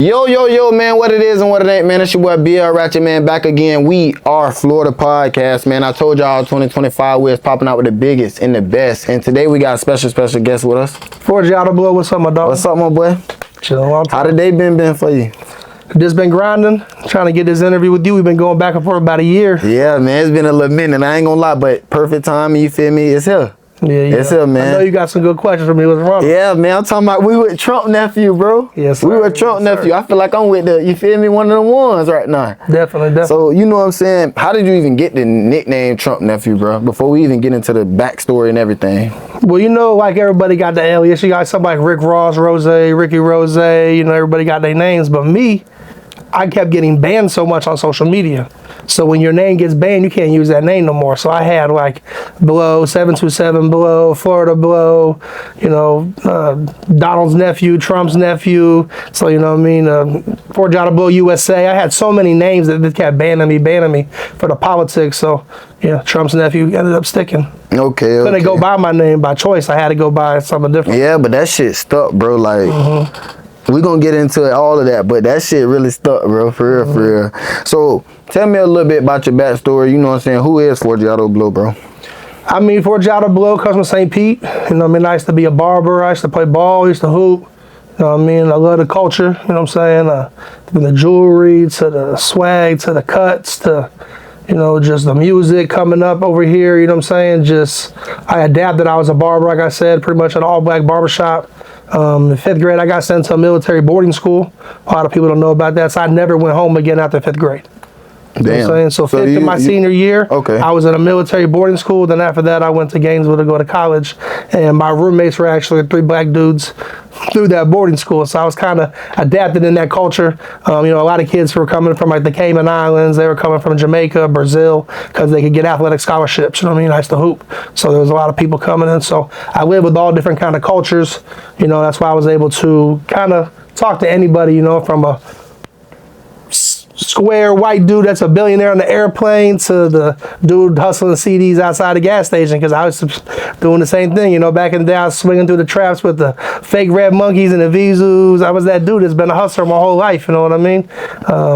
Yo, man, what it is and what it ain't, man. It's your boy BL Ratchet, man, back again. We are Florida Podcast, man. I told y'all 2025 we was popping out with the biggest and the best. And today we got a special guest with us. Forgiato Blow, what's up, my dog? What's up, my boy? Chillin'. How the day been for you? Just been grinding, trying to get this interview with you. We've been going back and forth about a year. Yeah, man, it's been a little minute. I ain't gonna lie, but perfect timing, you feel me? It's here. Yeah. It's here, man. I know you got some good questions for me. What's wrong? Yeah, man, I'm talking about we with Trump nephew, bro. Yes, sir. We with Trump nephew. I feel like I'm with the, you feel me, one of the ones right now. Definitely. So, you know what I'm saying? How did you even get the nickname Trump nephew, bro? Before we even get into the backstory and everything. Well, you know, like everybody got the alias. You got somebody like Rick Ross, Ricky Rose, you know, everybody got their names. But me, I kept getting banned so much on social media. So when your name gets banned, you can't use that name no more. So I had like Blow, 727 Blow, Florida Blow, you know, Donald's nephew, Trump's nephew. So, you know what I mean? Forgiato Blow USA. I had so many names that kept banning me for the politics. So, yeah, Trump's nephew ended up sticking. Okay. Couldn't go by my name by choice. I had to go by something different. Yeah, but that shit stuck, bro. Like, we gonna get into all of that, but that shit really stuck, bro, for real. So, tell me a little bit about your backstory. You know what I'm saying? Who is Forgiato Blow, bro? I mean, Forgiato Blow comes from St. Pete. You know what I mean? I used to be a barber. I used to play ball. I used to hoop. You know what I mean? I love the culture. You know what I'm saying? From the jewelry to the swag to the cuts to, you know, just the music coming up over here. You know what I'm saying? Just, I adapted. I was a barber, like I said, pretty much an all-black barbershop. In 5th grade, I got sent to a military boarding school. A lot of people don't know about that, so I never went home again after 5th grade. You know what I'm saying? So 5th in my senior year, I was in a military boarding school. Then after that, I went to Gainesville to go to college. And my roommates were actually 3 black dudes through that boarding school. So I was kind of adapted in that culture. You know, a lot of kids were coming from like the Cayman Islands. They were coming from Jamaica, Brazil, because they could get athletic scholarships. You know what I mean? I used to hoop. So there was a lot of people coming in. So I lived with all different kind of cultures. You know, that's why I was able to kind of talk to anybody, you know, from a square white dude that's a billionaire on the airplane to the dude hustling CDs outside the gas station, because I was doing the same thing, you know. Back in the day, I was swinging through the traps with the fake red monkeys and the Vizus. I was that dude that's been a hustler my whole life, you know what I mean?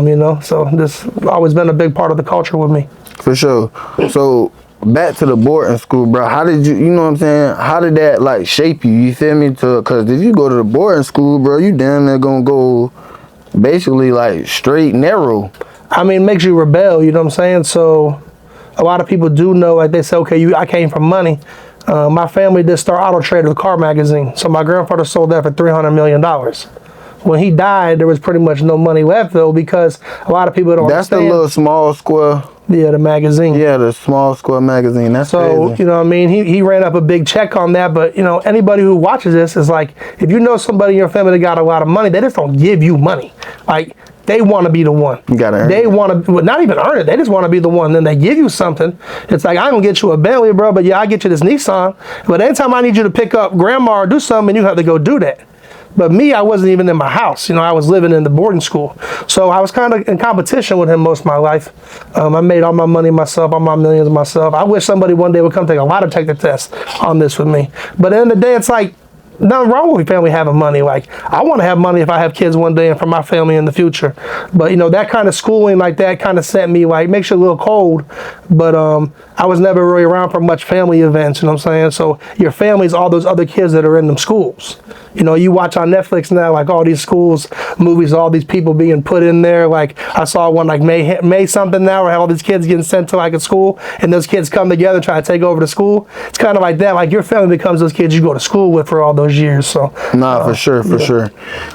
You know, so this always been a big part of the culture with me. For sure. So back to the boarding school, bro. How did you know what I'm saying? How did that like shape you? You feel me? Because if you go to the boarding school, bro, you damn near gonna go basically like straight narrow. I mean, it makes you rebel, you know what I'm saying? So a lot of people do know, like they say, okay, I came from money. My family did start Auto Trader, the car magazine. So my grandfather sold that for $300 million. When he died, there was pretty much no money left though, because a lot of people don't understand. That's the little small square. Yeah, the magazine. Yeah, the small square magazine. That's so crazy. You know what I mean? He ran up a big check on that, but you know, anybody who watches this is like, if you know somebody in your family that got a lot of money, they just don't give you money. Like, they want to be the one. You gotta earn it. They want to, not even earn it. They just want to be the one. Then they give you something. It's like, I don't get you a Bentley, bro, but yeah, I get you this Nissan. But anytime I need you to pick up grandma or do something, you have to go do that. But me, I wasn't even in my house. You know, I was living in the boarding school. So I was kind of in competition with him most of my life. I made all my money myself, all my millions myself. I wish somebody one day would come take a lie detector test on this with me. But at the end of the day, it's like, nothing wrong with family having money. Like, I want to have money if I have kids one day and for my family in the future. But, you know, that kind of schooling like that kind of sent me, like, makes you a little cold. But I was never really around for much family events, you know what I'm saying? So your family's all those other kids that are in them schools. You know, you watch on Netflix now, like all these schools, movies, all these people being put in there. Like, I saw one like May something now, where all these kids getting sent to like a school, and those kids come together and try to take over the school. It's kind of like that. Like, your family becomes those kids you go to school with for all those years. So for sure.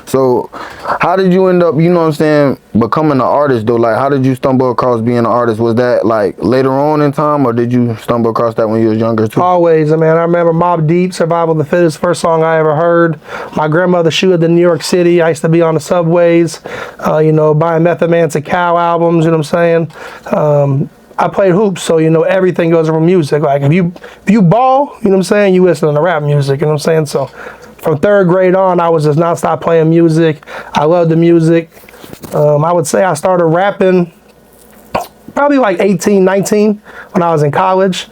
So how did you end up, you know what I'm saying, becoming an artist though? Like, how did you stumble across being an artist? Was that like later on in time, or did you stumble across that when you was younger too? Always. I mean, I remember Mobb Deep, Survival of the Fittest, first song I ever heard. My grandmother, she lived in New York City. I used to be on the subways, you know, buying Method Man to Cow albums, you know what I'm saying? I played hoops, so, you know, everything goes from music. Like, if you ball, you know what I'm saying, you listen to rap music, you know what I'm saying? So from 3rd grade on, I was just nonstop playing music. I loved the music. I would say I started rapping probably like 18, 19 when I was in college.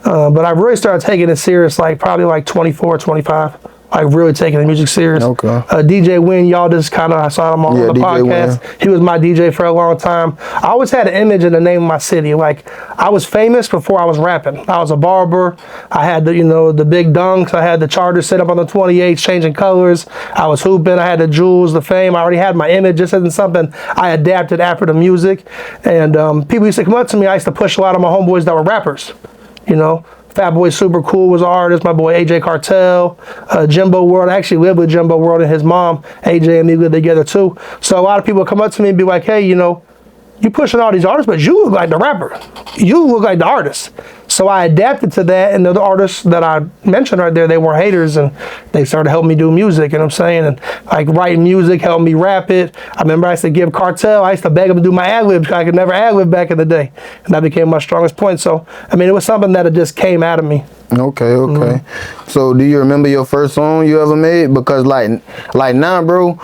But I really started taking it serious like probably like 24, 25. like really taking the music serious. Okay. DJ Win, y'all just kind of, I saw him on the DJ podcast. Win. He was my DJ for a long time. I always had an image in the name of my city. Like, I was famous before I was rapping. I was a barber. I had the, you know, the big dunks. I had the Charger set up on the 28s, changing colors. I was hooping. I had the jewels, the fame. I already had my image. This isn't something I adapted after the music. And people used to come up to me. I used to push a lot of my homeboys that were rappers, you know. Fat Boy Super Cool was an artist. My boy AJ Cartel, Jimbo World. I actually lived with Jimbo World and his mom. AJ and me lived together too. So a lot of people come up to me and be like, hey, you know, you pushing all these artists, but you look like the rapper. You look like the artist. So I adapted to that, and the artists that I mentioned right there, they were haters, and they started helping me do music, you know what I'm saying? And like writing music helped me rap it. I remember I used to give Cartel, I used to beg him to do my ad-libs, because I could never ad-lib back in the day. And that became my strongest point. So, I mean, it was something that just came out of me. Okay. So do you remember your first song you ever made? Because like now, bro,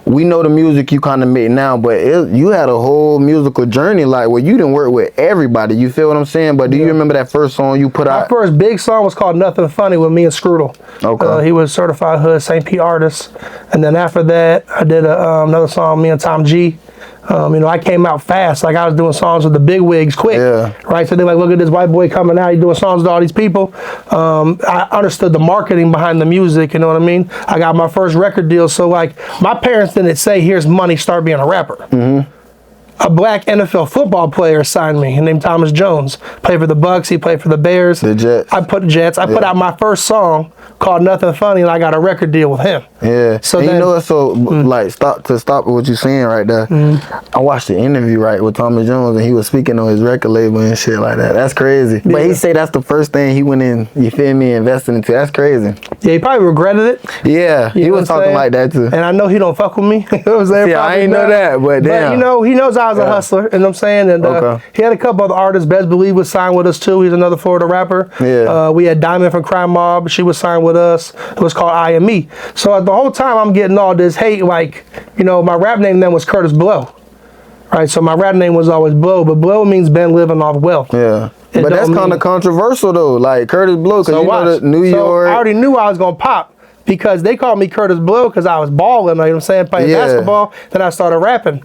we know the music you kind of made now, but you had a whole musical journey, like where you didn't work with everybody. You feel what I'm saying? But do you remember that first song you put out? My first big song was called Nothing Funny with me and Screwdle. Okay. He was certified hood St. Pete artist. And then after that, I did another song, me and Tom G. You know, I came out fast. Like, I was doing songs with the big wigs quick. Yeah. Right? So they're like, look at this white boy coming out. He's doing songs with all these people. I understood the marketing behind the music. You know what I mean? I got my first record deal. So, like, my parents didn't say, here's money, start being a rapper. Mm-hmm. A black NFL football player signed me. His name Thomas Jones. Played for the Bucks. He played for the Bears. The Jets. I put out my first song called Nothing Funny, and I got a record deal with him. Yeah. So and then, you know what? So like, stop what you're saying right there. I watched the interview with Thomas Jones, and he was speaking on his record label and shit like that. That's crazy. Yeah. But he said that's the first thing he went in. You feel me? Invested into. That's crazy. Yeah, he probably regretted it. Yeah, he was talking like that too. And I know he don't fuck with me. You know what I'm saying? Yeah, I ain't know that, but damn. But you know, he knows I was a hustler. You know what I'm saying? And he had a couple other artists. Best Believe was signed with us too. He's another Florida rapper. Yeah. We had Diamond from Crime Mob. She was signed with us. It was called I Am Me. So the whole time I'm getting all this hate. Like, you know, my rap name then was Curtis Blow. Right. So my rap name was always Blow, but Blow means been living off wealth. Yeah. But that's kind of controversial though. Like Curtis Blow, because you know the New York. I already knew I was gonna pop, because they called me Curtis Blow because I was balling, you know what I'm saying, playing basketball. Then I started rapping.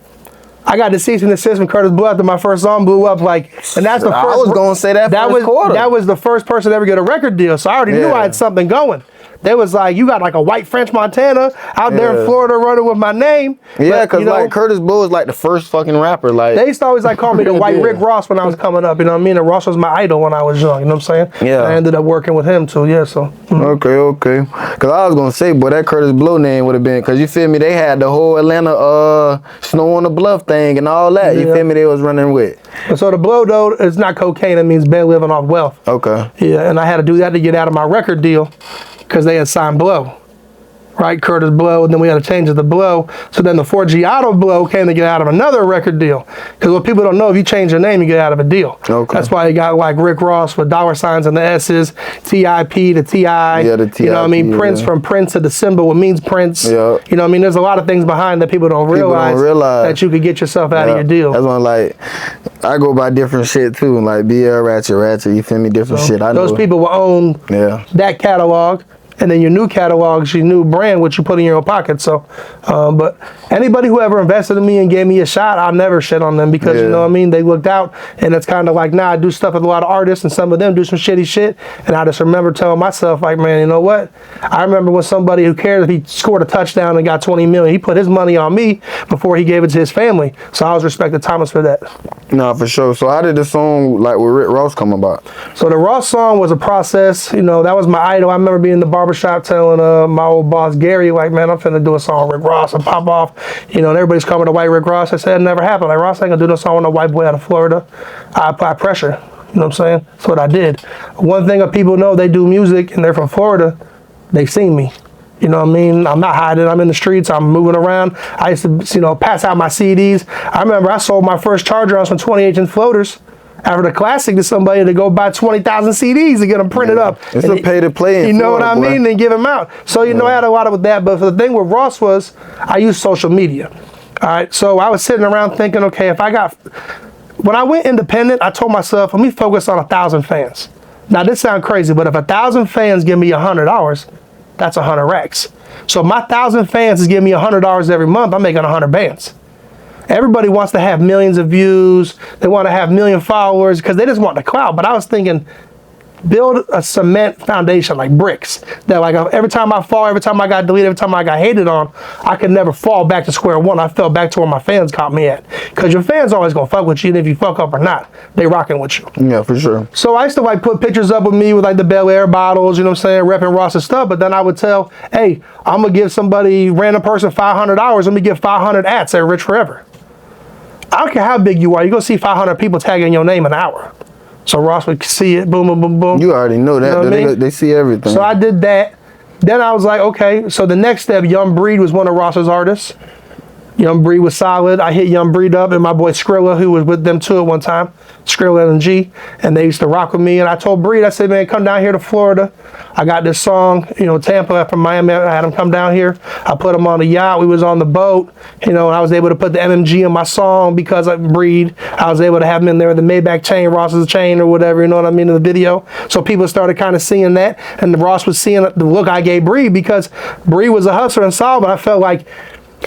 I got the cease and desist from Curtis Blow after my first song blew up, like, and that's the first. I was gonna say that first quarter. That was the first person to ever get a record deal, so I already knew I had something going. They was like, you got like a white French Montana out there in Florida running with my name. Yeah, because like Curtis Blow is like the first fucking rapper. Like, they used to always like call me the white Rick Ross when I was coming up. You know what I mean? And Ross was my idol when I was young. You know what I'm saying? Yeah. I ended up working with him too. Yeah. So. Okay. Because I was gonna say, boy, that Curtis Blow name would have been, because you feel me? They had the whole Atlanta Snow on the Bluff thing and all that. You feel me? They was running with. So the Blow though, it's not cocaine. It means been living off wealth. Okay. Yeah, and I had to do that to get out of my record deal, because they had signed Blow. Right, Curtis Blow, and then we had to change it to Blow. So then the Forgiato Blow came to get out of another record deal. Because what people don't know, if you change your name, you get out of a deal. Okay. That's why you got like Rick Ross with dollar signs and the S's, T.I.P. to T.I. Yeah, the T.I.P. You know what I mean? Prince from Prince to the symbol, what means Prince. Yeah. You know what I mean? There's a lot of things behind that people don't realize that you could get yourself out of your deal. That's one, like, I go by different shit too, like BL Ratchet, you feel me? Different shit. I know. Those people will own that catalog. And then your new catalog's your new brand, which you put in your own pocket. So, but anybody who ever invested in me and gave me a shot, I'll never shit on them, because you know what I mean? They looked out, and it's kind of like, I do stuff with a lot of artists, and some of them do some shitty shit. And I just remember telling myself, like, man, you know what? I remember when somebody who cares if he scored a touchdown and got 20 million, he put his money on me before he gave it to his family. So I always respected Thomas for that. No, for sure. So how did the song, like, with Rick Ross come about? So the Ross song was a process. You know, that was my idol. I remember being in the barbershop telling my old boss Gary, like, man, I'm finna do a song with Rick Ross and pop off. You know, and everybody's calling me the white Rick Ross. I said it never happened. Like, Ross ain't gonna do no song with no white boy out of Florida. I apply pressure. You know what I'm saying? That's what I did. One thing that people know, they do music and they're from Florida, they've seen me. You know what I mean? I'm not hiding. I'm in the streets. I'm moving around. I used to, you know, pass out my CDs. I remember I sold my first charger on some 28-inch floaters after the classic to somebody to go buy 20,000 CDs to get them printed up. It's a pay to play. You know what I mean? And give them out. So, you know, I had a lot with that. But the thing with Ross was I used social media. All right. So I was sitting around thinking, okay, when I went independent, I told myself, let me focus on 1,000 fans. Now, this sounds crazy, but if 1,000 fans give me $100, that's 100 racks. So my 1,000 fans is giving me $100 every month. I'm making 100 bands. Everybody wants to have millions of views. They want to have million followers because they just want the clout. But I was thinking, build a cement foundation like bricks that like every time I fall, every time I got deleted, every time I got hated on, I could never fall back to square one. I fell back to where my fans caught me at, because your fans always gonna fuck with you, and if you fuck up or not, they rocking with you. Yeah, for sure. So I used to like put pictures up with me with like the Bel Air bottles, you know what I'm saying, repping Ross and stuff. But then I would tell, hey, I'm gonna give somebody, random person, $500. Let me give 500 ats at Rich Forever. I don't care how big you are, you're gonna see 500 people tagging your name an hour. So Ross would see it, boom, boom, boom, boom. You already know that. You know what I mean? They see everything. So I did that. Then I was like, okay, so the next step, Young Breed was one of Ross's artists. Young Breed was solid. I hit Young Breed up, and my boy Skrilla, who was with them too at one time, Skrilla and G, and they used to rock with me. And I told Breed, I said, man, come down here to Florida. I got this song, you know, Tampa from Miami. I had him come down here. I put him on the yacht. We was on the boat, you know, and I was able to put the MMG in my song because of Breed. I was able to have him in there with the Maybach chain, Ross's chain or whatever, you know what I mean, in the video. So people started kind of seeing that, and Ross was seeing the look I gave Breed, because Breed was a hustler and solid, but I felt like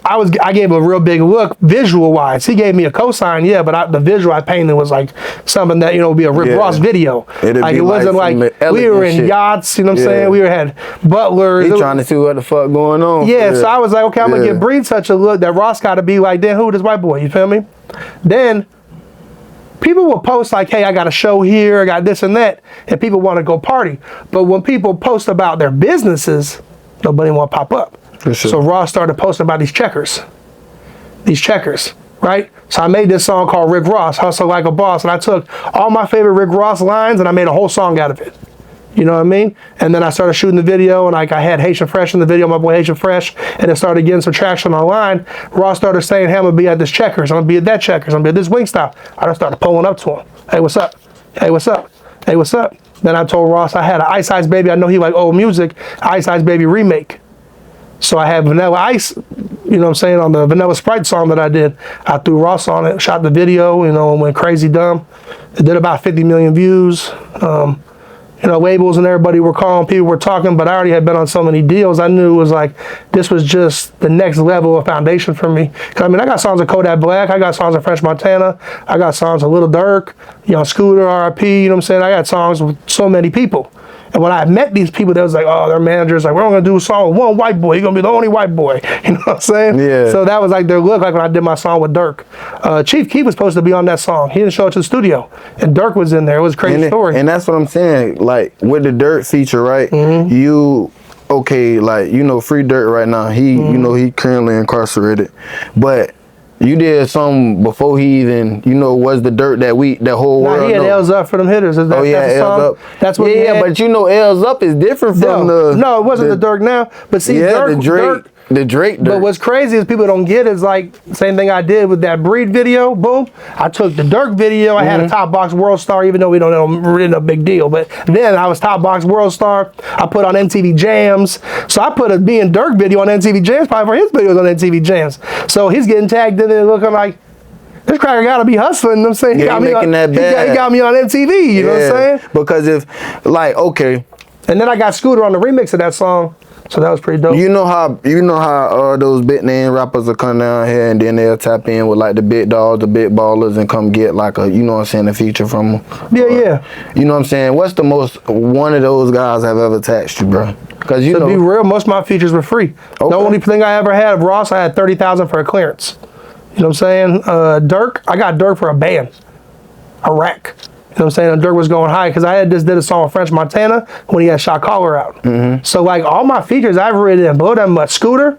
I gave a real big look visual wise. He gave me a cosign, yeah, but the visual I painted was like something that, you know, would be a Rick Ross video. Like it wasn't like we were in yachts, you know what I'm saying? We had butlers. He trying to see what the fuck going on. Yeah, so I was like, okay, I'm gonna give Breed such a look that Ross got to be like, then who this white boy? You feel me? Then people will post like, hey, I got a show here, I got this and that, and people want to go party. But when people post about their businesses, nobody want to pop up. Sure. So Ross started posting about these checkers, right? So I made this song called Rick Ross, Hustle Like a Boss, and I took all my favorite Rick Ross lines and I made a whole song out of it. You know what I mean? And then I started shooting the video, and like I had Haitian Fresh in the video, my boy Haitian Fresh, and it started getting some traction online. Ross started saying, hey, I'm gonna be at this Checkers, I'm gonna be at that Checkers, I'm gonna be at this Wingstop. I just started pulling up to him. Hey, what's up? Hey, what's up? Hey, what's up? Then I told Ross I had an Ice Ice Baby, I know he like old music, Ice Ice Baby remake. So I had Vanilla Ice, you know what I'm saying, on the Vanilla Sprite song that I did. I threw Ross on it, shot the video, you know, and went crazy dumb. It did about 50 million views. You know, labels and everybody were calling, people were talking, but I already had been on so many deals. I knew it was like, this was just the next level of foundation for me. Cause I mean, I got songs of Kodak Black, I got songs of French Montana, I got songs of Lil Durk, you know, Scooter, RIP, you know what I'm saying? I got songs with so many people. And when I met these people, they was like, oh, their managers like, we're only gonna do a song with one white boy. You're gonna be the only white boy. You know what I'm saying? Yeah. So that was like their look, like when I did my song with Durk. Chief Keef was supposed to be on that song. He didn't show up to the studio, and Durk was in there. It was a crazy story. And that's what I'm saying. Like with the Durk feature, right? Okay, like, you know, free Durk right now. He, you know, he currently incarcerated, but you did something before he even, you know, was the Durk that whole world. He had L's Up for them hitters. Is that, oh yeah, that's L's Up. That's what. Yeah, but you know, L's Up is different from No, it wasn't the Durk now. But see, Durk, the Drake Durk. But what's crazy is people don't get is like same thing I did with that Breed video. Boom, I took the Durk video. I had a Top Box World Star, even though we don't know, really no big deal. But then I was Top Box World Star. I put on MTV Jams. So I put a me and Durk video on MTV Jams, probably for his videos on MTV Jams. So he's getting tagged in there looking like, this cracker gotta be hustling, you know what I'm saying? Yeah, he got me on MTV, you know what I'm saying? Because if, like, okay. And then I got Scooter on the remix of that song. So that was pretty dope. You know how those big name rappers will come down here and then they'll tap in with like the big dogs, the big ballers, and come get like a, you know what I'm saying, a feature from them. Yeah. You know what I'm saying? What's the most one of those guys have ever taxed you, bro? Because you know, to be real, most of my features were free. Okay. The only thing I ever had of Ross, I had 30,000 for a clearance. You know what I'm saying? Durk, I got Durk for a band, a rack. You know what I'm saying? And Durk was going high because I had just did a song with French Montana when he had Shot Caller out. So like all my features I've written in Blow That Much. Scooter,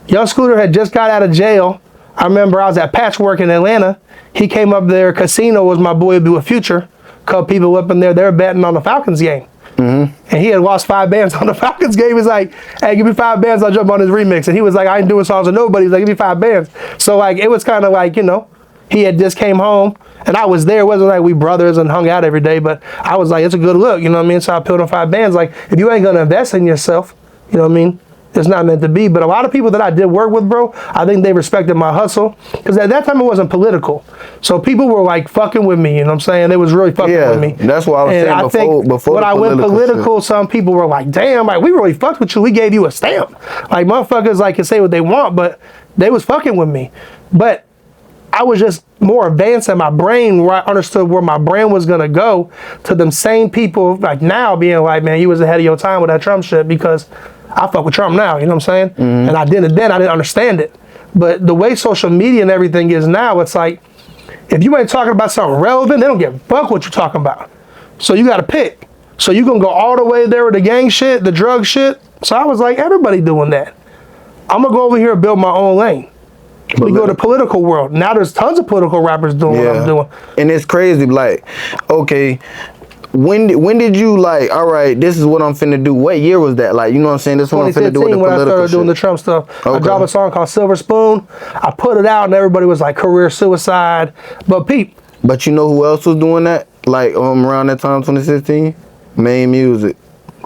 young Scooter had just got out of jail. I remember I was at Patchwork in Atlanta. He came up there. Casino was my boy, be with Future. Couple people up in there, they were betting on the Falcons game. And he had lost 5 bands on the Falcons game. He was like, hey, give me 5 bands, I'll jump on his remix. And he was like, I ain't doing songs with nobody. He was like, give me 5 bands. So like, it was kind of like, you know, he had just came home and I was there. It wasn't like we brothers and hung out every day, but I was like, it's a good look, you know what I mean? So I peeled on 5 bands. Like, if you ain't gonna invest in yourself, you know what I mean? it's not meant to be. But a lot of people that I did work with, bro, I think they respected my hustle. Because at that time, it wasn't political. So people were like fucking with me, you know what I'm saying? They was really fucking with me. That's what I was saying before when I went political, some people were like, damn, like, we really fucked with you. We gave you a stamp. Like, motherfuckers like can say what they want, but they was fucking with me. But I was just more advanced in my brain, where I understood where my brain was gonna go, to them same people like now being like, man, you was ahead of your time with that Trump shit, because I fuck with Trump now, you know what I'm saying? And I didn't then, I didn't understand it. But the way social media and everything is now, it's like, if you ain't talking about something relevant, they don't give a fuck what you're talking about. So you gotta pick. So you gonna go all the way there with the gang shit, the drug shit. So I was like, everybody doing that. I'm gonna go over here and build my own lane. We go to the political world. Now there's tons of political rappers doing what I'm doing. And it's crazy, like, okay, when did you like, all right, this is what I'm finna do? What year was that? Like, you know what I'm saying? This is what I'm finna do with the political when I started shit. doing the Trump stuff. Okay. I dropped a song called Silver Spoon. I put it out and everybody was like, career suicide. But Pete. But you know who else was doing that? Like, around that time, 2016? Main Music.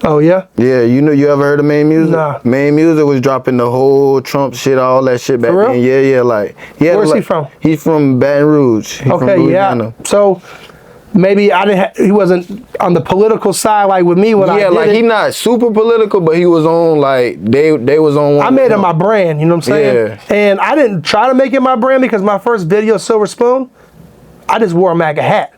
Oh, yeah? Yeah, you ever heard of Main Music? Nah. Main Music was dropping the whole Trump shit, all that shit back then. Yeah, like. Where's he from? He's from Baton Rouge. He's okay, from Louisiana. Yeah. So maybe he wasn't on the political side like with me when I did it. Yeah, like he not super political, but he was on like, they was on one. I made it my brand, you know what I'm saying? Yeah. And I didn't try to make it my brand, because my first video, Silver Spoon, I just wore a MAGA hat.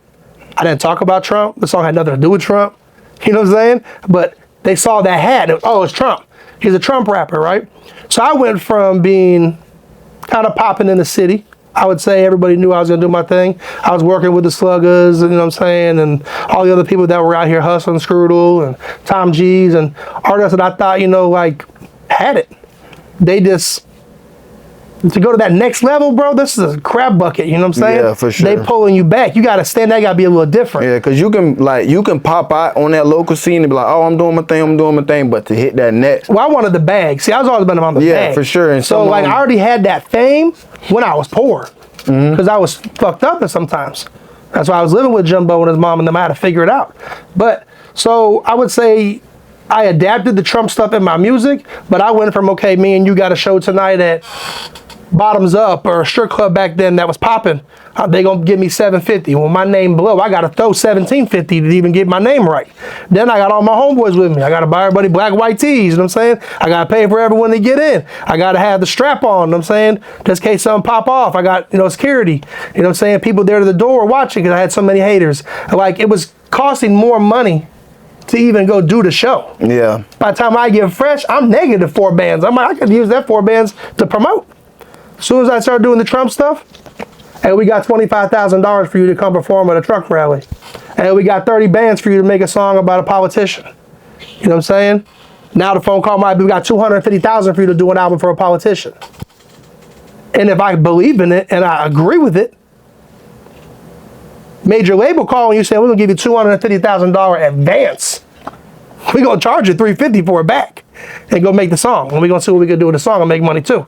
I didn't talk about Trump. The song had nothing to do with Trump. You know what I'm saying? But they saw that hat. And, oh, it's Trump. He's a Trump rapper, right? So I went from being kind of popping in the city. I would say everybody knew I was going to do my thing. I was working with the Sluggers, you know what I'm saying, and all the other people that were out here hustling, Screwdle and Tom G's, and artists that I thought, you know, like, had it. They just, to go to that next level, bro, this is a crab bucket, you know what I'm saying? Yeah, for sure. They pulling you back. You got to stand there, you got to be a little different. Yeah, because you can pop out on that local scene and be like, oh, I'm doing my thing, but to hit that next. Well, I wanted the bag. See, I was always been on the bag. Yeah, for sure. And so, like, I already had that fame when I was poor, because I was fucked up sometimes. That's why I was living with Jumbo and his mom, and them. I had to figure it out. But, so I would say I adapted the Trump stuff in my music, but I went from, okay, me and you got a show tonight at Bottoms Up or a strip club back then that was popping. They gonna give me $750. When my name Blow, I gotta throw $17.50 to even get my name right. Then I got all my homeboys with me. I gotta buy everybody black, white tees, you know what I'm saying? I gotta pay for everyone to get in. I gotta have the strap on, you know what I'm saying? Just in case something pop off. I got, you know, security. You know what I'm saying? People there to the door watching, because I had so many haters. Like, it was costing more money to even go do the show. Yeah. By the time I get fresh, I'm negative 4 bands. I'm like, I could use that 4 bands to promote. As soon as I started doing the Trump stuff, and we got $25,000 for you to come perform at a truck rally, and we got 30 bands for you to make a song about a politician. You know what I'm saying? Now the phone call might be, we got $250,000 for you to do an album for a politician. And if I believe in it and I agree with it, major label call and you say, we're gonna give you $250,000 advance. We're gonna charge you $350 for it back and go make the song. And we're gonna see what we can do with the song and make money too.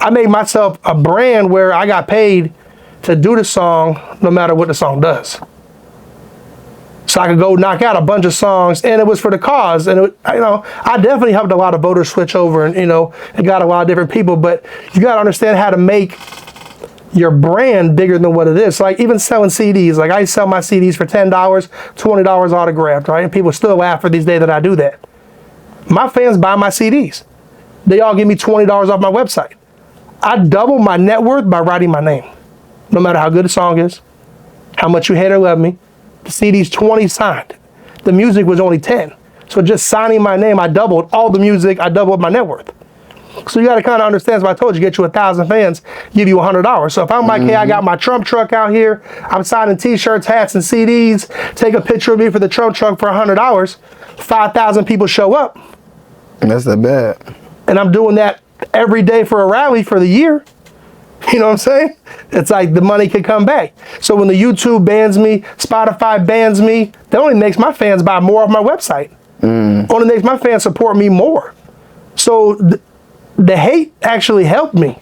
I made myself a brand where I got paid to do the song no matter what the song does. So I could go knock out a bunch of songs, and it was for the cause. And it, you know, I definitely helped a lot of voters switch over, and you know, it got a lot of different people. But you got to understand how to make your brand bigger than what it is. Like even selling CDs. Like I sell my CDs for $10, $20 autographed, right? And people still laugh for these days that I do that. My fans buy my CDs. They all give me $20 off my website. I double my net worth by writing my name. No matter how good the song is, how much you hate or love me, the CD's 20 signed. The music was only 10. So just signing my name, I doubled all the music, I doubled my net worth. So you got to kind of understand, so I told you, get you 1,000 fans, give you $100. So if I'm like, hey, I got my Trump truck out here, I'm signing t-shirts, hats, and CDs, take a picture of me for the Trump truck for $100, 5,000 people show up. That's not bad. And I'm doing that every day for a rally for the year. You know what I'm saying? It's like the money can come back. So when the YouTube bans me, Spotify bans me, that only makes my fans buy more of my website. Only makes my fans support me more. So the hate actually helped me.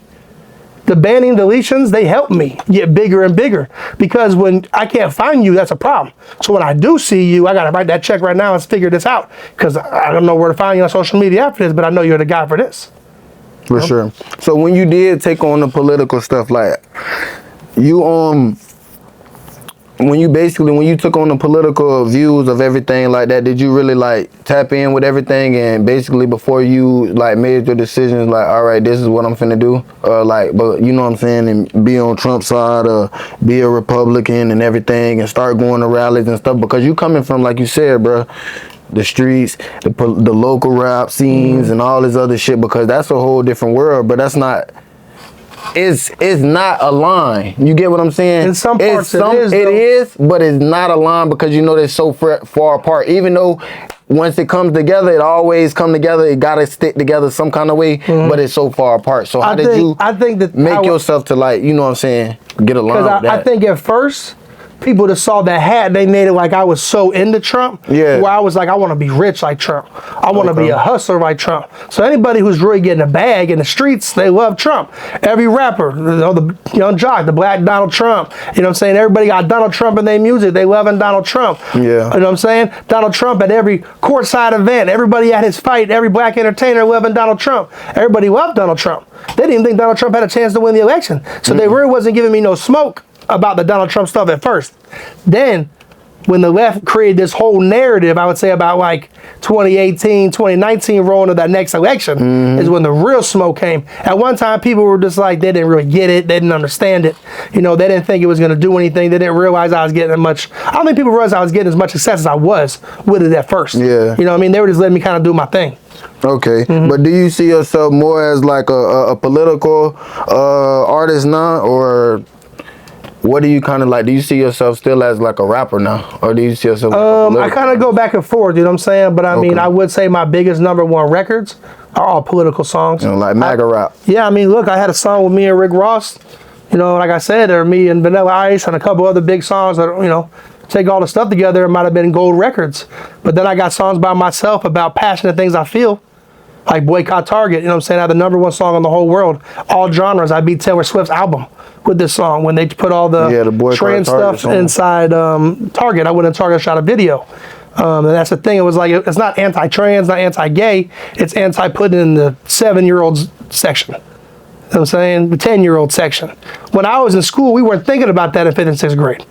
the banning deletions, they help me get bigger and bigger, because when I can't find you, that's a problem. So when I do see you, I got to write that check right now and figure this out, because I don't know where to find you on social media after this, but I know you're the guy for this. For sure. So when you did take on the political stuff, like you when you took on the political views of everything like that, did you really like tap in with everything, and basically before you like made your decisions, like, all right, this is what I'm finna do, like, but you know what I'm saying, and be on Trump's side or be a Republican and everything, and start going to rallies and stuff, because you coming from, like you said, bro, the streets, the local rap scenes and all this other shit, because that's a whole different world, but that's not. It's not a line. You get what I'm saying? In some parts it is, but it's not a line, because you know they're so far apart. Even though once it comes together, it always come together. It gotta stick together some kind of way, but it's so far apart. So how did you make yourself to, like, you know what I'm saying, get along with that? I think at first, people that saw that hat, they made it like I was so into Trump. Yeah. Where I was like, I want to be rich like Trump. I want to be a hustler like Trump. So anybody who's really getting a bag in the streets, they love Trump. Every rapper, the Young Jock, the Black Donald Trump. You know what I'm saying? Everybody got Donald Trump in their music. They loving Donald Trump. Yeah. You know what I'm saying? Donald Trump at every courtside event. Everybody at his fight. Every black entertainer loving Donald Trump. Everybody loved Donald Trump. They didn't think Donald Trump had a chance to win the election. So they really wasn't giving me no smoke about the Donald Trump stuff at first. Then, when the left created this whole narrative, I would say about like 2018, 2019 rolling to that next election is when the real smoke came. At one time, people were just like, they didn't really get it. They didn't understand it. You know, they didn't think it was going to do anything. They didn't realize I was getting as much. I don't think people realized I was getting as much success as I was with it at first. Yeah. You know what I mean? They were just letting me kind of do my thing. Okay, but do you see yourself more as like a political artist now, or what do you kind of like? Do you see yourself still as like a rapper now, or do you see yourself? I kind of go back and forth. You know what I'm saying? But I mean, I would say my biggest #1 records are all political songs. You know, like MAGA rap. Yeah, I mean, look, I had a song with me and Rick Ross. You know, like I said, or me and Vanilla Ice and a couple other big songs that, you know, take all the stuff together, it might have been gold records. But then I got songs by myself about passionate things I feel, like Boycott Target. You know what I'm saying? I had the #1 song in the whole world, all genres. I beat Taylor Swift's album with this song when they put all the trans stuff inside Target. I went in Target and shot a video. And that's the thing. It was like, it's not anti-trans, not anti-gay. It's anti-putting in the 7-year-olds section. You know what I'm saying? The 10-year-old section. When I was in school, we weren't thinking about that in 5th and 6th grade.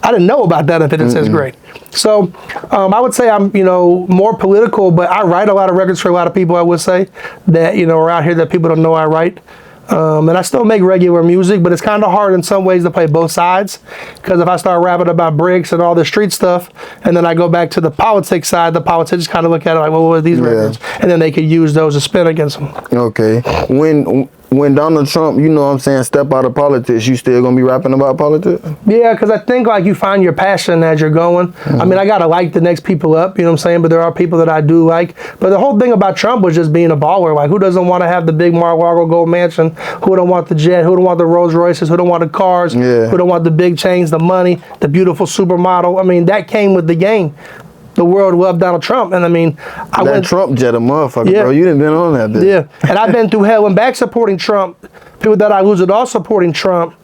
I didn't know about that in 5th and 6th grade. So I would say I'm, you know, more political, but I write a lot of records for a lot of people, I would say, that, you know, are out here that people don't know I write. And I still make regular music, but it's kind of hard in some ways to play both sides, because if I start rapping about bricks and all the street stuff, and then I go back to the politics side, the politicians kind of look at it like, well, what are these records? And then they could use those to spin against them. Okay. When Donald Trump, you know what I'm saying, step out of politics, you still gonna be rapping about politics? Yeah, because I think like you find your passion as you're going. I mean, I gotta like the next people up, you know what I'm saying? But there are people that I do like. But the whole thing about Trump was just being a baller. Like, who doesn't want to have the big Mar-a-Lago gold mansion? Who don't want the jet? Who don't want the Rolls Royces? Who don't want the cars? Who don't want the big chains, the money, the beautiful supermodel? I mean, that came with the game. The world loved Donald Trump, and I mean, Trump jet a motherfucker, bro. You done been on that bitch. Yeah, and I've been through hell and back supporting Trump. People that I lose it all supporting Trump,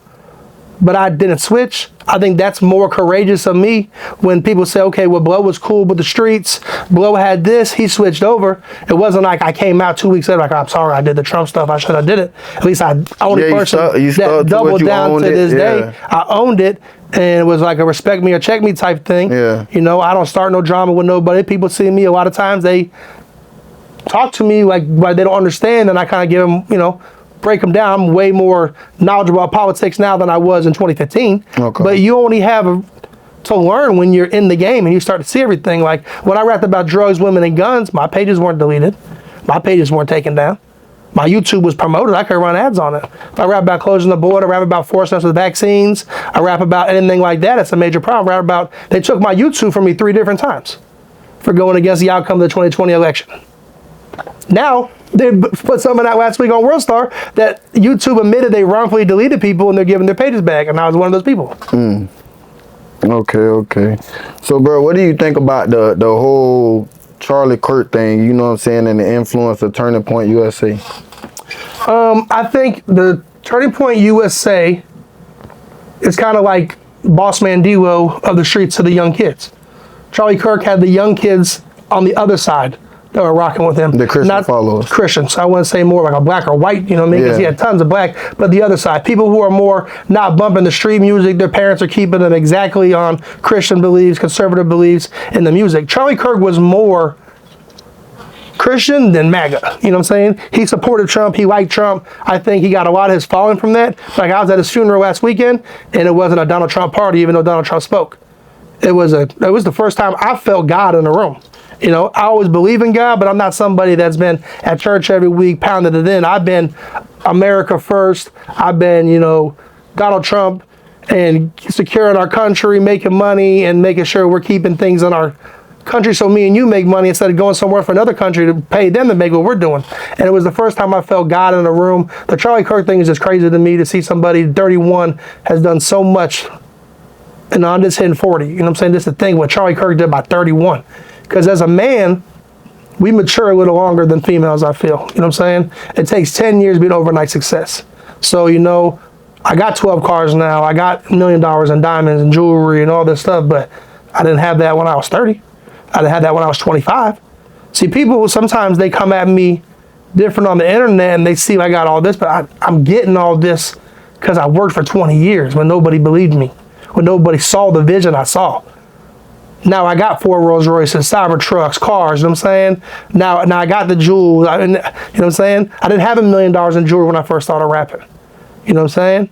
but I didn't switch. I think that's more courageous of me when people say, okay, well, Blow was cool with the streets. Blow had this. He switched over. It wasn't like I came out 2 weeks later like, I'm sorry, I did the Trump stuff. I should have did it. At least I only person that doubled down to this day. I owned it. And it was like a respect me or check me type thing. Yeah. You know, I don't start no drama with nobody. People see me a lot of times, they talk to me like they don't understand, and I kind of give them, you know, break them down. I'm way more knowledgeable about politics now than I was in 2015. Okay. But you only have to learn when you're in the game and you start to see everything. Like when I rapped about drugs, women, and guns, my pages weren't deleted. My pages weren't taken down. My YouTube was promoted. I could run ads on it. If I rap about closing the border, I rap about forcing us with vaccines, I rap about anything like that, it's a major problem. I rap about, they took my YouTube from me 3 different times for going against the outcome of the 2020 election. Now, they put something out last week on World Star that YouTube admitted they wrongfully deleted people and they're giving their pages back, and I was one of those people. Okay. So, bro, what do you think about the whole Charlie Kirk thing, you know what I'm saying, and the influence of Turning Point USA? I think the Turning Point USA is kind of like Boss Man D-Lo of the streets to the young kids. Charlie Kirk had the young kids on the other side that were rocking with him. The Christian followers. Christians. I wouldn't say more like a black or white, you know what I mean? Because he had tons of black, but the other side. People who are more not bumping the street music, their parents are keeping them exactly on Christian beliefs, conservative beliefs in the music. Charlie Kirk was more Christian than MAGA, you know what I'm saying? He supported Trump, he liked Trump. I think he got a lot of his following from that. Like I was at his funeral last weekend, and it wasn't a Donald Trump party, even though Donald Trump spoke. It was the first time I felt God in the room. You know, I always believe in God, but I'm not somebody that's been at church every week, pounding it in. I've been America first. I've been, you know, Donald Trump and securing our country, making money and making sure we're keeping things in our country so me and you make money instead of going somewhere for another country to pay them to make what we're doing. And it was the first time I felt God in the room. The Charlie Kirk thing is just crazy to me to see somebody 31 has done so much. And I'm just hitting 40. You know what I'm saying? This is the thing what Charlie Kirk did by 31. Because as a man, we mature a little longer than females, I feel. You know what I'm saying? It takes 10 years to be an overnight success. So, you know, I got 12 cars now. I got $1 million in diamonds and jewelry and all this stuff, but I didn't have that when I was 30. I didn't have that when I was 25. See, people, sometimes they come at me different on the internet and they see I got all this, but I'm getting all this because I worked for 20 years when nobody believed me, when nobody saw the vision I saw. Now I got 4 Rolls Royces, Cybertrucks, cars, you know what I'm saying? Now I got the jewels, you know what I'm saying? I didn't have $1 million in jewelry when I first started rapping. You know what I'm saying?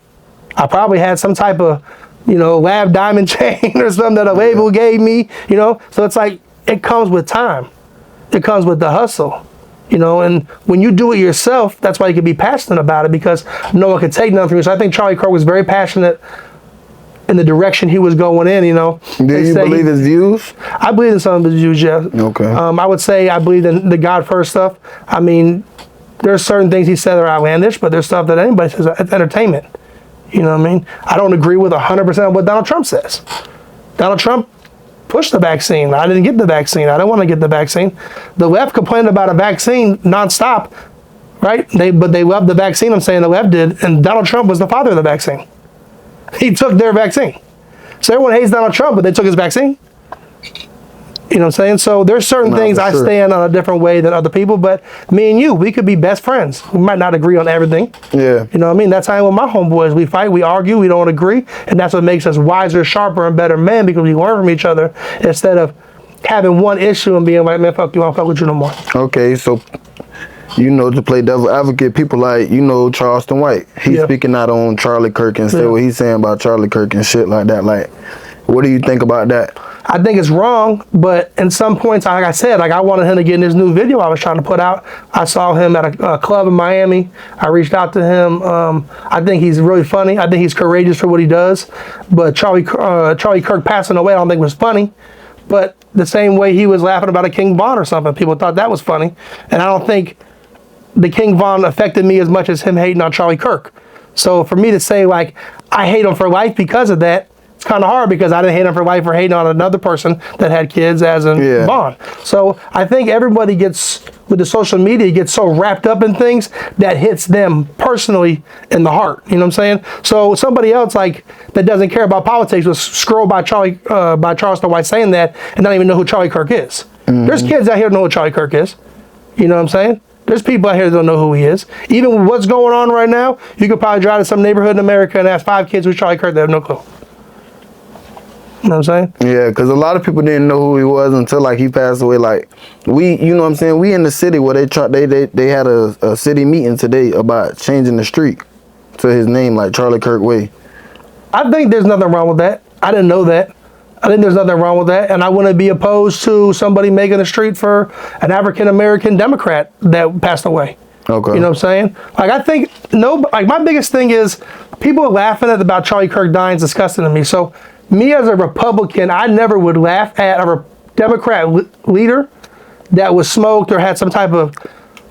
I probably had some type of, you know, lab diamond chain or something that a label gave me, you know? So it's like, it comes with time. It comes with the hustle, you know? And when you do it yourself, that's why you can be passionate about it, because no one can take nothing from you. So I think Charlie Kirk was very passionate in the direction he was going in, you know. Do you believe his views? I believe in some of his views, yeah. Okay. I would say I believe in the God first stuff. I mean, there's certain things he said that are outlandish, but there's stuff that anybody says it's entertainment. You know what I mean? I don't agree with 100% of what Donald Trump says. Donald Trump pushed the vaccine. I didn't get the vaccine. I don't want to get the vaccine. The left complained about a vaccine nonstop, right? But they loved the vaccine, I'm saying the left did, and Donald Trump was the father of the vaccine. He took their vaccine. So everyone hates Donald Trump, but they took his vaccine. You know what I'm saying? So there's certain things I stand on a different way than other people, but me and you, we could be best friends. We might not agree on everything. Yeah. You know what I mean? That's how I am with my homeboys. We fight, we argue, we don't agree, and that's what makes us wiser, sharper, and better men, because we learn from each other instead of having one issue and being like, man, fuck you, I don't fuck with you no more. Okay, so, you know, to play devil advocate, people like, you know, Charleston White. He's speaking out on Charlie Kirk and say what he's saying about Charlie Kirk and shit like that. Like, what do you think about that? I think it's wrong, but in some points, like I said, like I wanted him to get in this new video I was trying to put out. I saw him at a club in Miami. I reached out to him. I think he's really funny. I think he's courageous for what he does. But Charlie Kirk passing away, I don't think was funny. But the same way he was laughing about a King Von or something, people thought that was funny. And I don't think the King Von affected me as much as him hating on Charlie Kirk. So for me to say, like, I hate him for life because of that, it's kind of hard, because I didn't hate him for life for hating on another person that had kids as in Vaughn. So I think everybody gets, with the social media, gets so wrapped up in things that hits them personally in the heart. You know what I'm saying? So somebody else like that doesn't care about politics will scroll by Charleston White saying that and not even know who Charlie Kirk is. There's kids out here who know who Charlie Kirk is. You know what I'm saying? There's people out here that don't know who he is. Even with what's going on right now, you could probably drive to some neighborhood in America and ask 5 kids who's Charlie Kirk. They have no clue. You know what I'm saying? Yeah, because a lot of people didn't know who he was until like he passed away. Like you know what I'm saying? We in the city where they had a city meeting today about changing the street to his name, like Charlie Kirk Way. I think there's nothing wrong with that. I didn't know that. I think there's nothing wrong with that, and I wouldn't be opposed to somebody making a street for an African-American Democrat that passed away. Okay. You know what I'm saying? Like, I think, like, my biggest thing is people are laughing about Charlie Kirk dying is disgusting to me. So, me as a Republican, I never would laugh at a Democrat leader that was smoked or had some type of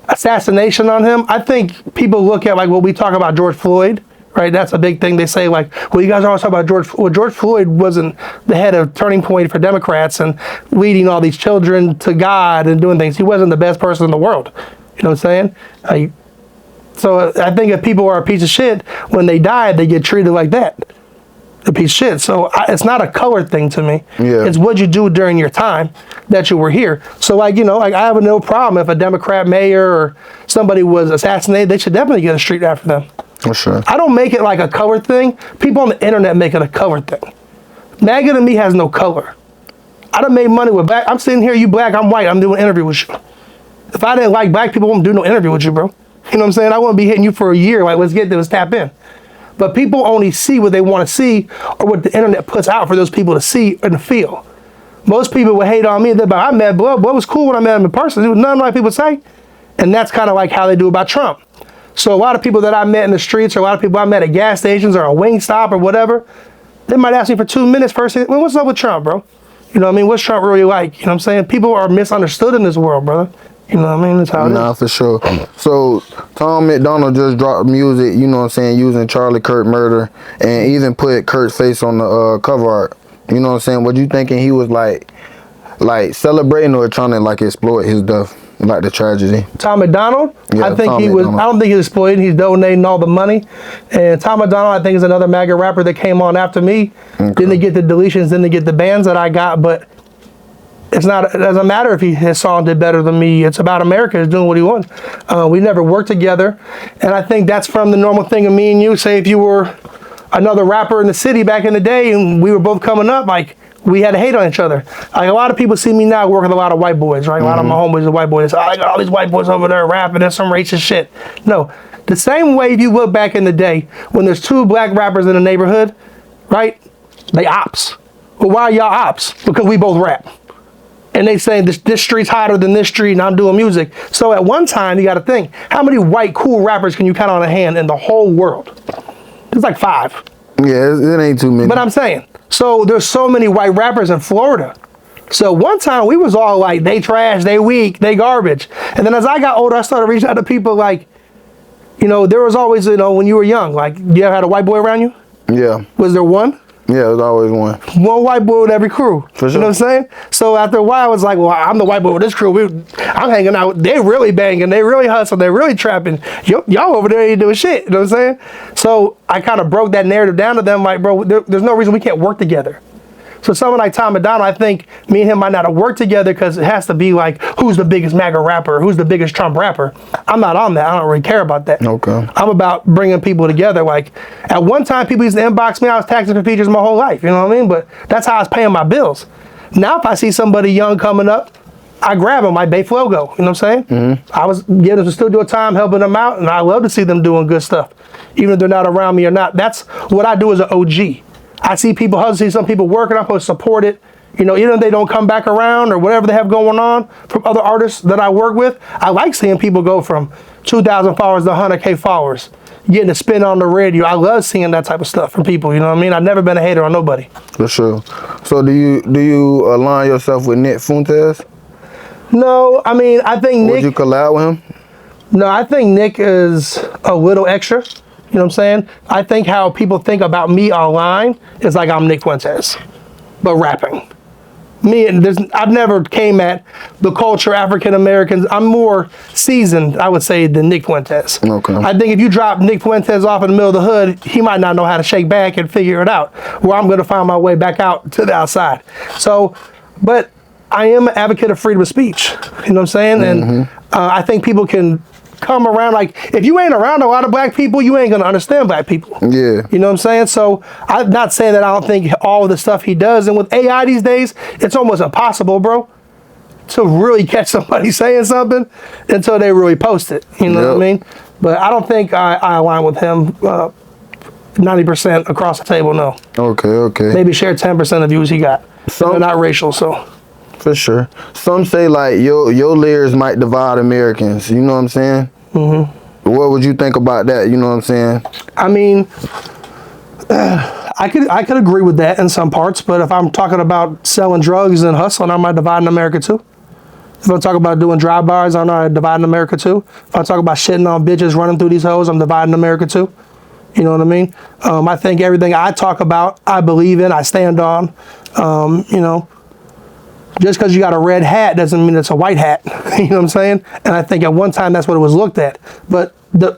assassination on him. I think people look at, like, what we talk about George Floyd, right? That's a big thing. They say, like, well, you guys always talk about George Floyd wasn't the head of Turning Point for Democrats and leading all these children to God and doing things. He wasn't the best person in the world. You know what I'm saying? So I think if people are a piece of shit, when they die, they get treated like that. A piece of shit. So it's not a color thing to me. Yeah. It's what you do during your time that you were here. So like, you know, like I have no problem if a Democrat mayor or somebody was assassinated, they should definitely get a street after them. For sure. I don't make it like a color thing. People on the internet make it a color thing. MAGA to me has no color. I done made money with black. I'm sitting here, you black, I'm white, I'm doing an interview with you. If I didn't like black people, I wouldn't do no interview with you, bro. You know what I'm saying? I wouldn't be hitting you for a year, like, let's get this, tap in. But people only see what they want to see or what the internet puts out for those people to see and feel. Most people would hate on me. They're like, I met Blow. Blow was cool when I met him in person. It was nothing like people say. And that's kind of like how they do about Trump. So a lot of people that I met in the streets or a lot of people I met at gas stations or a wing stop or whatever, they might ask me for 2 minutes first. Well, what's up with Trump, bro? You know what I mean? What's Trump really like? You know what I'm saying? People are misunderstood in this world, brother. You know what I mean? That's how it is. Nah, for sure. So, Tom MacDonald just dropped music, you know what I'm saying, using Charlie Kirk murder, and even put Kirk's face on the cover art. You know what I'm saying? What you thinking he was like celebrating or trying to like exploit his death, like the tragedy? Tom MacDonald, Yeah, I think Tom he was, MacDonald. I don't think he's exploiting, he's donating all the money. And Tom MacDonald, I think, is another MAGA rapper that came on after me. Okay. Didn't get the deletions, didn't get the bans that I got, but it doesn't matter if his song did better than me. It's about America. He's doing what he wants. We never worked together. And I think that's from the normal thing of me and you. Say if you were another rapper in the city back in the day and we were both coming up, like, we had to hate on each other. Like, a lot of people see me now working with a lot of white boys, right? A lot of my homies are white boys. I got all these white boys over there rapping. There's some racist shit. No. The same way if you look back in the day when there's 2 black rappers in the neighborhood, right? They ops. Well, why are y'all ops? Because we both rap. And they saying this street's hotter than this street and I'm doing music. So at one time, you got to think, how many white cool rappers can you count on a hand in the whole world? There's like 5. Yeah, it ain't too many. But I'm saying, so there's so many white rappers in Florida. So one time we was all like, they trash, they weak, they garbage. And then as I got older, I started reaching out to people like, you know, there was always, you know, when you were young, like, you ever had a white boy around you? Yeah. Was there one? Yeah, there's always one. One white boy with every crew. For sure. You know what I'm saying? So after a while, I was like, well, I'm the white boy with this crew. I'm hanging out. They really banging. They really hustling. They really trapping. Y'all over there ain't doing shit. You know what I'm saying? So I kind of broke that narrative down to them. Like, bro, there's no reason we can't work together. So someone like Tom MacDonald, I think me and him might not have worked together because it has to be like, who's the biggest MAGA rapper? Who's the biggest Trump rapper? I'm not on that. I don't really care about that. Okay. I'm about bringing people together. Like, at one time, people used to inbox me. I was taxing for features my whole life. You know what I mean? But that's how I was paying my bills. Now, if I see somebody young coming up, I grab them like Bay Flogo. You know what I'm saying? Mm-hmm. I was giving them some studio time, helping them out, and I love to see them doing good stuff, even if they're not around me or not. That's what I do as an OG. I see people hustle, see some people working, I'm supposed to support it. You know, even if they don't come back around or whatever they have going on from other artists that I work with, I like seeing people go from 2,000 followers to 100K followers, getting a spin on the radio. I love seeing that type of stuff from people, you know what I mean? I've never been a hater on nobody. For sure. So do you align yourself with Nick Fuentes? No, I mean, I think Nick... Would you collab with him? No, I think Nick is a little extra. You know what I'm saying? I think how people think about me online is like I'm Nick Fuentes, but rapping. I've never came at the culture, African Americans. I'm more seasoned, I would say, than Nick Fuentes. Okay. I think if you drop Nick Fuentes off in the middle of the hood, he might not know how to shake back and figure it out. Where I'm going to find my way back out to the outside. So, but I am an advocate of freedom of speech. You know what I'm saying? And I think people can come around. Like, if you ain't around a lot of black people, you ain't gonna understand black people. Yeah. You know what I'm saying? So I'm not saying that I don't think all of the stuff he does, and with AI these days, it's almost impossible, bro, to really catch somebody saying something until they really post it. You know what I mean? But I don't think I align with him 90% across the table, no. Okay. Maybe share 10% of views he got. They're not racial, so. For sure. Some say like your lyrics might divide Americans. You know what I'm saying? Mm-hmm. What would you think about that? You know what I'm saying? I mean, I could agree with that in some parts, but if I'm talking about selling drugs and hustling, I might divide America too. If I talk about doing drive-bys, I'm not dividing America too. If I talk about shitting on bitches running through these hoes, I'm dividing America too. You know what I mean? I think everything I talk about, I believe in, I stand on. You know, just because you got a red hat doesn't mean it's a white hat. You know what I'm saying? And I think at one time that's what it was looked at. But The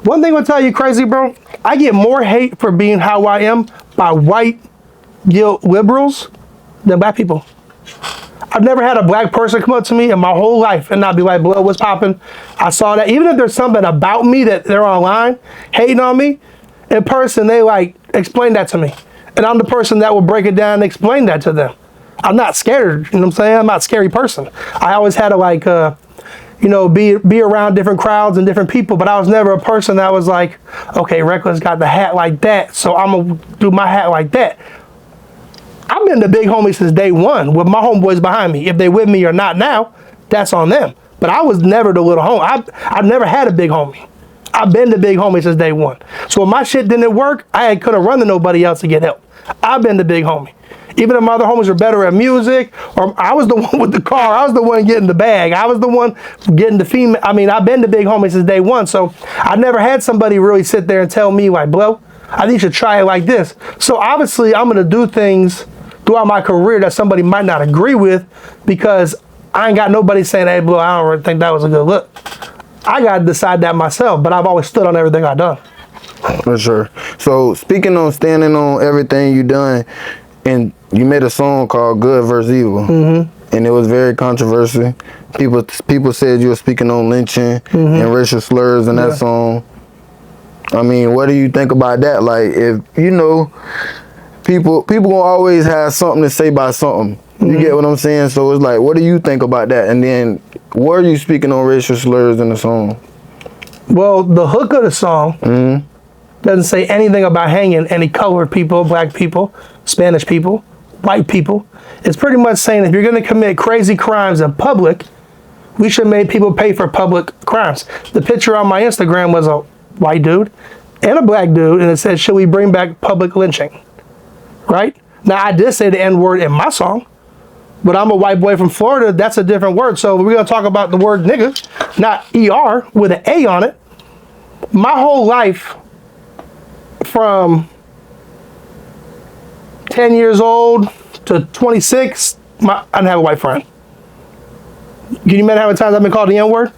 one thing I'll tell you, crazy bro, I get more hate for being how I am by white guilt liberals than black people. I've never had a black person come up to me in my whole life and not be like, "Blow, what's popping?" I saw that. Even if there's something about me that they're online hating on me, in person they like explain that to me, and I'm the person that will break it down and explain that to them. I'm not scared. You know what I'm saying? I'm not a scary person. I always had to like, be around different crowds and different people, but I was never a person that was like, okay, Reckless got the hat like that, so I'm gonna do my hat like that. I've been the big homie since day one with my homeboys behind me. If they with me or not now, that's on them. But I was never the little homie. I've never had a big homie. I've been the big homie since day one. So when my shit didn't work, I couldn't run to nobody else to get help. I've been the big homie. Even if my other homies were better at music, or I was the one with the car, I was the one getting the bag, I was the one getting the female. I mean, I've been the big homie since day one. So I never had somebody really sit there and tell me like, "Blow, I think you should try it like this." So obviously I'm gonna do things throughout my career that somebody might not agree with, because I ain't got nobody saying, "Hey, Blow, I don't really think that was a good look." I got to decide that myself, but I've always stood on everything I've done. For sure. So speaking on standing on everything you done, and you made a song called Good vs. Evil, and it was very controversial. People said you were speaking on lynching and racial slurs in that song. I mean, what do you think about that? Like, if, people gonna always have something to say about something. You get what I'm saying? So it's like, what do you think about that? And then, were you speaking on racial slurs in the song? Well, the hook of the song doesn't say anything about hanging any colored people, black people, Spanish people, white people. It's pretty much saying if you're going to commit crazy crimes in public, we should make people pay for public crimes. The picture on my Instagram was a white dude and a black dude, and it said, "Should we bring back public lynching?" Right? Now, I did say the N-word in my song, but I'm a white boy from Florida. That's a different word. So we're going to talk about the word nigga, not ER with an A on it. My whole life, from 10 years old to 26, I didn't have a white friend. Can you imagine how many times I've been called the N-word?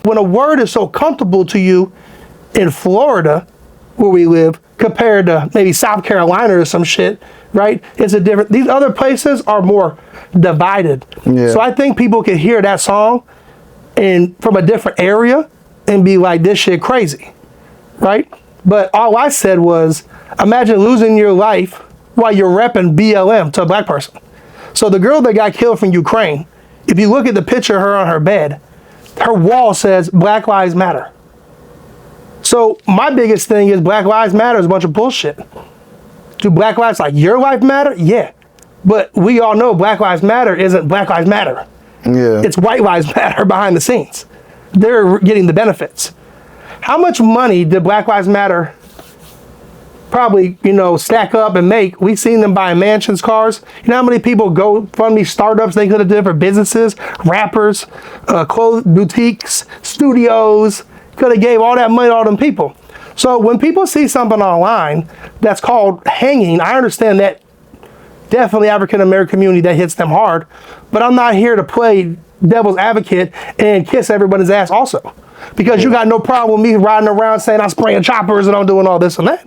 When a word is so comfortable to you in Florida, where we live, compared to maybe South Carolina or some shit, right? It's a different, these other places are more divided. Yeah. So I think people can hear that song and from a different area and be like, this shit crazy, right? But all I said was, imagine losing your life while you're repping BLM to a black person. So the girl that got killed from Ukraine, if you look at the picture of her on her bed, her wall says Black Lives Matter. So my biggest thing is Black Lives Matter is a bunch of bullshit. Do Black Lives, like your life matter? Yeah. But we all know Black Lives Matter isn't Black Lives Matter. Yeah. It's White Lives Matter behind the scenes. They're getting the benefits. How much money did Black Lives Matter probably, stack up and make? We've seen them buying mansions, cars. You know how many people go fund these startups they could have did for businesses, rappers, clothes, boutiques, studios, could have gave all that money to all them people. So when people see something online that's called hanging, I understand that definitely African-American community that hits them hard, but I'm not here to play devil's advocate and kiss everybody's ass also. Because you got no problem with me riding around saying I'm spraying choppers and I'm doing all this and that.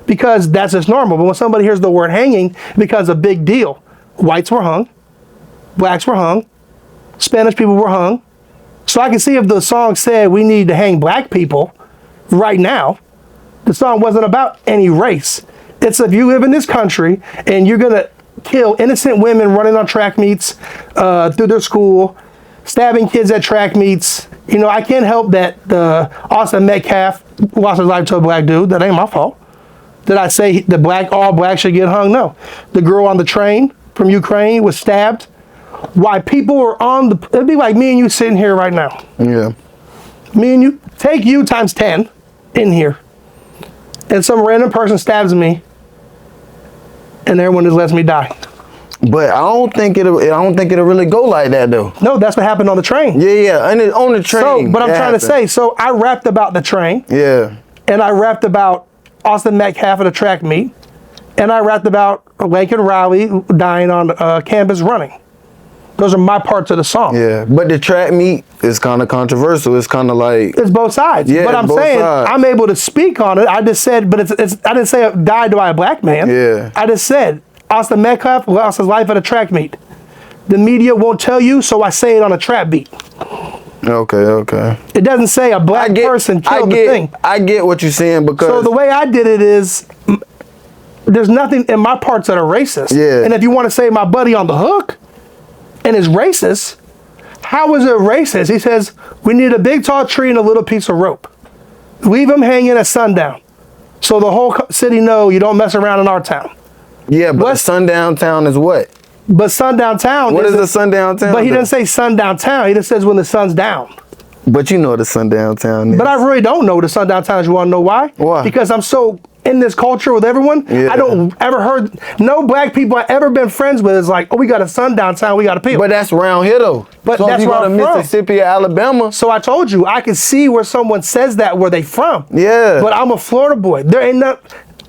Because that's just normal. But when somebody hears the word hanging, it becomes a big deal. Whites were hung, blacks were hung, Spanish people were hung. So I can see if the song said we need to hang black people right now, the song wasn't about any race. It's if you live in this country and you're gonna kill innocent women running on track meets through their school, stabbing kids at track meets. I can't help that the Austin Metcalf lost his life to a black dude. That ain't my fault. Did I say all blacks should get hung? No. The girl on the train from Ukraine was stabbed. Why people were it'd be like me and you sitting here right now. Yeah. Me and you, take you times 10 in here. And some random person stabs me and everyone just lets me die. But I don't think it'll really go like that though. No, that's what happened on the train. Yeah, and on the train. So, but I'm trying to say, so I rapped about the train. Yeah. And I rapped about Austin Metcalf at a track meet. And I rapped about Lincoln Riley dying on campus running. Those are my parts of the song. Yeah, but the track meet is kind of controversial. It's kind of like it's both sides. Yeah, but I'm both saying sides. I'm able to speak on it. I just said, but it's I didn't say died by a black man. Yeah. I just said Austin Metcalf lost his life at a track meet. The media won't tell you, so I say it on a trap beat. Okay. It doesn't say a black person killed the thing. I get what you're saying because So the way I did it is, there's nothing in my parts that are racist. Yeah. And if you want to say my buddy on the hook and is racist, how is it racist? He says, we need a big tall tree and a little piece of rope. Leave them hanging at sundown. So the whole city know you don't mess around in our town. yeah, but sundown town is what? But sundown town. What is the sundown town? But he doesn't say sundown town. He just says when the sun's down. But you know what the sundown town is. But I really don't know the sundown towns. You want to know why? Why? Because I'm so in this culture with everyone. Yeah. I don't ever heard no black people I ever been friends with is like, oh, we got a sundown town, we got a people. But that's around here though. But so that's if you where go to I'm from. Mississippi or Alabama. So I told you I can see where someone says that where they from. Yeah. But I'm a Florida boy. There ain't no.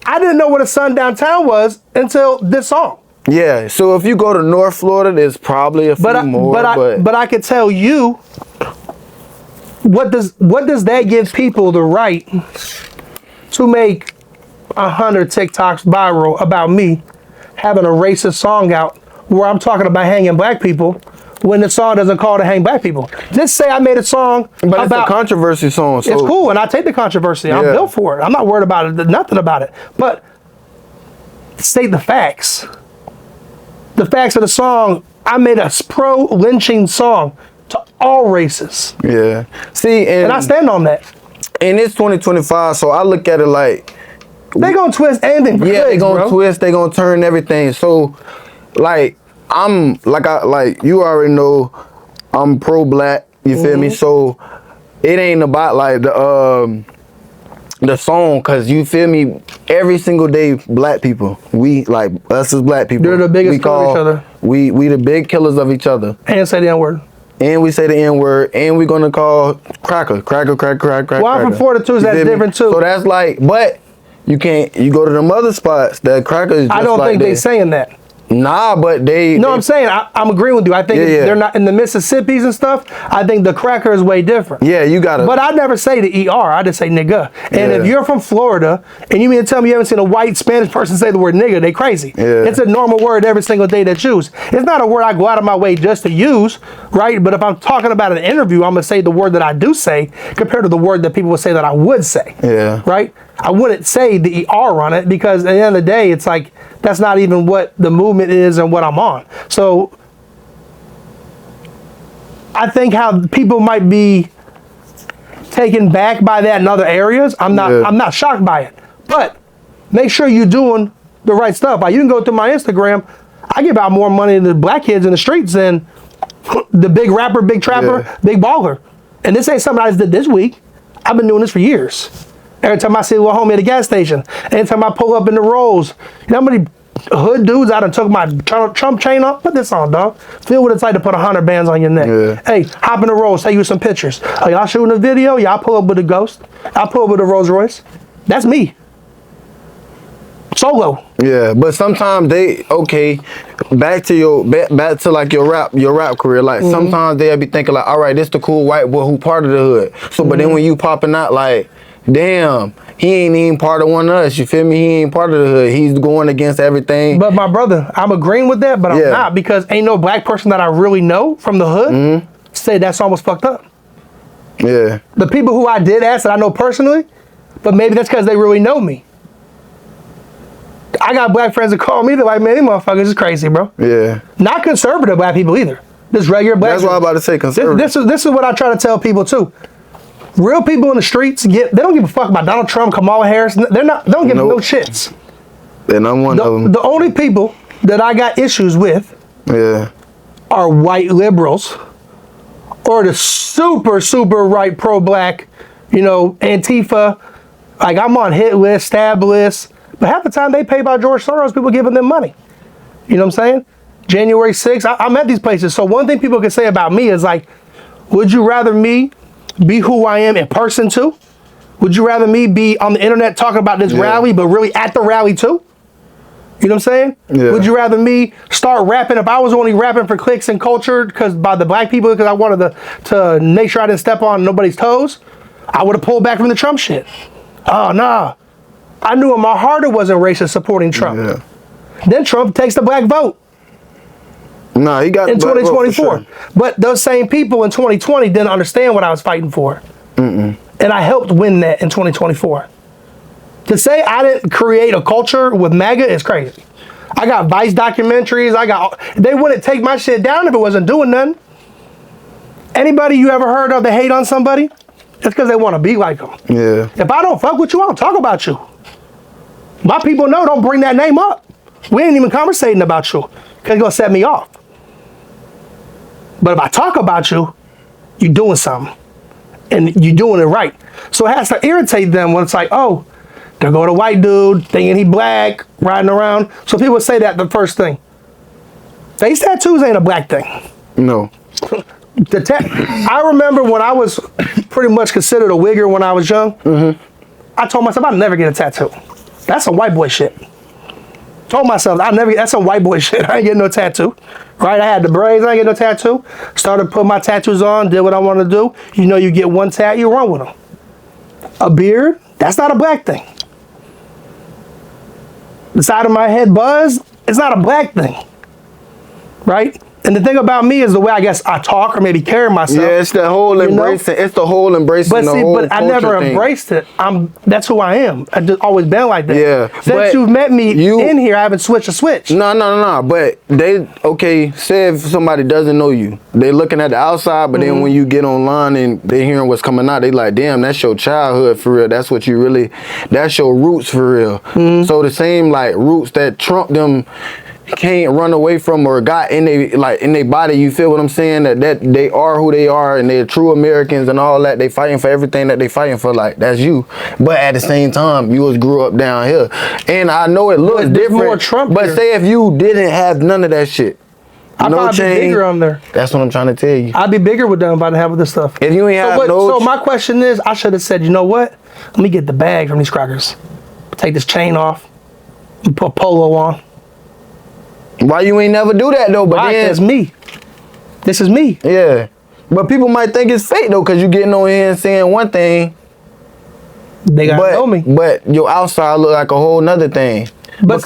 I didn't know what a sundown town was until this song. Yeah. So if you go to North Florida, there's probably a few more. But I could tell you. What does that give people the right to make 100 TikToks viral about me having a racist song out where I'm talking about hanging black people when the song doesn't call to hang black people? Just say I made a song But it's a about controversy song. So it's cool, and I take the controversy. I'm Yeah. built for it. I'm not worried about it. Nothing about it. But state the facts. The facts of the song. I made a pro lynching song to all races, Yeah. See, and I stand on that. and it's 2025, so I look at it like They gonna twist anything. For yeah, they clicks, gonna bro. twist, they gonna turn everything. So, like, you already know, I'm pro-black. You feel me? So, it ain't about like the song, cause you feel me. Every single day, black people, we like us as black people. They're the biggest we killers of each other. We the big killers of each other. And say the N-word. And we say the N-word, and we're gonna call cracker. Well, I'm from Florida too, so that's different too. So that's like, but you can't. You go to them other spots. That cracker is. Just I don't like think that. they saying that. Nah, but they. No, they, I'm saying I'm agreeing with you. I think Yeah. they're not in the Mississippis and stuff. I think the cracker is way different. Yeah, you gotta. But I never say the ER. I just say nigga. And Yeah. if you're from Florida and you mean to tell me you haven't seen a white Spanish person say the word nigga, they crazy. Yeah. It's a normal word every single day that you use. It's not a word I go out of my way just to use, right? But if I'm talking about an interview, I'm gonna say the word that I do say compared to the word that people would say that I would say. Yeah. Right? I wouldn't say the ER on it because at the end of the day, it's like that's not even what the movement is and what I'm on. So I think how people might be taken back by that in other areas, I'm not shocked by it. But make sure you're doing the right stuff. Like you can go through my Instagram, I give out more money to the black kids in the streets than the big rapper, big trapper, Yeah. big baller. And this ain't something I just did this week. I've been doing this for years. Every time I see a little homie at a gas station, anytime I pull up in the rolls, you know how many hood dudes I done took my Trump chain off? Put this on, dog. Feel what it's like to put 100 bands on your neck. Yeah. Hey, hop in the rolls, take you some pictures. Oh, y'all shooting a video? Y'all pull up with a Ghost. I'll pull up with a Rolls Royce. That's me. Solo. Yeah, but sometimes they back to like your rap career. Like sometimes they'll be thinking like, all right, this the cool white boy who part of the hood. So, but then when you popping out like, damn, he ain't even part of one of us. You feel me? He ain't part of the hood. He's going against everything. But my brother, I'm agreeing with that, but I'm not because ain't no black person that I really know from the hood say that song was fucked up. Yeah. The people who I did ask that I know personally, but maybe that's because they really know me. I got black friends that call me, they're like, man, these motherfuckers is crazy, bro. Yeah. Not conservative black people either. Just regular black That's people. what I'm about to say, conservative. This is what I try to tell people too. Real people in the streets they don't give a fuck about Donald Trump, Kamala Harris. They don't give no shits. And I'm one of them. The only people that I got issues with are white liberals or the super, super right pro-black, Antifa. Like I'm on hit list, stab list. But half the time they pay by George Soros, people giving them money. You know what I'm saying? January 6th, I'm at these places. So one thing people can say about me is like, would you rather me be who I am in person too? Would you rather me be on the internet talking about this rally, but really at the rally too? You know what I'm saying? Yeah. Would you rather me start rapping if I was only rapping for clicks and culture because by the black people because I wanted to make sure I didn't step on nobody's toes? I would have pulled back from the Trump shit. Oh, nah. I knew in my heart it wasn't racist supporting Trump. Yeah. Then Trump takes the black vote. Nah, he got in the black vote for 2024. sure. But those same people in 2020 didn't understand what I was fighting for. And I helped win that in 2024. To say I didn't create a culture with MAGA is crazy. I got Vice documentaries. They wouldn't take my shit down if it wasn't doing nothing. Anybody you ever heard of that hate on somebody? It's because they want to be like them. Yeah. If I don't fuck with you, I don't talk about you. My people know don't bring that name up. We ain't even conversating about you because it's going to set me off. But if I talk about you, you're doing something. And you're doing it right. So it has to irritate them when it's like, oh, there go the white dude thinking he black, riding around. So people say that the first thing. Face tattoos ain't a black thing. No. I remember when I was pretty much considered a wigger when I was young. I told myself I'd never get a tattoo. That's some white boy shit. Told myself that's some white boy shit. I ain't getting no tattoo. Right? I had the braids, I ain't getting no tattoo. Started putting my tattoos on, did what I want to do. You know, you get one tat, you run with them. A beard, that's not a black thing. The side of my head buzz, it's not a black thing. Right? And the thing about me is the way I guess I talk or maybe carry myself. Yeah, it's the whole embracing. It's the whole embracing. But the see, whole but I never culture thing. embraced it. That's who I am. I just always been like that. Yeah, Since but you've met me in here, I haven't switched a switch. No. But say if somebody doesn't know you, they looking at the outside, but then when you get online and they hearing what's coming out, they like, damn, that's your childhood for real. That's what you really, that's your roots for real. So the same like roots that Trump them can't run away from or got in their body, you feel what I'm saying? That they are who they are and they're true Americans and all that. They fighting for everything that they fighting for, like that's you. But at the same time, you was grew up down here. And I know it looks different. More Trump but here. Say if you didn't have none of that shit. I'd probably be bigger on there. That's what I'm trying to tell you. I'd be bigger with them if I didn't have this stuff. If you ain't have so my question is, I should have said, you know what? Let me get the bag from these crackers. Take this chain off and put polo on. Why you ain't never do that though? But that's me. This is me. Yeah. But people might think it's fake though, cause you getting on here and saying one thing. They gotta know me. But your outside look like a whole nother thing. But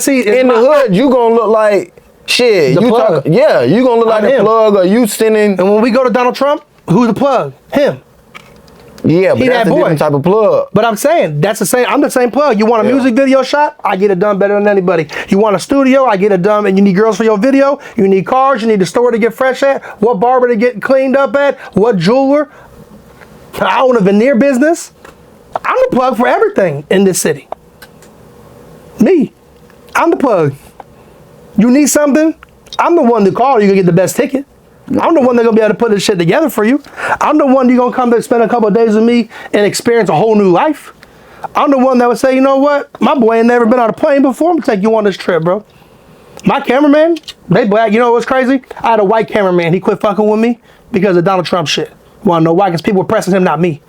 see, in the hood, you gonna look like shit. The plug. You gonna look like the plug, or you sending. And when we go to Donald Trump, who's the plug? Him. Yeah, but that's a different type of plug. But I'm saying, that's the same, I'm the same plug. You want a music video shot? I get it done better than anybody. You want a studio? I get it done. And you need girls for your video? You need cars? You need a store to get fresh at? What barber to get cleaned up at? What jeweler? I own a veneer business. I'm the plug for everything in this city. Me. I'm the plug. You need something? I'm the one to call you to get the best ticket. I'm the one that's gonna be able to put this shit together for you. I'm the one you're gonna come to spend a couple of days with me and experience a whole new life. I'm the one that would say, you know what? My boy ain't never been on a plane before. I'm gonna take you on this trip, bro. My cameraman, they black. You know what's crazy? I had a white cameraman. He quit fucking with me because of Donald Trump shit. Wanna know why? Because people were pressing him, not me.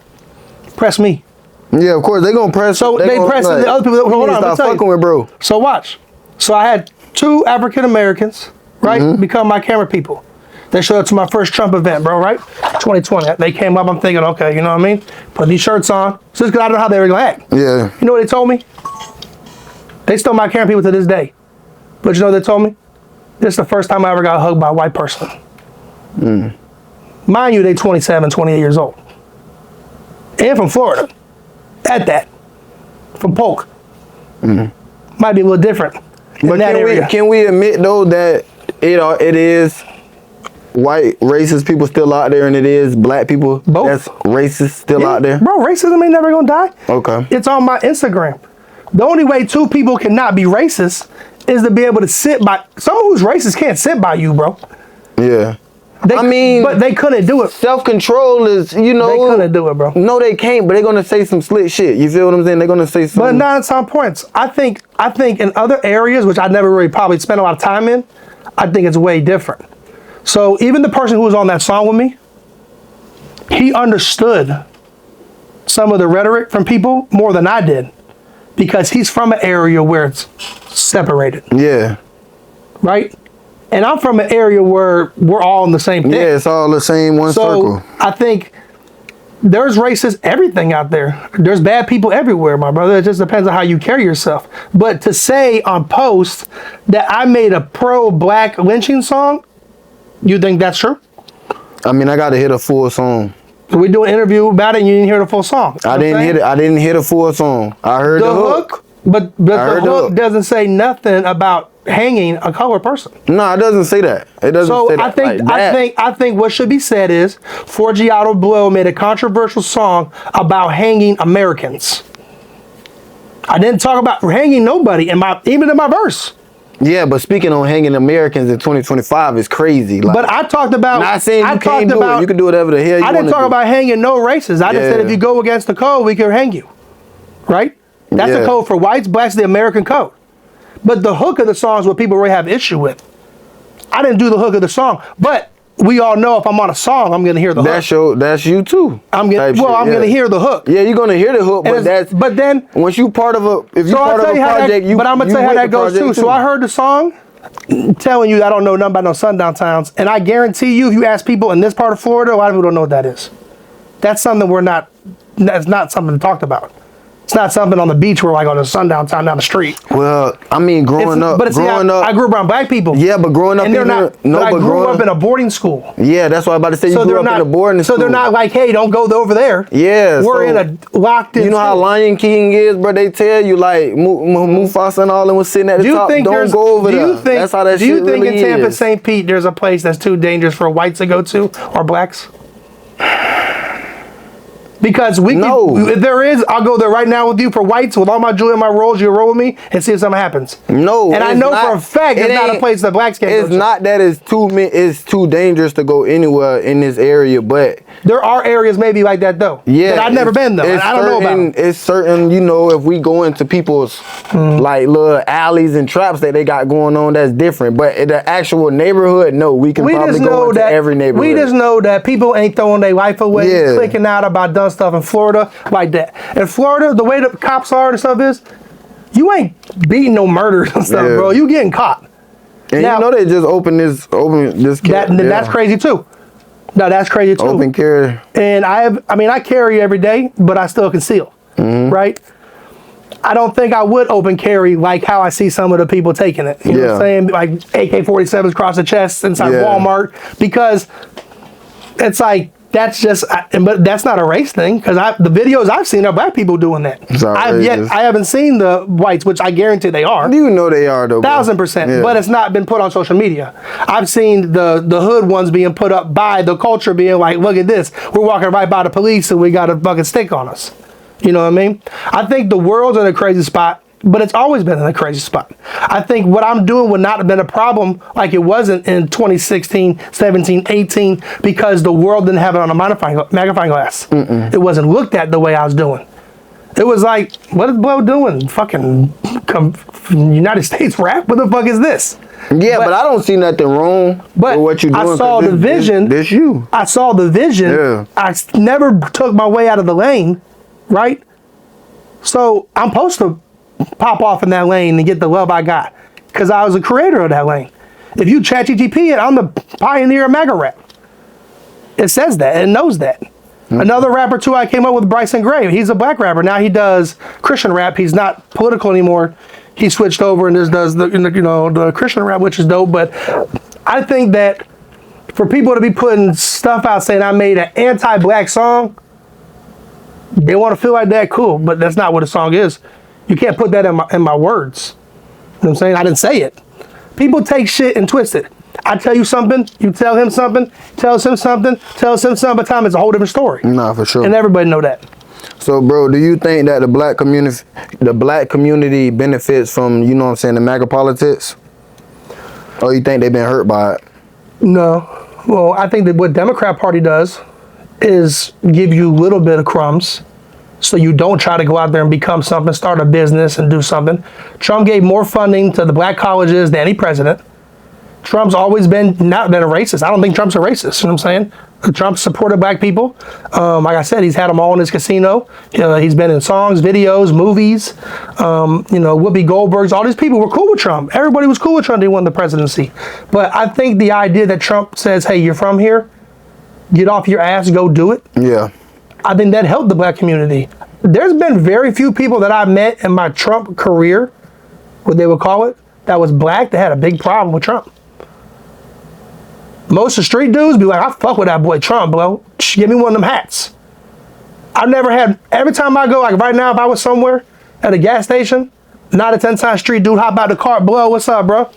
Press me. Yeah, of course they gonna press. So they pressing the other people. Hold on, stop fucking with bro. So watch. So I had 2 African Americans, right, become my camera people. They showed up to my first Trump event, bro, right? 2020. They came up, I'm thinking, okay, you know what I mean? Put these shirts on. So just because I don't know how they were going to act. Yeah. You know what they told me? They still my camera people to this day. But you know what they told me? This is the first time I ever got hugged by a white person. Mind you, they 27, 28 years old. And from Florida. At that. From Polk. Might be a little different. But can we admit, though, that it is white racist people still out there and it is black people that's racist still out there? Bro, racism ain't never gonna die. Okay. It's on my Instagram. The only way 2 people cannot be racist is to be able to sit by someone who's racist can't sit by you, bro. Yeah. But they couldn't do it. Self-control is, They couldn't do it, bro. No, they can't, but they're gonna say some slick shit. You feel what I'm saying? They're gonna say something. But not at some points. I think in other areas, which I never really probably spent a lot of time in, I think it's way different. So even the person who was on that song with me, he understood some of the rhetoric from people more than I did. because he's from an area where it's separated, Yeah. right? And I'm from an area where we're all in the same thing. Yeah, it's all the same one circle. I think there's racist everything out there. There's bad people everywhere, my brother. It just depends on how you carry yourself. But to say on post that I made a pro-black lynching song, you think that's true? I mean, I got to hit a full song. We do an interview about it and you didn't hear the full song. I didn't hit it. I didn't hear the full song. I heard the hook. But the hook doesn't say nothing about hanging a colored person. No, it doesn't say that. It doesn't say that. I think what should be said is Forgiato Blow made a controversial song about hanging Americans. I didn't talk about hanging nobody even in my verse. Yeah, but speaking on hanging Americans in 2025 is crazy. Like, but I talked about. Not saying you can't do it. You can do whatever the hell you want to do. I didn't talk about hanging no races. I just said if you go against the code, we can hang you. Right? That's the code for whites, blacks, the American code. But the hook of the song is what people really have issue with. I didn't do the hook of the song, but we all know if I'm on a song, I'm gonna hear the hook. That's you too. I'm gonna hear the hook. Yeah, you're gonna hear the hook, but then once you part of a project, but I'm gonna tell you how that goes too. So I heard the song, telling you I don't know nothing about no sundown towns, and I guarantee you, if you ask people in this part of Florida, a lot of people don't know what that is. That's something that's not something talked about. It's not something on the beach where I go to sundown town down the street. Well, I mean, growing up, I grew up around black people. Yeah, but growing up, and they're not. I grew up in a boarding school. Yeah, that's what I'm about to say. You grew up in a boarding school. So they're not like, hey, don't go over there. Yeah, we're in a locked in. You know how Lion King is, bro? They tell you like Mufasa and all them was sitting at the top. Don't go over there. That's how that shit really is. Do you think in Tampa, St. Pete, there's a place that's too dangerous for whites to go to or blacks? Because if there is, I'll go there right now with you for whites with all my jewelry and my rolls. You roll with me and see if something happens. No, and I know for a fact it's not a place that blacks can't go to. It's not that it's too dangerous to go anywhere in this area, but there are areas maybe like that though. Yeah, that I've never been though. And I don't know about them. It's certain, if we go into people's like little alleys and traps that they got going on, that's different. But in the actual neighborhood, no, we can probably go into every neighborhood. We just know that people ain't throwing their life away, clicking out about dumb stuff in Florida like that. In Florida, the way the cops are and stuff is, you ain't beating no murders and stuff, bro. You getting caught. And now, they just open this. That's crazy too. No, that's crazy too. Open carry. And I carry every day, but I still conceal. Right? I don't think I would open carry like how I see some of the people taking it. You know what I'm saying? Like AK-47s across the chest inside Walmart, because it's like, that's just, but that's not a race thing, because the videos I've seen are black people doing that. I haven't seen the whites, which I guarantee they are. You know they are though. 1000%, but it's not been put on social media. I've seen the hood ones being put up by the culture, being like, look at this, we're walking right by the police and we got a fucking stick on us. You know what I mean? I think the world's in a crazy spot, but it's always been in a crazy spot. I think what I'm doing would not have been a problem like it wasn't in 2016, 17, 18, because the world didn't have it on a magnifying glass. It wasn't looked at the way I was doing. It was like, what is Blow doing? Fucking United States rap? What the fuck is this? Yeah, but I don't see nothing wrong with what you're doing. I saw the vision. This you. I saw the vision. Yeah. I never took my way out of the lane, right? So I'm supposed to pop off in that lane and get the love I got, because I was a creator of that lane. If you ChatGPT it, I'm the pioneer of MAGA rap. It says that, it knows that. Another rapper too I came up with, Bryson Gray. He's a black rapper. Now he does Christian rap. He's not political anymore. He switched over and just does the Christian rap, which is dope. But I think that for people to be putting stuff out saying I made an anti-black song, they want to feel like that, cool, but that's not what a song is. You can't put that in my words. You know what I'm saying? I didn't say it. People take shit and twist it. I tell you something, you tell him something, tells him something, tells him something, by the time it's a whole different story. Nah, for sure. And everybody know that. So, bro, do you think that the black community benefits from, the MAGA politics? Or you think they've been hurt by it? No. Well, I think that what Democrat Party does is give you a little bit of crumbs, so you don't try to go out there and become something, start a business and do something. Trump gave more funding to the black colleges than any president. Trump's always not been a racist. I don't think Trump's a racist. You know what I'm saying? Trump supported black people. Like I said, he's had them all in his casino. He's been in songs, videos, movies. Whoopi Goldberg's. All these people were cool with Trump. Everybody was cool with Trump. They won the presidency. But I think the idea that Trump says, "Hey, you're from here. Get off your ass. Go do it." Yeah. I think that helped the black community. There's been very few people that I've met in my Trump career, what they would call it, that was black that had a big problem with Trump. Most of the street dudes be like, I fuck with that boy Trump, bro. Give me one of them hats. I've never had, every time I go, like right now, if I was somewhere at a gas station, 9 to 10 times street dude hop out the car, blow, what's up, bro?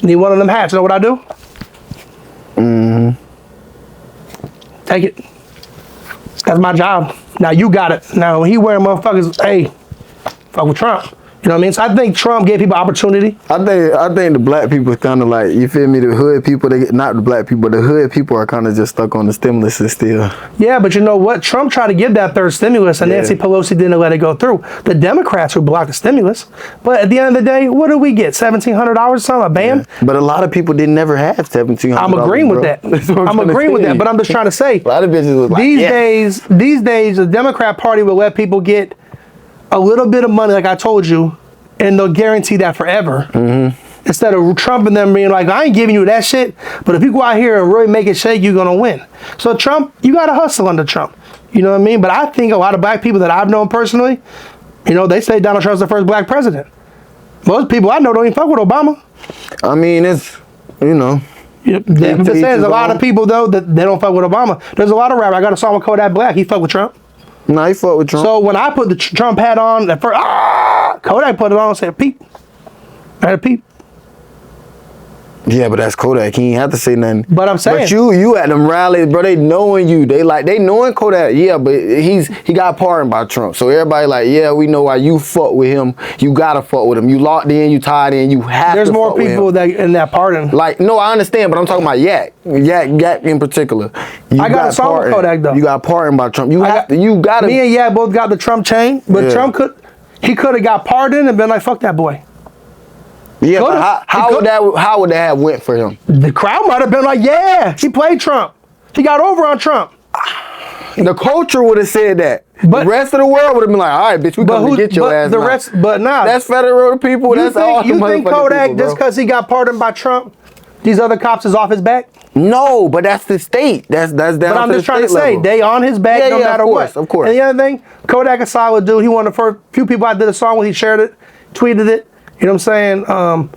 Need one of them hats. You know what I do? Take it. That's my job. Now you got it. Now when he wearing motherfuckers, hey, fuck with Trump. You know what I mean? So I think Trump gave people opportunity. I think the black people kind of like, you feel me, the hood people, not the black people, the hood people are kind of just stuck on the stimulus still. Yeah, but you know what? Trump tried to give that third stimulus and Nancy Pelosi didn't let it go through. The Democrats who blocked the stimulus. But at the end of the day, what do we get? $1,700 or something, a band? Yeah. But a lot of people didn't never have $1,700. I'm agreeing with that. I'm agreeing with that, but I'm just trying to say, a lot of bitches was like, these days, the Democrat Party will let people get a little bit of money, like I told you, and they'll guarantee that forever. Instead of Trump and them being like, I ain't giving you that shit, but if you go out here and really make it shake, you're gonna win. So Trump, you gotta hustle under Trump. You know what I mean? But I think a lot of black people that I've known personally, they say Donald Trump's the first black president. Most people I know don't even fuck with Obama. I mean, it's, There's a lot of people though that they don't fuck with Obama. There's a lot of rappers. I got a song with Kodak Black. He fuck with Trump. No, he fuck with Trump. So when I put the Trump hat on, at first, Kodak put it on and said, "Peep." I had a peep. Yeah, but that's Kodak. He ain't have to say nothing. But I'm saying, but you at them rallies, bro. They knowing you. They knowing Kodak. Yeah, but he got pardoned by Trump. So everybody like, yeah, we know why you fuck with him. You gotta fuck with him. You locked in. You tied in. You have. There's to more fuck with people him. that in that pardon. Like, no, I understand, but I'm talking about Yak in particular. I got a song with Kodak though. You got pardoned by Trump. You gotta. Me and Yak both got the Trump chain, but Trump could have got pardoned and been like, fuck that boy. Yeah, but how would that have went for him? The crowd might have been like, yeah, he played Trump. He got over on Trump. The culture would have said that. But the rest of the world would have been like, all right, bitch, we come to get your ass. But nah. That's federal people. That's all the motherfucking people, think Kodak, just because he got pardoned by Trump, these other cops is off his back? No, but that's the state. That's down But I'm just trying to say, they on his back no matter what. Of course. And the other thing, Kodak a solid dude. He one of the first few people I did a song with. He shared it, tweeted it. You know what I'm saying?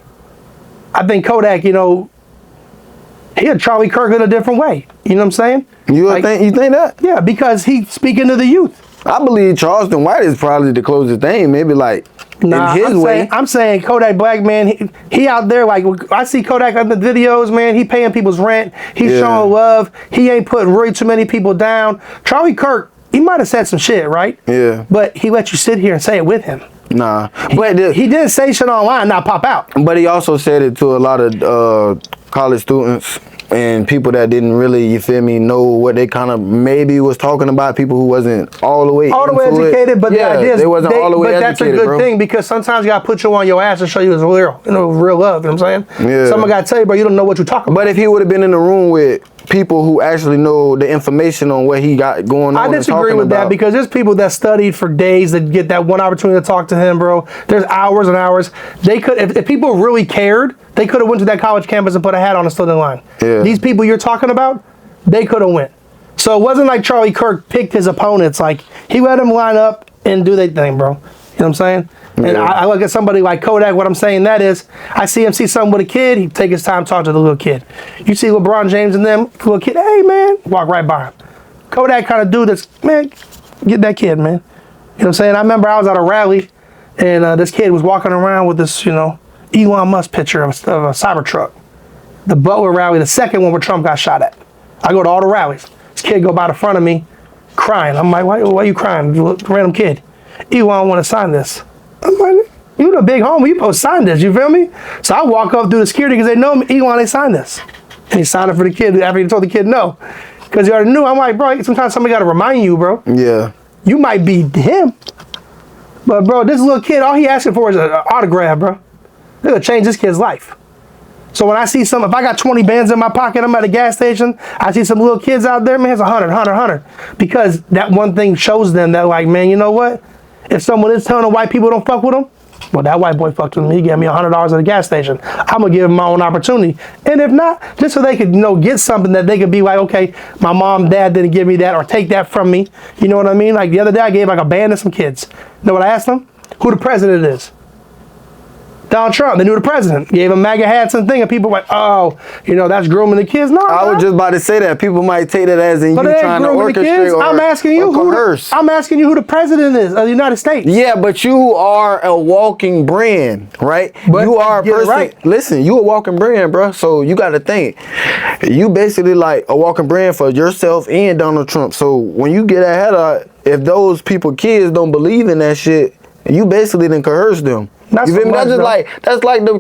I think Kodak, he had Charlie Kirk in a different way. You know what I'm saying? You think that? Yeah, because he's speaking to the youth. I believe Charleston White is probably the closest thing. Maybe like in his way. I'm saying Kodak Black, man, he out there, like, I see Kodak on the videos, man, he paying people's rent, he's showing love, he ain't putting really too many people down. Charlie Kirk, he might have said some shit, right? Yeah. But he let you sit here and say it with him. Nah. But he didn't say shit online, not pop out. But he also said it to a lot of college students and people that didn't really, you feel me, know what they kind of maybe was talking about, people who wasn't all the way educated, but the idea is they wasn't all the way but educated, that's a good thing, because sometimes you gotta put you on your ass and show you his real love, you know what I'm saying? Yeah. Someone gotta tell you, bro, you don't know what you're talking about. But if he would have been in the room with people who actually know the information on what he got going on, I disagree with that, because there's people that studied for days that get that one opportunity to talk to him, bro. There's hours and hours. They could, if people really cared, they could have went to that college campus and put a hat on and stood in line. Yeah. These people you're talking about, they could have went. So it wasn't like Charlie Kirk picked his opponents. Like, he let them line up and do their thing, bro. You know what I'm saying? Yeah. And I look at somebody like Kodak, what I'm saying that is, I see him see something with a kid, he take his time to talk to the little kid. You see LeBron James and them, little kid, hey man, walk right by him. Kodak kind of dude that's, man, get that kid, man. You know what I'm saying? I remember I was at a rally, and this kid was walking around with this, Elon Musk picture of a Cybertruck. The Butler rally, the second one where Trump got shot at. I go to all the rallies. This kid go by the front of me, crying. I'm like, why you crying? Random kid. Elon want to sign this. I'm like, you the big homie, you supposed to sign this, you feel me? So I walk up through the security because they know me, Elon ain't signed this. And he signed it for the kid after he told the kid no. Because he already knew. I'm like, bro, sometimes somebody got to remind you, bro. Yeah. You might be him. But bro, this little kid, all he asking for is an autograph, bro. They're going to change this kid's life. So when I see if I got 20 bands in my pocket, I'm at a gas station, I see some little kids out there, man, it's 100. Because that one thing shows them that, like, man, you know what? If someone is telling the white people don't fuck with them, well, that white boy fucked with me. He gave me $100 at the gas station. I'm gonna give him my own opportunity. And if not, just so they could, get something that they could be like, okay, my mom, dad didn't give me that, or take that from me. You know what I mean? Like the other day, I gave like a band to some kids. You know what I asked them? Who the president is? Donald Trump. They knew the president. Gave him MAGA hats and thing, and people were like, oh, that's grooming the kids. No, I was just about to say that. People might take that as in you trying to orchestrate or I'm asking you coerce. I'm asking you who the president is of the United States. Yeah, but you are a walking brand, right? But you are a person. Right. Listen, you a walking brand, bro. So you got to think. You basically like a walking brand for yourself and Donald Trump. So when you get ahead of, if those kids don't believe in that shit, you basically then coerce them. Not you feel so me? much, That's like the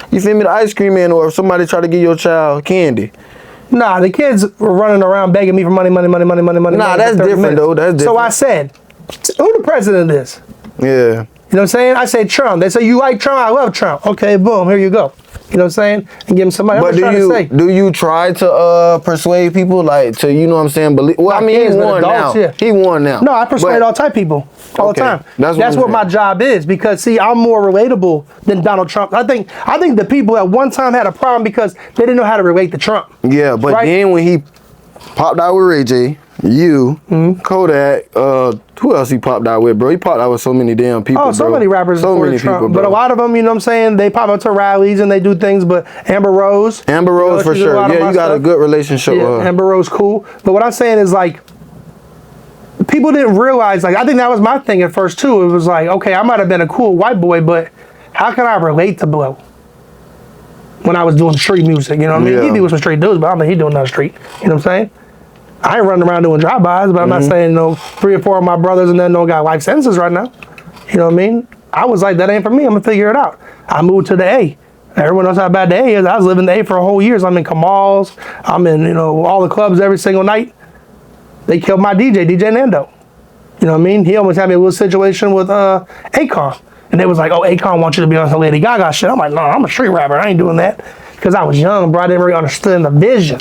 you feel me, the ice cream man, or if somebody try to give your child candy. Nah, the kids were running around begging me for money. Nah, that's different though. That's different. So I said, who the president is? Yeah. You know what I'm saying? I say Trump. They say, you like Trump? I love Trump. Okay, boom, here you go. You know what I'm saying? And give them somebody. But do you try to persuade people, like, to, you know what I'm saying, believe? Well, I mean, he won now. Yeah. He won now. No, I persuade all type of people all the time. That's what my job is, because see, I'm more relatable than Donald Trump. I think the people at one time had a problem because they didn't know how to relate to Trump. Yeah, but then when he popped out with Ray J, Kodak, who else he popped out with, bro? He popped out with so many damn people, so bro. many rappers supported Trump, people, but a lot of them, you know what I'm saying, they pop up to rallies and they do things, but Amber Rose for sure. Yeah, you got a good relationship with her. Amber Rose, cool. But what I'm saying is, like, people didn't realize, like, I think that was my thing at first too. It was like, okay, I might have been a cool white boy, but how can I relate to Blow when I was doing street music? You know what I mean? He be with some street dudes, but I don't think he doing nothing street. You know what I'm saying? I ain't running around doing drive-bys, but I'm not saying 3 or 4 of my brothers and then got life sentences right now. You know what I mean? I was like, that ain't for me. I'm gonna figure it out. I moved to the A. Everyone knows how bad the A is. I was living the A for a whole year. I'm in Kamal's. I'm in all the clubs every single night. They killed my DJ Nando. You know what I mean? He almost had me a little situation with Akon. And they was like, oh, Akon wants you to be on some Lady Gaga shit. I'm like, no, I'm a street rapper. I ain't doing that. Because I was young, bro. I didn't really understand the vision.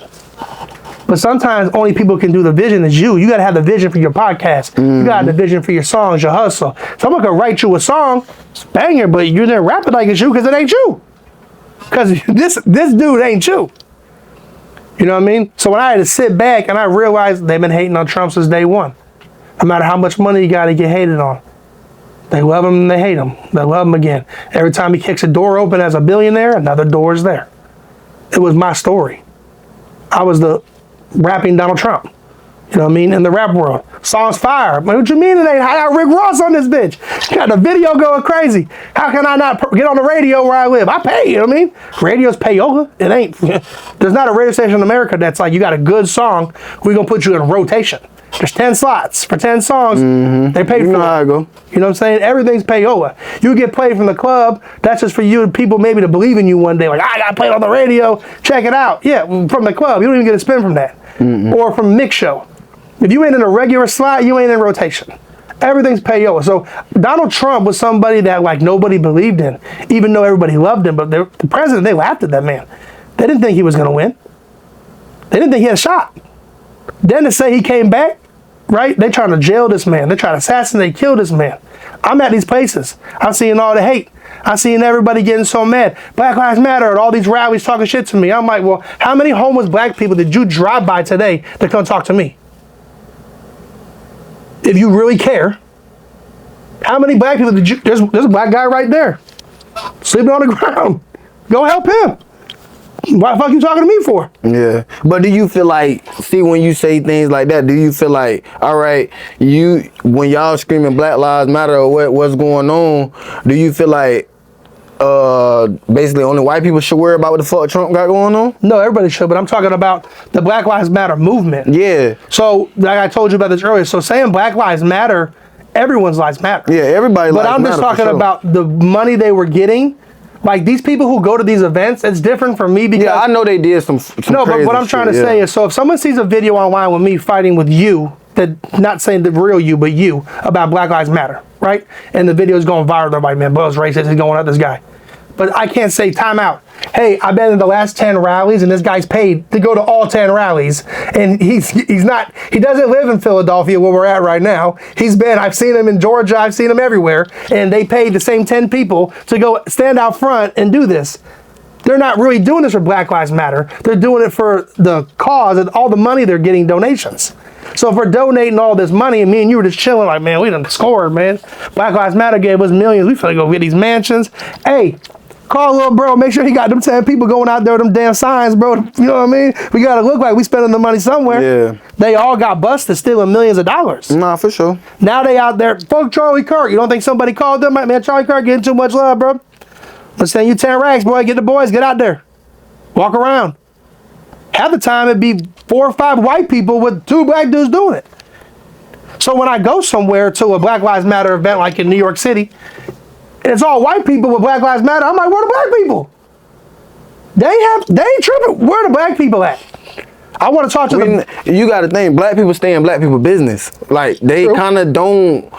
But sometimes only people can do the vision is you. You got to have the vision for your podcast. You got to have the vision for your songs, your hustle. Someone could write you a song, it's a banger, but you didn't rap it like it's you because it ain't you. Because this dude ain't you. You know what I mean? So when I had to sit back and I realized they've been hating on Trump since day one. No matter how much money you got to get hated on. They love him and they hate him. They love him again. Every time he kicks a door open as a billionaire, another door is there. It was my story. I was the rapping Donald Trump. You know what I mean? In the rap world. Song's fire. What you mean it ain't? I got Rick Ross on this bitch. Got the video going crazy. How can I not get on the radio where I live? I pay, you know what I mean? Radio's payola. It ain't. There's not a radio station in America that's like, you got a good song, we're going to put you in rotation. There's 10 slots for 10 songs. They pay for it. How I go. You know what I'm saying? Everything's payola. You get played from the club. That's just for you people maybe to believe in you one day. Like, I got played on the radio. Check it out. Yeah, from the club. You don't even get a spin from that. Or from mix show. If you ain't in a regular slot, you ain't in rotation. Everything's payola. So Donald Trump was somebody that like nobody believed in, even though everybody loved him. But the president, they laughed at that man. They didn't think he was going to win. They didn't think he had a shot. Then to say he came back, right? They trying to jail this man. They trying to assassinate, kill this man. I'm at these places. I'm seeing all the hate. I'm seeing everybody getting so mad. Black Lives Matter and all these rallies talking shit to me. I'm like, well, how many homeless black people did you drive by today that come talk to me? If you really care, how many black people did you, there's a black guy right there, sleeping on the ground. Go help him. Why the fuck you talking to me for? Yeah. But do you feel like, see, when you say things like that, do you feel like, all right, when y'all screaming Black Lives Matter or what's going on, do you feel like basically only white people should worry about what the fuck Trump got going on? No, everybody should, but I'm talking about the Black Lives Matter movement. Yeah. So, like I told you about this earlier, so saying Black Lives Matter, everyone's lives matter. Yeah, everybody lives matter. But I'm just talking about the money they were getting. Like, these people who go to these events, it's different for me because... Yeah, I know they did some no, but what I'm trying to say is, so if someone sees a video online with me fighting with you, that not saying the real you, but you, about Black Lives Matter, right? And the video is going viral, they're like, man, Buzz racist, he's going at this guy. But I can't say time out. Hey, I've been in the last 10 rallies and this guy's paid to go to all 10 rallies. And he doesn't live in Philadelphia where we're at right now. I've seen him in Georgia, I've seen him everywhere. And they paid the same 10 people to go stand out front and do this. They're not really doing this for Black Lives Matter. They're doing it for the cause and all the money they're getting donations. So if we're donating all this money and me and you were just chilling like, man, we done scored, man. Black Lives Matter gave us millions. We finna go get these mansions. Hey, call little bro, make sure he got them 10 people going out there with them damn signs, bro. You know what I mean? We gotta look like we spending the money somewhere. Yeah. They all got busted stealing millions of dollars. Nah, for sure. Now they out there, fuck Charlie Kirk. You don't think somebody called them? Man, Charlie Kirk getting too much love, bro. Let's send you 10 racks, boy. Get the boys, get out there. Walk around. Half the time it'd be 4 or 5 white people with 2 black dudes doing it. So when I go somewhere to a Black Lives Matter event like in New York City, and it's all white people with Black Lives Matter, I'm like, where the black people? They ain't tripping. Where the black people at? I want to talk to them. You got to think, black people stay in black people business. Like, they kind of don't,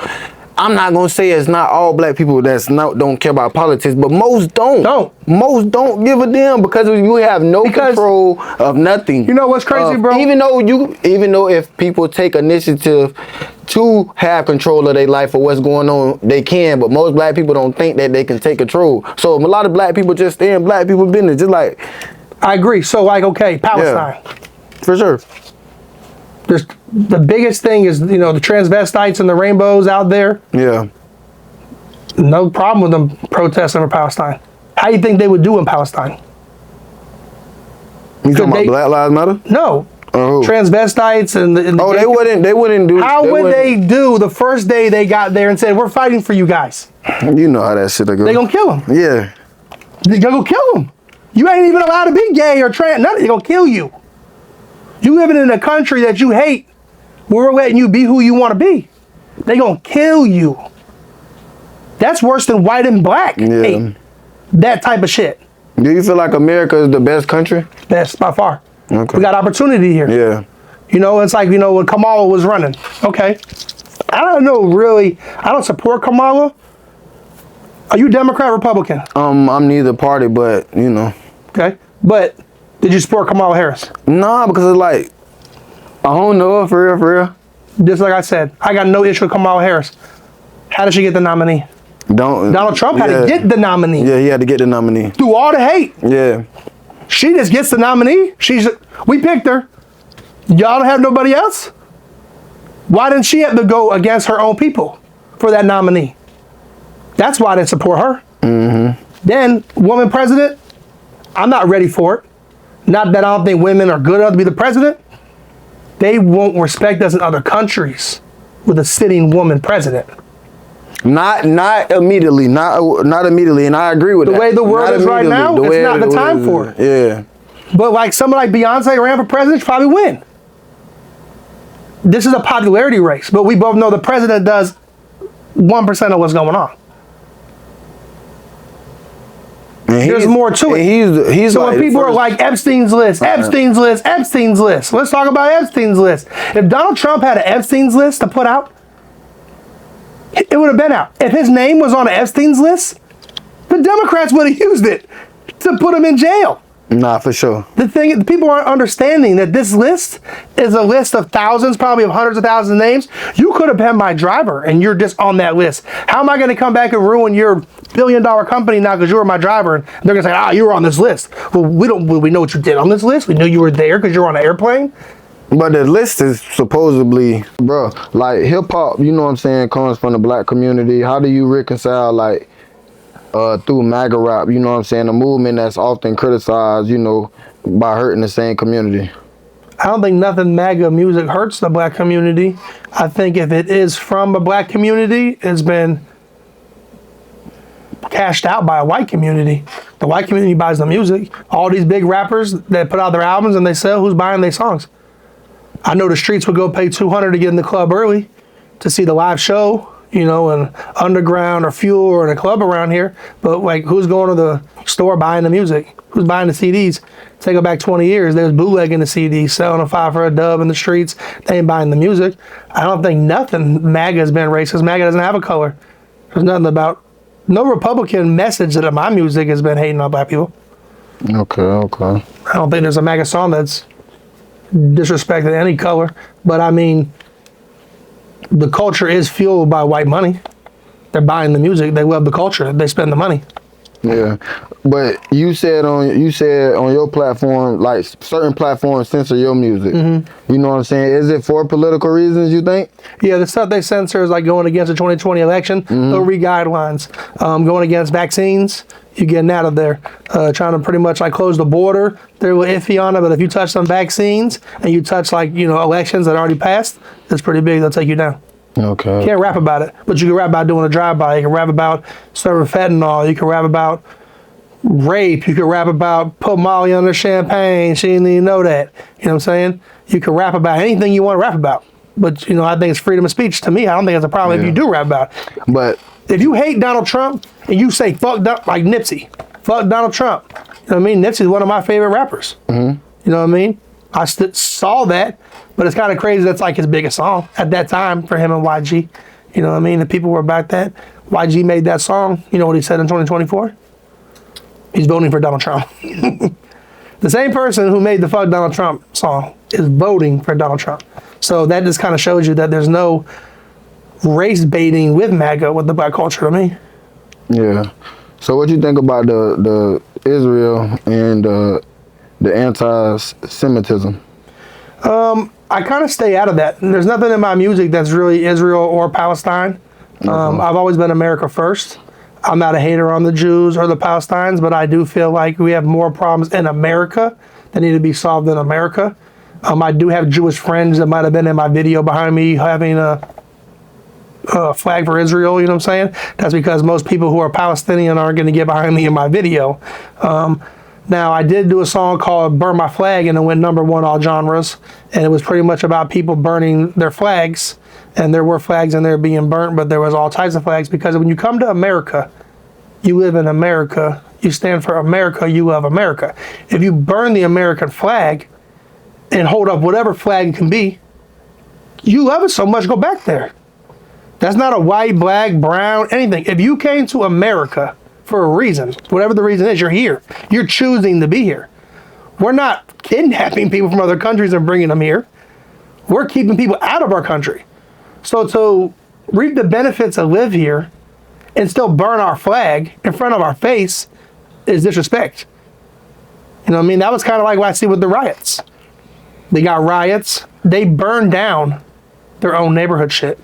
I'm not going to say it's not all black people don't care about politics, but most don't. Most don't give a damn because you have no control of nothing. You know what's crazy, bro? Even though if people take initiative to have control of their life or what's going on, they can, but most black people don't think that they can take control. So a lot of black people just stay in black people business, just like. I agree. So like, okay, Palestine. Yeah, for sure. The biggest thing is, the transvestites and the rainbows out there. Yeah. No problem with them protesting for Palestine. How do you think they would do in Palestine? You talking about Black Lives Matter? No. Oh. Transvestites and they wouldn't do. How would they do the first day they got there and said, we're fighting for you guys? You know how that shit goes. They gonna kill them. Yeah. They gonna kill them. You ain't even allowed to be gay or trans. Nothing. They gonna kill you. You living in a country that you hate, we're letting you be who you want to be. They gonna kill you. That's worse than white and black. Yeah. Hate. That type of shit. Do you feel like America is the best country? Best by far. Okay. We got opportunity here. Yeah. It's like, when Kamala was running. Okay. I don't know, really. I don't support Kamala. Are you Democrat or Republican? I'm neither party, but, Okay. But did you support Kamala Harris? Nah, because it's like, I don't know, for real. Just like I said, I got no issue with Kamala Harris. How did she get the nominee? Donald Trump had to get the nominee. Yeah, he had to get the nominee. Through all the hate. Yeah. She just gets the nominee. We picked her. Y'all don't have nobody else? Why didn't she have to go against her own people for that nominee? That's why I didn't support her. Mm-hmm. Then, woman president, I'm not ready for it. Not that I don't think women are good enough to be the president. They won't respect us in other countries with a sitting woman president. Not immediately, not immediately, and I agree with that. The way the world is right now, it's not the time for it. Yeah. But like someone like Beyonce ran for president, she'd probably win. This is a popularity race, but we both know the president does 1% of what's going on. There's more to it. He's so like when people are like Epstein's list, Epstein's list, Epstein's list, let's talk about Epstein's list. If Donald Trump had an Epstein's list to put out, it would have been out. If his name was on Epstein's list, the Democrats would have used it to put him in jail. Nah, for sure. The people aren't understanding that this list is a list of thousands, probably of hundreds of thousands of names. You could have been my driver and you're just on that list. How am I going to come back and ruin your billion-dollar company now because you were my driver? And they're going to say, you were on this list. Well, we know what you did on this list. We knew you were there because you were on an airplane. But the list is supposedly, bro, like hip-hop, you know what I'm saying, comes from the black community. How do you reconcile, like, through MAGA rap, you know what I'm saying, a movement that's often criticized, by hurting the same community? I don't think nothing MAGA music hurts the black community. I think if it is from a black community, it's been cashed out by a white community. The white community buys the music. All these big rappers that put out their albums and they sell, who's buying their songs? I know the streets would go pay $200 to get in the club early to see the live show, and underground or fuel or in a club around here. But like, who's going to the store buying the music? Who's buying the CDs? Take it back 20 years. There's bootlegging the CDs, selling a $5 for a dub in the streets. They ain't buying the music. I don't think nothing MAGA has been racist. MAGA doesn't have a color. There's nothing about No Republican message that in my music has been hating on black people. Okay. I don't think there's a MAGA song that's disrespected any color. But I mean, the culture is fueled by white money. They're buying the music. They love the culture. They spend the money. Yeah, but you said on your platform, like certain platforms censor your music. You know what I'm saying? Is it for political reasons, you think? Yeah, the stuff they censor is like going against the 2020 election. They'll read guidelines. Going against vaccines, you're getting out of there. Trying to pretty much like close the border. They're a little iffy on it, but if you touch some vaccines and you touch like, elections that already passed, it's pretty big. They'll take you down. Okay. You can't rap about it, but you can rap about doing a drive-by. You can rap about serving fentanyl. You can rap about rape. You can rap about put Molly under champagne. She didn't even know that. You know what I'm saying? You can rap about anything you want to rap about. But, I think it's freedom of speech. To me, I don't think it's a problem if you do rap about it. But if you hate Donald Trump and you say fuck, like Nipsey, fuck Donald Trump. You know what I mean? Nipsey's one of my favorite rappers. You know what I mean? I saw that. But it's kind of crazy that's like his biggest song at that time for him and YG. You know what I mean? The people were about that. YG made that song. You know what he said in 2024? He's voting for Donald Trump. The same person who made the Fuck Donald Trump song is voting for Donald Trump. So that just kind of shows you that there's no race baiting with MAGA with the black culture to me. Yeah. So what you think about the Israel and the anti-Semitism? I kind of stay out of that. There's nothing in my music that's really Israel or Palestine. I've always been America first. I'm not a hater on the Jews or the Palestinians, but I do feel like we have more problems in America that need to be solved in America. I do have Jewish friends that might have been in my video behind me having a flag for Israel, you know what I'm saying? That's because most people who are Palestinian aren't going to get behind me in my video. Now, I did do a song called Burn My Flag, and it went #1 all genres. And it was pretty much about people burning their flags. And there were flags in there being burnt, but there was all types of flags. Because when you come to America, you live in America, you stand for America, you love America. If you burn the American flag and hold up whatever flag it can be, you love it so much, go back there. That's not a white, black, brown, anything. If you came to America for a reason, whatever the reason is, you're here. You're choosing to be here. We're not kidnapping people from other countries and bringing them here. We're keeping people out of our country. So to reap the benefits of live here and still burn our flag in front of our face is disrespect. You know what I mean? That was kind of like what I see with the riots. They got riots. They burned down their own neighborhood shit.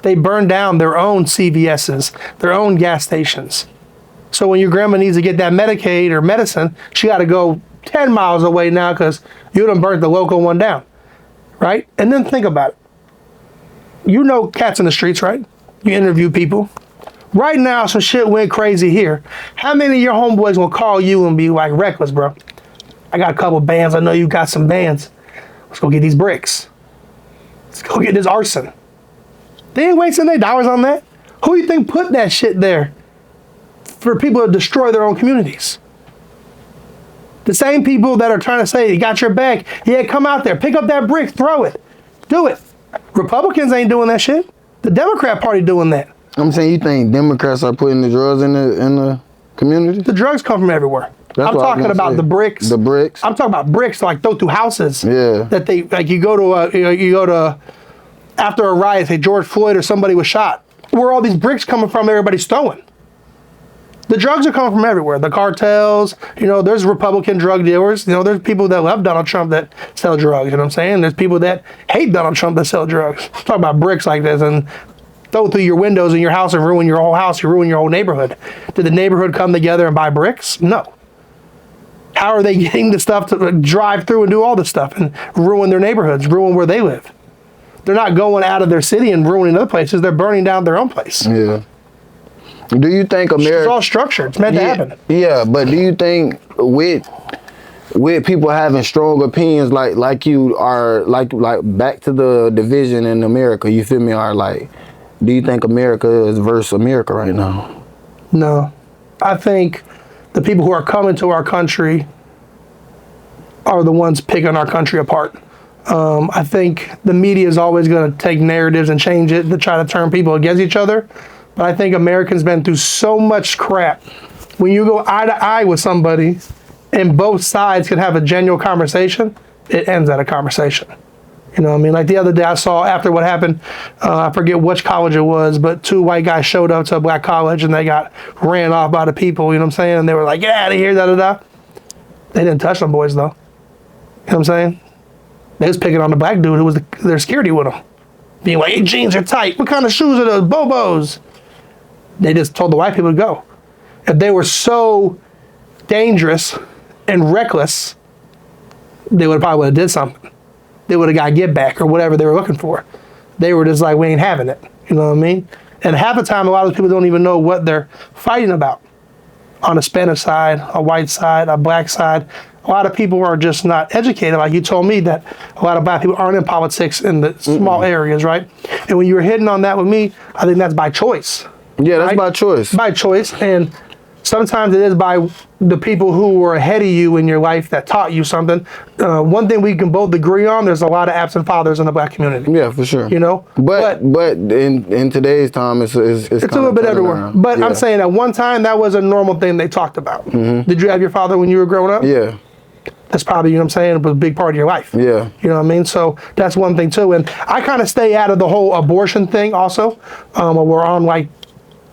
They burned down their own CVS's, their own gas stations. So when your grandma needs to get that Medicaid or medicine, she got to go 10 miles away now because you done burnt the local one down, right? And then think about it. You know cats in the streets, right? You interview people. Right now, some shit went crazy here. How many of your homeboys will call you and be like, reckless, bro? I got a couple bands. I know you got some bands. Let's go get these bricks. Let's go get this arson. They ain't wasting their dollars on that. Who you think put that shit there? For people to destroy their own communities. The same people that are trying to say, you got your back. Yeah, come out there, pick up that brick, throw it. Do it. Republicans ain't doing that shit. The Democrat Party doing that. I'm saying, you think Democrats are putting the drugs in the community? The drugs come from everywhere. I'm talking about the bricks. The bricks. I'm talking about bricks to like throw through houses. Yeah. That they like you go to after a riot, say George Floyd or somebody was shot. Where are all these bricks coming from? Everybody's throwing. The drugs are coming from everywhere. The cartels, there's Republican drug dealers. There's people that love Donald Trump that sell drugs. You know what I'm saying? There's people that hate Donald Trump that sell drugs. Talk about bricks like this and throw through your windows in your house and ruin your whole house. You ruin your whole neighborhood. Did the neighborhood come together and buy bricks? No. How are they getting the stuff to drive through and do all this stuff and ruin their neighborhoods, ruin where they live? They're not going out of their city and ruining other places. They're burning down their own place. Yeah. Do you think America? It's all structured. It's meant to happen. Yeah, but do you think with people having strong opinions like you are like back to the division in America, you feel me? Are like, do you think America is versus America right now? No, I think the people who are coming to our country are the ones picking our country apart. I think the media is always going to take narratives and change it to try to turn people against each other. But I think Americans been through so much crap. When you go eye to eye with somebody and both sides can have a genuine conversation, it ends at a conversation. You know what I mean? Like the other day I saw after what happened, I forget which college it was, but 2 white guys showed up to a black college and they got ran off by the people, you know what I'm saying? And they were like, get out of here, da-da-da. They didn't touch them boys though. You know what I'm saying? They was picking on the black dude who was their security with them. Being like, hey, jeans are tight. What kind of shoes are those? Bobos. They just told the white people to go. If they were so dangerous and reckless, they probably would have did something. They would have got get back or whatever they were looking for. They were just like, we ain't having it. You know what I mean? And half the time, a lot of people don't even know what they're fighting about. On the Spanish side, a white side, a black side, a lot of people are just not educated. Like you told me that a lot of black people aren't in politics in the small areas, right? And when you were hitting on that with me, I think that's by choice. Yeah, that's right? by choice. By choice. And sometimes it is by the people who were ahead of you in your life that taught you something. One thing we can both agree on, there's a lot of absent fathers in the black community. Yeah, for sure. You know? But in today's time, it's a little bit everywhere. around. But yeah. I'm saying at one time, that was a normal thing they talked about. Did you have your father when you were growing up? Yeah. That's probably, you know what I'm saying, was a big part of your life. Yeah. You know what I mean? So that's one thing too. And I kind of stay out of the whole abortion thing also. We're on like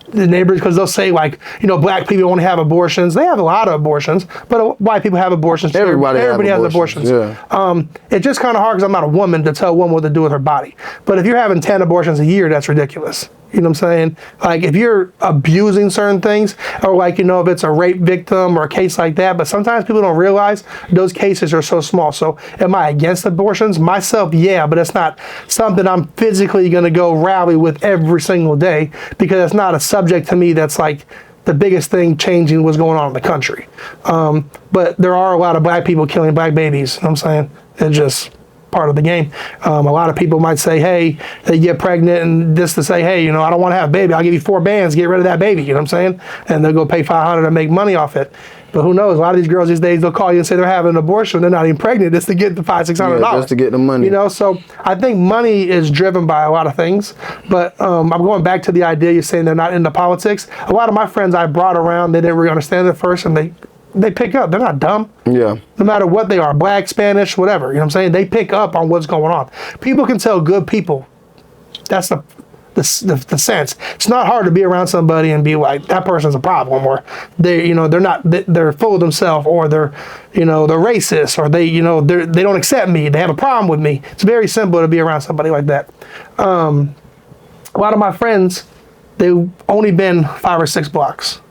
the neighbors, because they'll say like, you know, black people only have abortions. They have a lot of abortions, but white people have abortions. Everybody has abortions. Yeah. It's just kind of hard because I'm not a woman to tell a woman what to do with her body. But if you're having 10 abortions a year, that's ridiculous. You know what I'm saying? Like if you're abusing certain things, or like, you know, if it's a rape victim or a case like that, but sometimes people don't realize those cases are so small. So am I against abortions? Myself, yeah, but it's not something I'm physically going to go rally with every single day, because it's not a subject to me that's like the biggest thing changing what's going on in the country. But there are a lot of black people killing black babies. You know what I'm saying? It's just part of the game. A lot of people might say, hey, they get pregnant and just to say, hey, you know, I don't want to have a baby. I'll give you 4 bands, get rid of that baby. You know what I'm saying? And they'll go pay $500 to make money off it. But who knows? A lot of these girls these days, they'll call you and say they're having an abortion. They're not even pregnant. It's to get the $500-600. Yeah, just to get the money. You know, so I think money is driven by a lot of things. But I'm going back to the idea you're saying they're not into politics. A lot of my friends I brought around, they didn't really understand it at first, and they pick up. They're not dumb. Yeah. No matter what they are, black, Spanish, whatever. You know what I'm saying? They pick up on what's going on. People can tell good people. That's the sense. It's not hard to be around somebody and be like, that person's a problem, or they, you know, they're full of themselves, or they're, you know, they're racist, or they, you know, they don't accept me. They have a problem with me. It's very simple to be around somebody like that. A lot of my friends, they've only been 5 or 6 blocks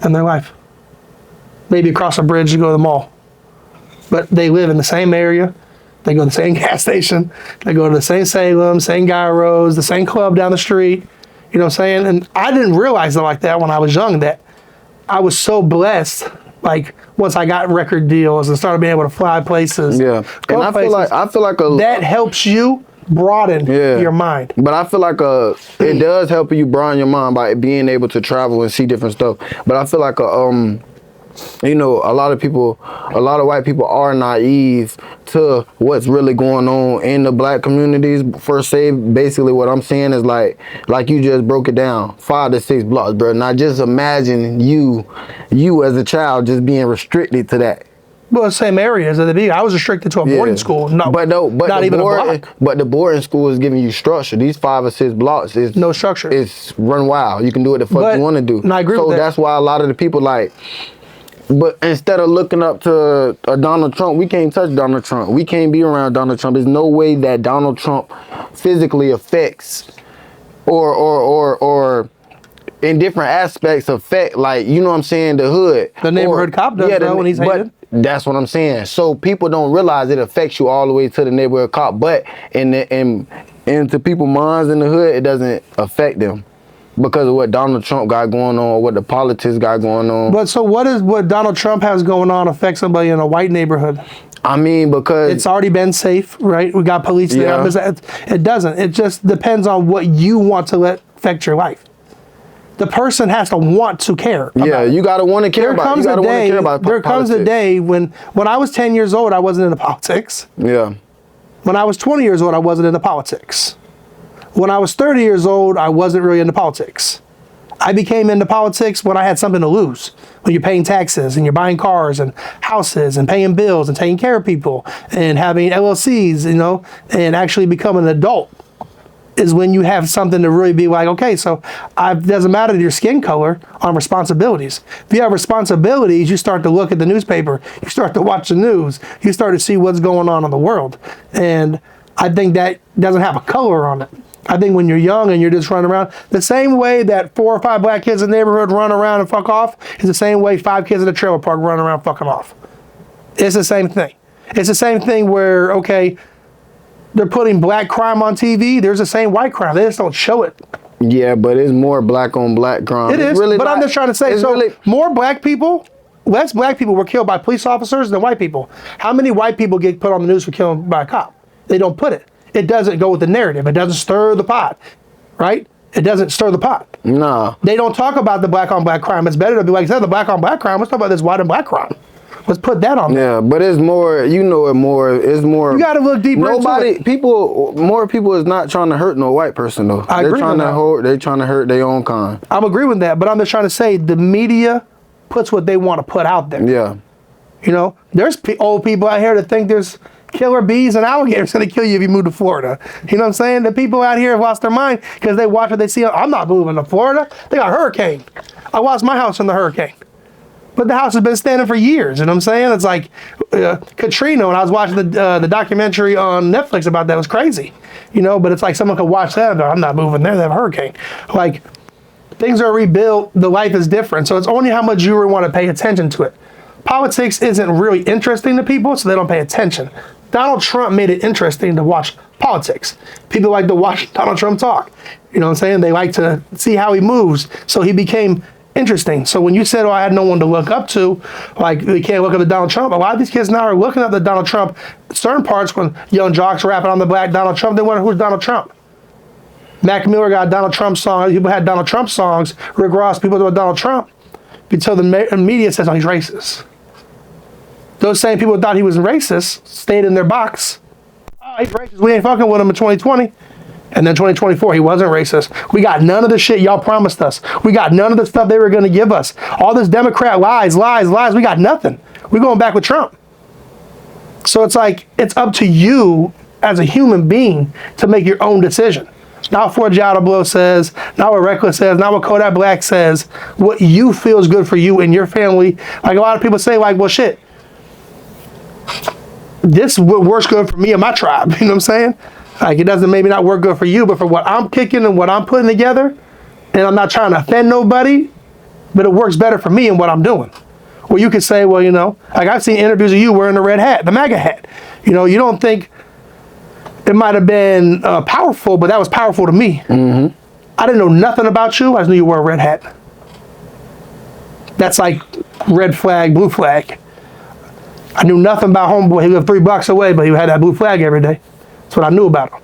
in their life. Maybe across a bridge to go to the mall. But they live in the same area. They go to the same gas station. They go to the same Salem, same gyros, the same club down the street. You know what I'm saying? And I didn't realize it like that when I was young, that I was so blessed. Like once I got record deals and started being able to fly places. Yeah. And I feel like that helps you broaden your mind. But I feel like it does help you broaden your mind by being able to travel and see different stuff. But I feel like you know, a lot of white people are naive to what's really going on in the black communities. For say, basically what I'm saying is like you just broke it down, 5 to 6 blocks, bro. Now just imagine you as a child just being restricted to that. Well, the same areas at the beginning. I was restricted to a boarding school. No, but not even a block. But the boarding school is giving you structure. These 5 or 6 blocks is no structure. It's run wild. You can do what the fuck you want to do. And I agree with that. So that's why a lot of the people like. But instead of looking up to Donald Trump, we can't touch Donald Trump. We can't be around Donald Trump. There's no way that Donald Trump physically affects or in different aspects affect, like, you know what I'm saying, the hood. The neighborhood cop does when he's hated. That's what I'm saying. So people don't realize it affects you all the way to the neighborhood cop. But into people's minds in the hood, it doesn't affect them. Because of what Donald Trump got going on, what the politics got going on. But so what Donald Trump has going on affect somebody in a white neighborhood? I mean, because it's already been safe, right? We got police there. It doesn't. It just depends on what you want to let affect your life. The person has to want to care. You gotta want to care about. You gotta want to care about. There comes a day when I was 10 years old, I wasn't into politics. Yeah. When I was 20 years old, I wasn't into politics. When I was 30 years old, I wasn't really into politics. I became into politics when I had something to lose. When you're paying taxes and you're buying cars and houses and paying bills and taking care of people and having LLCs, you know, and actually becoming an adult is when you have something to really be like, okay, so it doesn't matter your skin color on responsibilities. If you have responsibilities, you start to look at the newspaper, you start to watch the news, you start to see what's going on in the world. And I think that doesn't have a color on it. I think when you're young and you're just running around, the same way that 4 or 5 black kids in the neighborhood run around and fuck off is the same way 5 kids in a trailer park run around fucking off. It's the same thing. It's the same thing where, okay, they're putting black crime on TV. There's the same white crime. They just don't show it. Yeah, but it's more black on black crime. It is, really but I'm just trying to say, so really, more black people, less black people were killed by police officers than white people. How many white people get put on the news for killing by a cop? They don't put it. It doesn't go with the narrative. It doesn't stir the pot, right? It doesn't stir the pot. nah. They don't talk about the black on black crime. It's better to be like, the black on black crime. Let's talk about this white on black crime. Let's put that on there. Yeah, but it's more, you know, it's more. You got to look deeper into it. More people is not trying to hurt no white person though. I agree with that. They're trying to hurt their own kind. I'm agree with that, but I'm just trying to say the media puts what they want to put out there. Yeah. You know, there's old people out here that think there's killer bees and alligators going to kill you if you move to Florida. You know what I'm saying? The people out here have lost their mind because they watch what they see. I'm not moving to Florida. They got a hurricane. I lost my house in the hurricane. But the house has been standing for years. You know what I'm saying? It's like Katrina, when I was watching the documentary on Netflix about that, it was crazy. You know, but it's like someone could watch that and go, I'm not moving there. They have a hurricane. Like, things are rebuilt. The life is different. So it's only how much you really want to pay attention to it. Politics isn't really interesting to people, so they don't pay attention. Donald Trump made it interesting to watch politics. People like to watch Donald Trump talk. You know what I'm saying? They like to see how he moves. So he became interesting. So when you said, oh, I had no one to look up to, like they can't look up to Donald Trump, a lot of these kids now are looking up to Donald Trump. Certain parts when young jocks rapping on the black Donald Trump, they wonder who's Donald Trump. Mac Miller got a Donald Trump song. People had Donald Trump songs. Rick Ross, people do Donald Trump. Until the media says, oh, he's racist. Those same people who thought he was racist stayed in their box. Oh, he's racist. We ain't fucking with him in 2020. And then 2024, he wasn't racist. We got none of the shit y'all promised us. We got none of the stuff they were going to give us. All this Democrat lies. We got nothing. We're going back with Trump. So it's like, it's up to you as a human being to make your own decision. Not what Forgiato Blow says, not what Reckless says, not what Kodak Black says. What you feel is good for you and your family. Like a lot of people say, like, well, shit, this works good for me and my tribe. You know what I'm saying? Like, it doesn't maybe not work good for you, but for what I'm kicking and what I'm putting together, and I'm not trying to offend nobody, but it works better for me and what I'm doing. Or you could say, well, you know, like I've seen interviews of you wearing the red hat, the MAGA hat. You know, you don't think it might have been powerful, but that was powerful to me. Mm-hmm. I didn't know nothing about you. I just knew you wore a red hat. That's like red flag, blue flag. I knew nothing about homeboy. He lived 3 blocks away, but he had that blue flag every day. That's what I knew about him,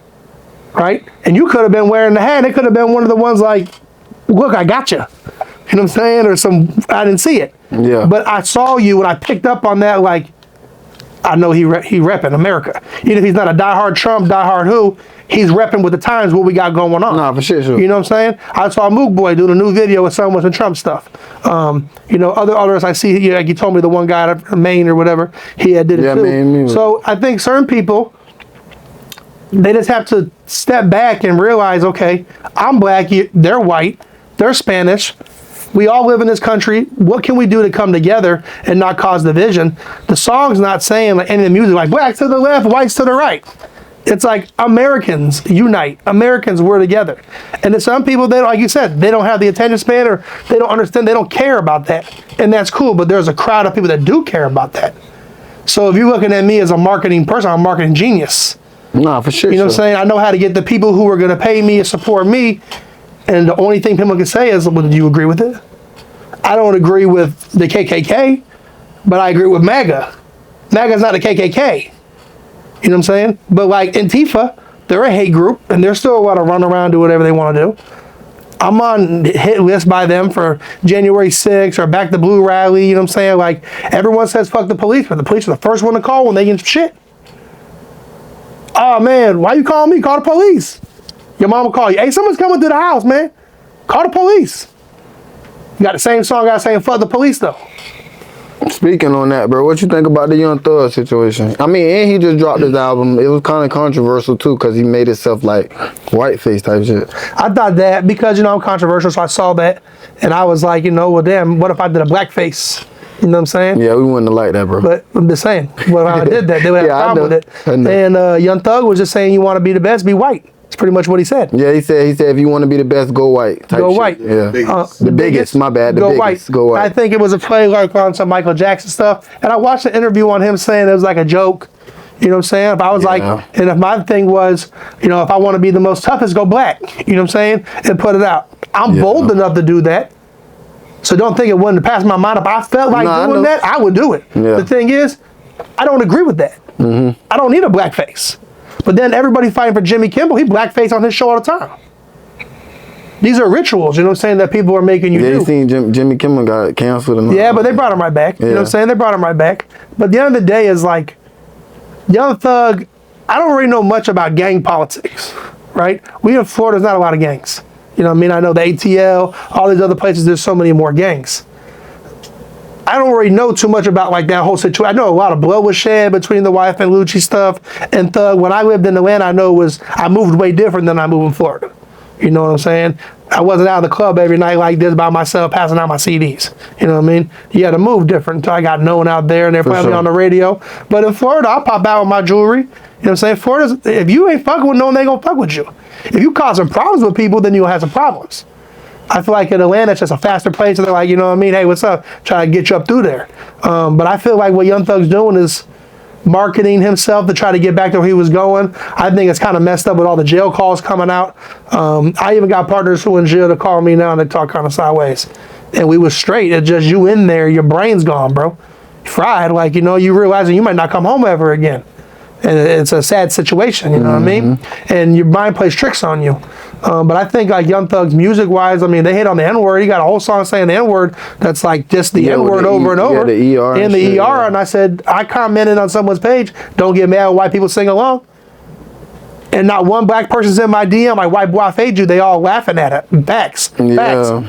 right? And you could have been wearing the hat. It could have been one of the ones like, look, I got you. You know what I'm saying? Or some, I didn't see it. Yeah. But I saw you and I picked up on that, like, I know he repping America. Even if he's not a diehard Trump, diehard who, he's repping with the times what we got going on. Nah, for sure. You know what I'm saying? I saw Mook Boy doing a new video with someone with some Trump stuff. You know, others I see, like you told me the one guy out of Maine or whatever, he did it too. Maine. So I think certain people, they just have to step back and realize, okay, I'm black, they're white, they're Spanish. We all live in this country. What can we do to come together and not cause division? The song's not saying like any of the music, like blacks to the left, whites to the right. It's like Americans unite. Americans, we're together. And to some people, they, like you said, they don't have the attention span or they don't understand, they don't care about that. And that's cool, but there's a crowd of people that do care about that. So if you're looking at me as a marketing person, I'm a marketing genius. Nah, for sure. You know what I'm saying? I know how to get the people who are going to pay me and support me. And the only thing people can say is, well, do you agree with it? I don't agree with the KKK, but I agree with MAGA. MAGA's not the KKK. You know what I'm saying? But like Antifa, they're a hate group, and they're still allowed to run around, do whatever they want to do. I'm on hit list by them for January 6th or Back the Blue rally, you know what I'm saying? Like, everyone says fuck the police, but the police are the first one to call when they get shit. Oh man, why you calling me? Call the police. Your mom will call you. Hey, someone's coming through the house, man. Call the police. You got the same song guy saying fuck the police though. Speaking on that, bro, what you think about the Young Thug situation? I mean, and he just dropped his album. It was kind of controversial too, because he made himself like whiteface type shit. I thought that because, you know, I'm controversial, so I saw that. And I was like, you know, well, damn, what if I did a blackface? You know what I'm saying? Yeah, we wouldn't have liked that, bro. But I'm just saying, well, if I did that, they would have a problem with it. And Young Thug was just saying, you want to be the best, be white. It's pretty much what he said. Yeah, he said if you want to be the best, go white. Go white. Yeah. The biggest, my bad. The go biggest. White. Go white. I think it was a play like on some Michael Jackson stuff. And I watched an interview on him saying it was like a joke. You know what I'm saying? If I was like, and if my thing was, you know, if I want to be the most toughest, go black. You know what I'm saying? And put it out. I'm bold enough to do that. So don't think it wouldn't pass my mind. If I felt like doing that, I would do it. Yeah. The thing is, I don't agree with that. I don't need a blackface. But then everybody fighting for Jimmy Kimmel, he blackface on his show all the time. These are rituals, you know what I'm saying, that people are making you do. You seen Jimmy Kimmel got canceled. And yeah, but they brought him right back. You know what I'm saying? They brought him right back. But at the end of the day is like, Young Thug, I don't really know much about gang politics, right? We in Florida, there's not a lot of gangs. You know what I mean? I know the ATL, all these other places, there's so many more gangs. I don't really know too much about like that whole situation. I know a lot of blood was shed between the wife and Lucci stuff and Thug. When I lived in Atlanta, I moved way different than I moved in Florida. You know what I'm saying? I wasn't out of the club every night like this by myself passing out my CDs. You know what I mean? You had to move different until I got known out there and they're probably on the radio. But in Florida, I'll pop out with my jewelry. You know what I'm saying? Florida, if you ain't fucking with no one, they gonna fuck with you. If you causing problems with people, then you'll have some problems. I feel like in Atlanta, it's just a faster place. And they're like, you know what I mean? Hey, what's up? Try to get you up through there. But I feel like what Young Thug's doing is marketing himself to try to get back to where he was going. I think it's kind of messed up with all the jail calls coming out. I even got partners who in jail to call me now and they talk kind of sideways. And we was straight. It's just you in there, your brain's gone, bro. Fried. Like, you know, you realizing you might not come home ever again. And it's a sad situation, you know what I mean? And your mind plays tricks on you. But I think like Young Thug's music-wise, I mean, they hit on the N-word. He got a whole song saying the N-word that's like just the N-word over and over. The ER and the ER. And I said, I commented on someone's page, don't get mad when white people sing along. And not one black person's in my DM, like, white boy, I fade you. They all laughing at it. Facts. Facts. You know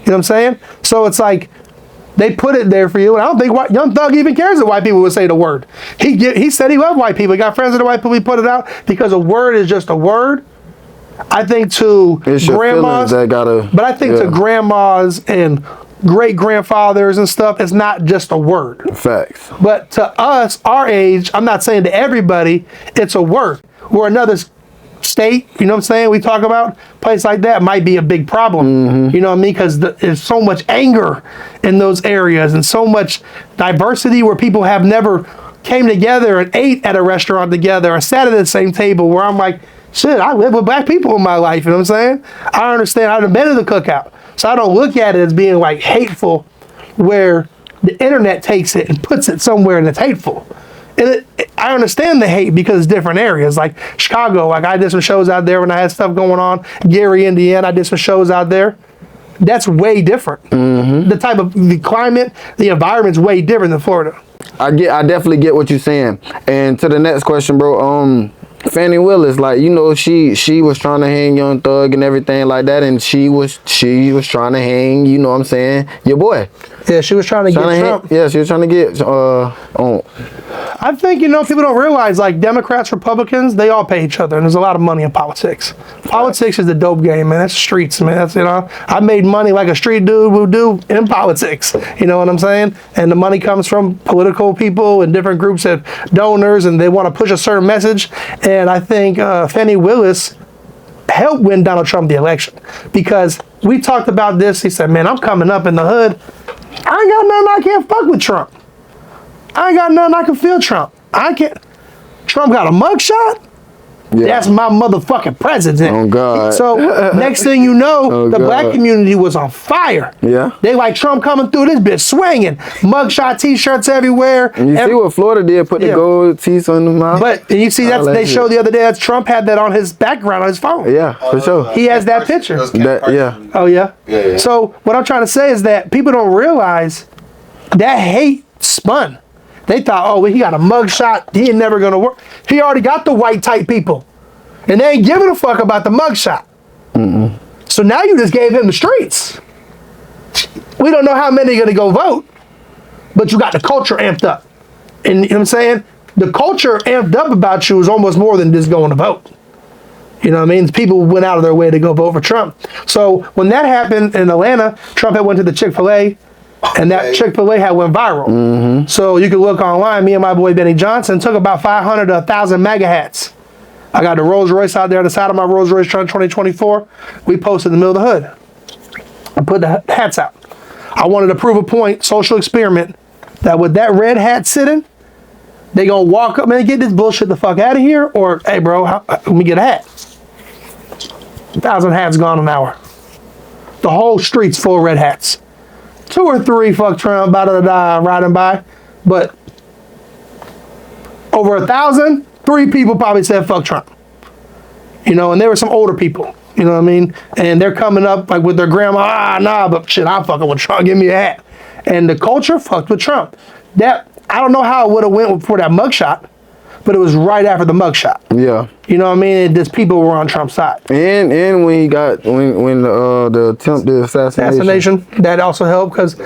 what I'm saying? So it's like, they put it there for you, and I don't think Young Thug even cares that white people would say the word. He said he loved white people. He got friends with the white people. He put it out because a word is just a word. I think to grandmas, but I think to grandmas and great grandfathers and stuff, it's not just a word. Facts. But to us, our age, I'm not saying to everybody, it's a word. We're another state, you know what I'm saying? We talk about place like that might be a big problem. You know what I mean? Because there's so much anger in those areas and so much diversity where people have never came together and ate at a restaurant together or sat at the same table, where I'm like, shit, I live with black people in my life, you know what I'm saying? I understand. I've been to the cookout. So I don't look at it as being like hateful, where the internet takes it and puts it somewhere and it's hateful. And I understand the hate because it's different areas. Like Chicago, like I did some shows out there when I had stuff going on. Gary, Indiana, I did some shows out there. That's way different. The type of the climate, the environment's way different than Florida. I definitely get what you're saying. And to the next question, bro. Fannie Willis, like, you know, she was trying to hang Young Thug and everything like that, and she was trying to hang, you know what I'm saying, your boy. Yeah, she was trying to get Trump. Yeah, she was trying to get on. I think, you know, people don't realize, like, Democrats, Republicans, they all pay each other, and there's a lot of money in politics. Politics is the dope game, man. That's streets, man. That's, you know, I made money like a street dude would do in politics. You know what I'm saying? And the money comes from political people and different groups of donors, and they want to push a certain message. And I think Fannie Willis helped win Donald Trump the election, because we talked about this. He said, man, I'm coming up in the hood. I ain't got nothing I can't fuck with Trump. I ain't got nothing I can feel Trump. I can't. Trump got a mugshot? Yeah. That's my motherfucking president. Oh, God. So, next thing you know, the black community was on fire. Yeah. They like Trump coming through this bitch swinging. Mugshot t-shirts everywhere. And you see what Florida did, put the gold teeth on the mouth. But and you see that they showed the other day that Trump had that on his background on his phone. Yeah, for sure. He has that picture. Yeah. Oh, yeah? Yeah? So, what I'm trying to say is that people don't realize that hate spun. They thought, oh, well, he got a mug shot. He ain't never gonna work. He already got the white type people. And they ain't giving a fuck about the mug shot. So now you just gave him the streets. We don't know how many are gonna go vote, but you got the culture amped up. And you know what I'm saying? The culture amped up about you is almost more than just going to vote. You know what I mean? People went out of their way to go vote for Trump. So when that happened in Atlanta, Trump had went to the Chick-fil-A, and that Chick-fil-A had went viral. So you can look online. Me and my boy Benny Johnson took about 500 to 1,000 MAGA hats. I got the Rolls Royce out there on the side of my Rolls Royce truck 2024. We posted in the middle of the hood. I put the hats out. I wanted to prove a point, social experiment, that with that red hat sitting, they gonna walk up, man, get this bullshit the fuck out of here, or, hey bro, let me get a hat. 1,000 hats gone an hour. The whole street's full of red hats. 2 or 3 fuck Trump, riding by, but over 1,000, 3 people probably said fuck Trump. You know, and there were some older people, you know what I mean? And they're coming up like with their grandma, nah, but shit, I'm fucking with Trump, give me a hat. And the culture fucked with Trump. That, I don't know how it would have went for that mugshot, but it was right after the mugshot. Yeah. You know what I mean? Just people were on Trump's side. And when he got, when the attempted assassination. That also helped because,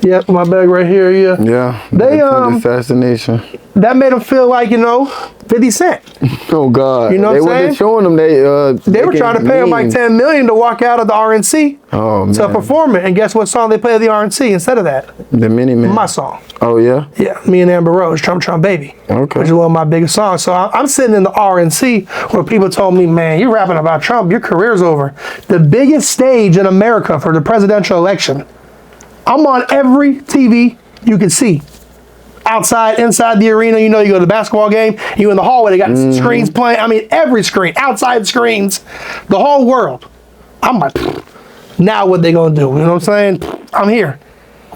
yeah, my bag right here, yeah. Yeah, they, assassination. That made them feel like, you know, 50 Cent. Oh, God. You know what I'm saying? They were showing them, they were trying to pay him like $10 million to walk out of the RNC to perform it. And guess what song they played at the RNC instead of that? The Mini-Man. My song. Oh, yeah? Yeah, me and Amber Rose, Trump Trump Baby. Okay. Which is one of my biggest songs. So I'm sitting in the RNC where people told me, man, you're rapping about Trump, your career's over. The biggest stage in America for the presidential election. I'm on every TV you can see. Outside, inside the arena, you know, you go to the basketball game, you in the hallway, they got screens playing. I mean, every screen, outside screens, the whole world. I'm like, now what they gonna do? You know what I'm saying? I'm here.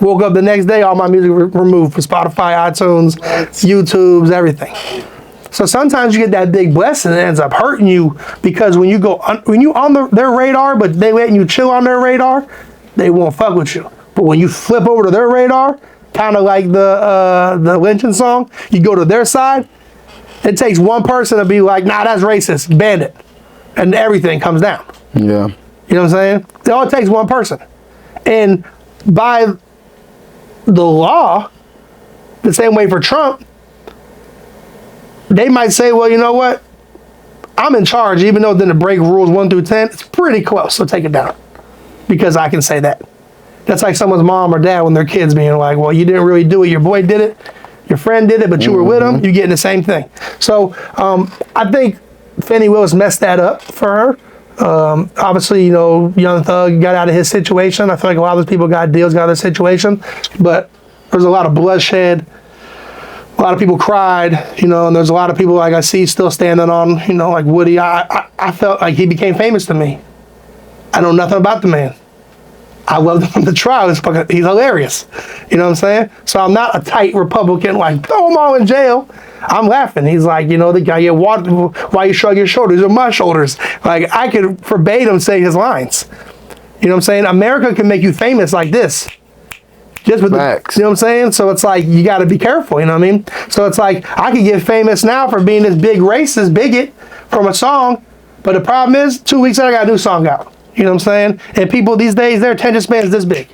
Woke up the next day, all my music removed from Spotify, iTunes, YouTube's, everything. So sometimes you get that big blessing and it ends up hurting you because when you go, when you on their radar, but they letting you chill on their radar, they won't fuck with you. But when you flip over to their radar, kind of like the Lynching song, you go to their side, it takes one person to be like, nah, that's racist, ban it. And everything comes down. Yeah. You know what I'm saying? It all takes one person. And by the law, the same way for Trump, they might say, well, you know what? I'm in charge, even though it didn't break rules 1 through 10, it's pretty close, so take it down. Because I can say that. That's like someone's mom or dad when their kids being like, well, you didn't really do it. Your boy did it. Your friend did it, but you were with him. You're getting the same thing. So I think Fannie Willis messed that up for her. Obviously, you know, Young Thug got out of his situation. I feel like a lot of those people got deals, got out of their situation. But there's a lot of bloodshed. A lot of people cried, you know, and there's a lot of people like I see still standing on, you know, like Woody. I felt like he became famous to me. I know nothing about the man. I loved him on the trial. He's hilarious. You know what I'm saying? So I'm not a tight Republican, like, throw him all in jail. I'm laughing. He's like, you know, the guy, you water, why you shrug your shoulders? These are my shoulders. Like, I could verbatim say his lines. You know what I'm saying? America can make you famous like this. Just with facts. You know what I'm saying? So it's like, you got to be careful, you know what I mean? So it's like, I could get famous now for being this big racist bigot from a song, but the problem is, 2 weeks later, I got a new song out. You know what I'm saying? And people these days, their attention span is this big.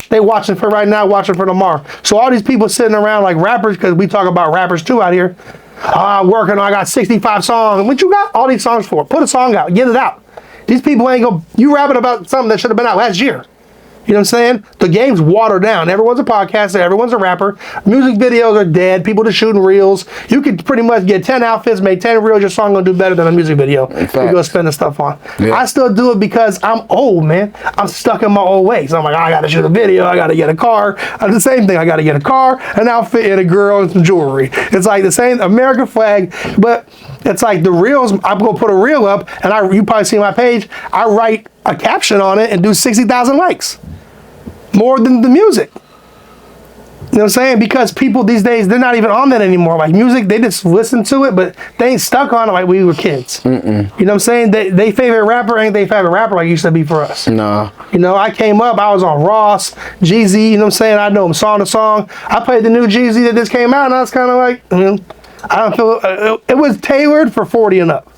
They watching for right now, watching for tomorrow. So all these people sitting around like rappers, because we talk about rappers too out here. I'm working on, I got 65 songs. What you got all these songs for? Put a song out, get it out. These people ain't gonna, you rapping about something that should have been out last year. You know what I'm saying? The game's watered down. Everyone's a podcaster. Everyone's a rapper. Music videos are dead. People just shooting reels. You could pretty much get 10 outfits, make 10 reels. Your song gonna do better than a music video. You go spend the stuff on. Yeah. I still do it because I'm old, man. I'm stuck in my old ways. I'm like, I gotta shoot a video. I gotta get a car. The same thing. I gotta get a car, an outfit, and a girl, and some jewelry. It's like the same American flag, but it's like the reels. I'm gonna put a reel up, and you probably see my page. I write a caption on it and do 60,000 likes. More than the music. You know what I'm saying? Because people these days, they're not even on that anymore. Like music, they just listen to it, but they ain't stuck on it like we were kids. You know what I'm saying? They favorite rapper ain't they favorite rapper like it used to be for us. Nah. You know, I came up, I was on Ross, Jeezy, you know what I'm saying? I know him song to song. I played the new Jeezy that just came out, and I was kind of like, I don't feel, it was tailored for 40 and up.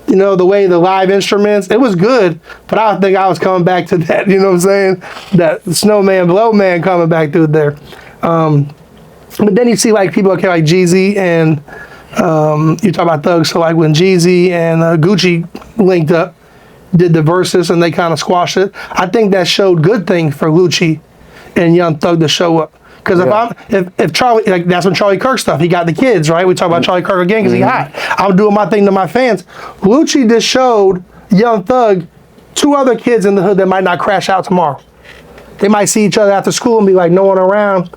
You know, the way the live instruments, it was good, but I don't think I was coming back to that, you know what I'm saying? That Snowman, Blow Man coming back through there. But then you see like people like Jeezy and you talk about Thugs, so like when Jeezy and Gucci linked up, did the verses and they kind of squashed it. I think that showed good things for Gucci and Young Thug to show up. Because if Charlie, like that's when Charlie Kirk stuff, he got the kids, right? We talk about Charlie Kirk again because he hot. I'm doing my thing to my fans. Lucci just showed Young Thug 2 other kids in the hood that might not crash out tomorrow. They might see each other after school and be like, no one around.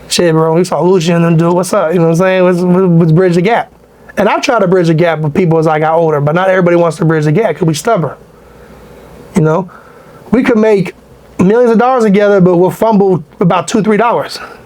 Shit, bro, we saw Lucci and them dude, what's up? You know what I'm saying? Let's bridge the gap. And I've tried to bridge the gap with people as I got older, but not everybody wants to bridge the gap because we stubborn. You know? We could make millions of dollars together, but we'll fumble about $2-3.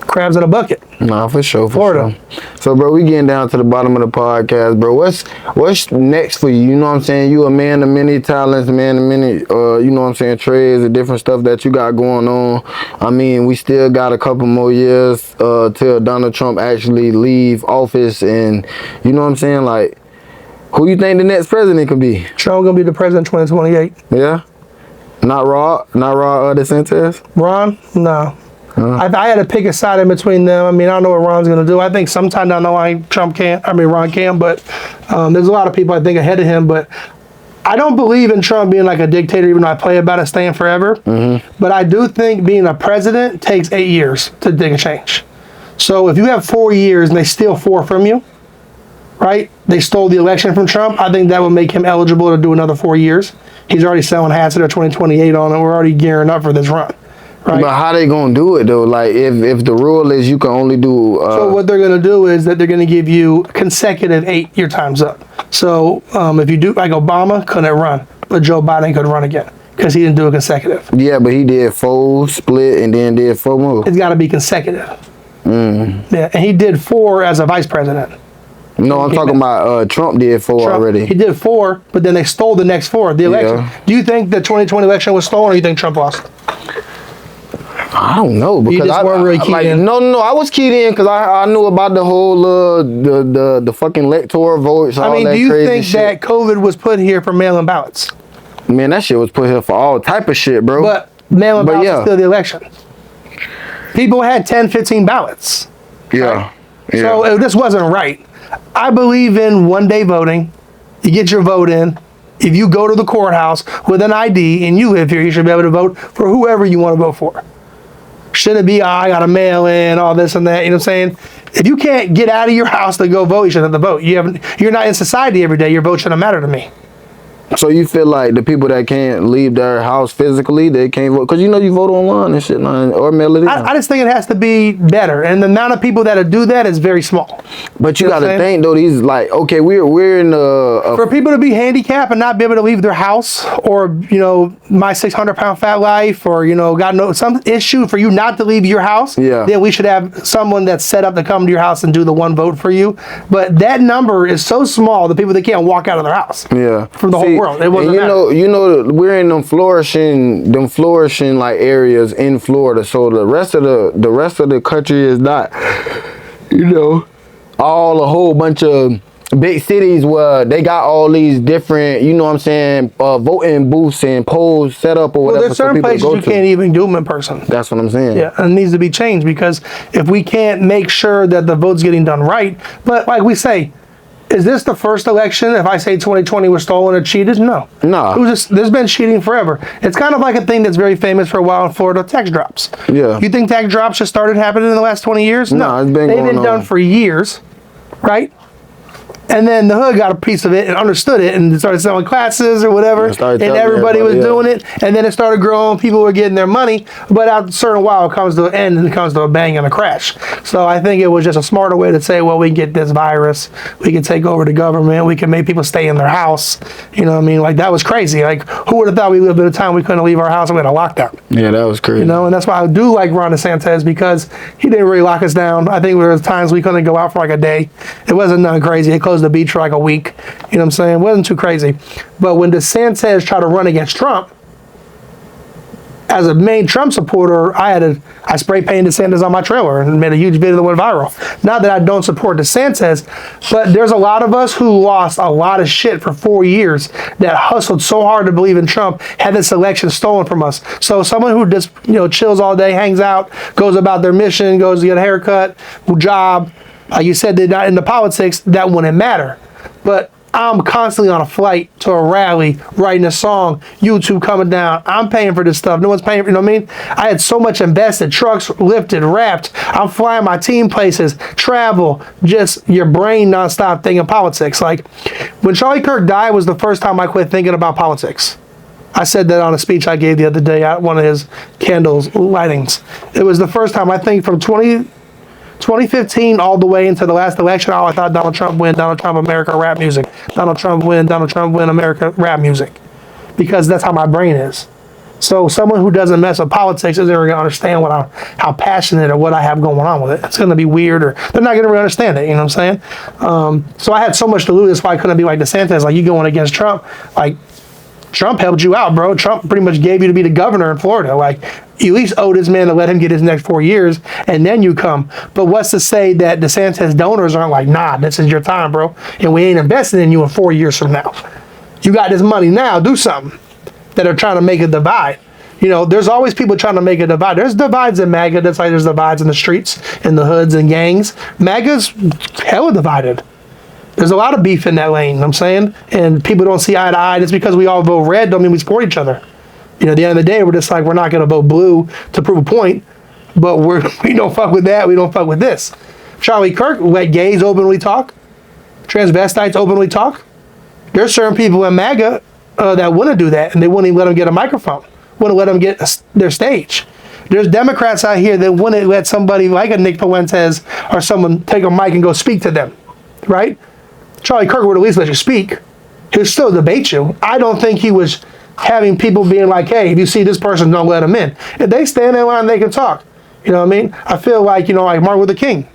Crabs in a bucket. Nah, for sure, Florida. Sure. So, bro, we getting down to the bottom of the podcast, bro. What's next for you? You know what I'm saying? You a man of many talents, man of many, you know what I'm saying, trades and different stuff that you got going on. I mean, we still got a couple more years till Donald Trump actually leave office, and you know what I'm saying? Like, who you think the next president could be? Trump gonna be the president in 2028. Yeah. Not Raw DeSantis? Ron? No. I had to pick a side in between them. I mean, I don't know what Ron's going to do. I think sometime down the line, Ron can, but there's a lot of people I think ahead of him. But I don't believe in Trump being like a dictator, even though I play about it staying forever. But I do think being a president takes 8 years to make a change. So if you have 4 years and they steal 4 from you, right? They stole the election from Trump. I think that would make him eligible to do another 4 years. He's already selling hats at 2028 on it. We're already gearing up for this run. Right? But how they gonna do it though? Like if the rule is you can only do. So what they're gonna do is that they're gonna give you consecutive 8-year times up. So if you do like Obama couldn't run, but Joe Biden could run again because he didn't do it consecutive. Yeah, but he did 4 split and then did 4 more. It's got to be consecutive. Yeah, and he did 4 as a vice president. No, I'm talking about Trump did 4 already. He did 4, but then they stole the next 4, the election. Yeah. Do you think the 2020 election was stolen, or you think Trump lost? I don't know because you just weren't really keyed in. No, I was keyed in because I knew about the whole the fucking electoral votes. I mean, do you think that COVID was put here for mail-in ballots? Man, that shit was put here for all type of shit, bro. But mail-in ballots is still the election. People had 10, 15 ballots. Yeah. Right? Yeah. So this wasn't right. I believe in one-day voting. You get your vote in. If you go to the courthouse with an ID and you live here, you should be able to vote for whoever you want to vote for. Shouldn't be, I got to mail in, all this and that. You know what I'm saying? If you can't get out of your house to go vote, you shouldn't have to vote. You're not in society every day. Your vote shouldn't matter to me. So you feel like the people that can't leave their house physically, they can't vote? Because you know you vote online and shit, or mail it in. I just think it has to be better. And the amount of people that do that is very small. But you got to think, though, these, like, okay, we're in for people to be handicapped and not be able to leave their house, or, you know, my 600-pound fat life, or, you know, God knows, some issue for you not to leave your house, then we should have someone that's set up to come to your house and do the one vote for you. But that number is so small, the people that can't walk out of their house. Yeah. For the whole world. It wasn't you know, we're in them flourishing like areas in Florida. So the rest of the country is not, you know, a whole bunch of big cities where they got all these different, you know what I'm saying, voting booths and polls set up or whatever. Well, there's certain places you can't even do them in person. That's what I'm saying. Yeah, and it needs to be changed because if we can't make sure that the vote's getting done right, but like we say, is this the first election? If I say 2020 was stolen or cheated? No. No. It was just, there's been cheating forever. It's kind of like a thing that's very famous for a while in Florida, tax drops. Yeah. You think tax drops just started happening in the last 20 years? No. It's been They've been done for years, right? And then the hood got a piece of it and understood it and started selling classes or whatever. And everybody was doing it. And then it started growing. People were getting their money. But after a certain while, it comes to an end and it comes to a bang and a crash. So I think it was just a smarter way to say, well, we can get this virus. We can take over the government. We can make people stay in their house. You know what I mean? Like, that was crazy. Like, who would have thought we lived in a time we couldn't leave our house and we had a lockdown? Yeah, that was crazy. You know, and that's why I do like Ron DeSantis, because he didn't really lock us down. I think there was times we couldn't go out for like a day. It wasn't nothing crazy. They closed the beach for like a week. You know what I'm saying? It wasn't too crazy. But when DeSantis tried to run against Trump, as a main Trump supporter, I spray painted DeSantis on my trailer and made a huge video that went viral. Not that I don't support DeSantis, but there's a lot of us who lost a lot of shit for 4 years that hustled so hard to believe in Trump, had this election stolen from us. So someone who just, you know, chills all day, hangs out, goes about their mission, goes to get a haircut, job, like you said, they're not into politics, that wouldn't matter. But I'm constantly on a flight to a rally, writing a song, YouTube coming down. I'm paying for this stuff. No one's paying for, you know what I mean? I had so much invested, trucks lifted, wrapped. I'm flying my team places, travel, just your brain nonstop thinking politics. Like, when Charlie Kirk died was the first time I quit thinking about politics. I said that on a speech I gave the other day at one of his candles lightings. It was the first time, I think, from 2015 all the way into the last election, I thought Donald Trump win, Donald Trump America rap music. Donald Trump win America rap music. Because that's how my brain is. So someone who doesn't mess with politics isn't really gonna understand how passionate or what I have going on with it. It's gonna be weird, or they're not gonna really understand it, you know what I'm saying? So I had so much to lose, that's why I couldn't be like DeSantis, like, you going against Trump, like, Trump helped you out, bro. Trump pretty much gave you to be the governor in Florida. Like, you at least owe this man to let him get his next 4 years, and then you come. But what's to say that DeSantis donors aren't like, nah, this is your time, bro, and we ain't investing in you in 4 years from now. You got this money now, do something. That are trying to make a divide. You know, there's always people trying to make a divide. There's divides in MAGA, that's like there's divides in the streets, in the hoods and gangs. MAGA's hella divided. There's a lot of beef in that lane, you know what I'm saying? And people don't see eye to eye. Just because we all vote red don't mean we support each other. You know, at the end of the day, we're just like, we're not going to vote blue to prove a point, but we don't fuck with that, we don't fuck with this. Charlie Kirk let gays openly talk, transvestites openly talk. There's certain people in MAGA that wouldn't do that, and they wouldn't even let them get a microphone, wouldn't let them get their stage. There's Democrats out here that wouldn't let somebody like a Nick Fuentes or someone take a mic and go speak to them, right? Charlie Kirk would at least let you speak. He would still debate you. I don't think he was having people being like, hey, if you see this person, don't let them in. If they stand in line, they can talk. You know what I mean? I feel like, you know, like Martin Luther King.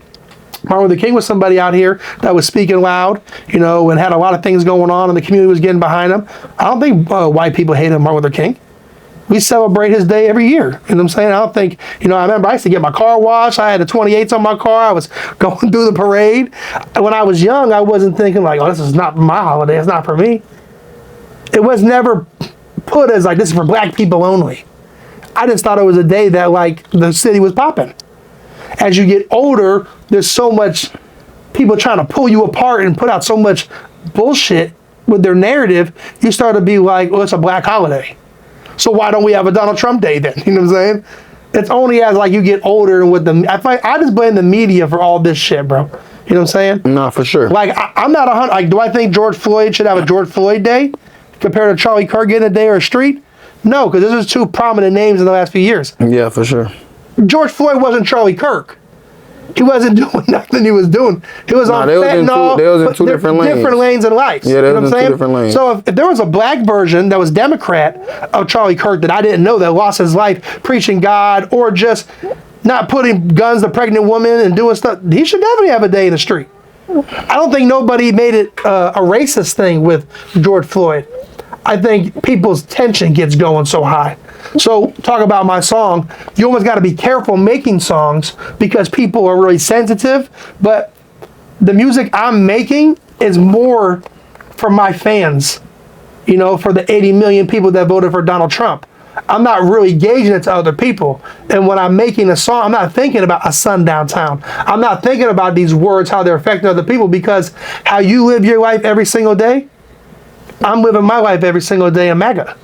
Martin Luther King was somebody out here that was speaking loud, you know, and had a lot of things going on, and the community was getting behind him. I don't think white people hated Martin Luther King. We celebrate his day every year. You know what I'm saying? I don't think, you know, I remember I used to get my car washed. I had the 28s on my car. I was going through the parade. When I was young, I wasn't thinking like, oh, this is not my holiday. It's not for me. It was never put as like, this is for black people only. I just thought it was a day that like the city was popping. As you get older, there's so much people trying to pull you apart and put out so much bullshit with their narrative. You start to be like, well, it's a black holiday. So why don't we have a Donald Trump day then? You know what I'm saying? It's only as like you get older and with the, I just blame the media for all this shit, bro. You know what I'm saying? No, for sure. Like, I'm not 100, like, do I think George Floyd should have a George Floyd day compared to Charlie Kirk getting a day or a street? No, because this is two prominent names in the last few years. Yeah, for sure. George Floyd wasn't Charlie Kirk. He wasn't doing nothing he was doing. He was on fentanyl. They was in two different lanes. Different lanes in life. Yeah, they was in two different lanes. So if there was a black version that was Democrat of Charlie Kirk that I didn't know that lost his life preaching God or just not putting guns to pregnant women and doing stuff, he should definitely have a day in the street. I don't think nobody made it a racist thing with George Floyd. I think people's tension gets going so high. So talk about my song. You almost got to be careful making songs because people are really sensitive. But the music I'm making is more for my fans, you know, for the 80 million people that voted for Donald Trump. I'm not really gauging it to other people. And when I'm making a song, I'm not thinking about a sundown town. I'm not thinking about these words, how they're affecting other people, because how you live your life every single day, I'm living my life every single day in MAGA.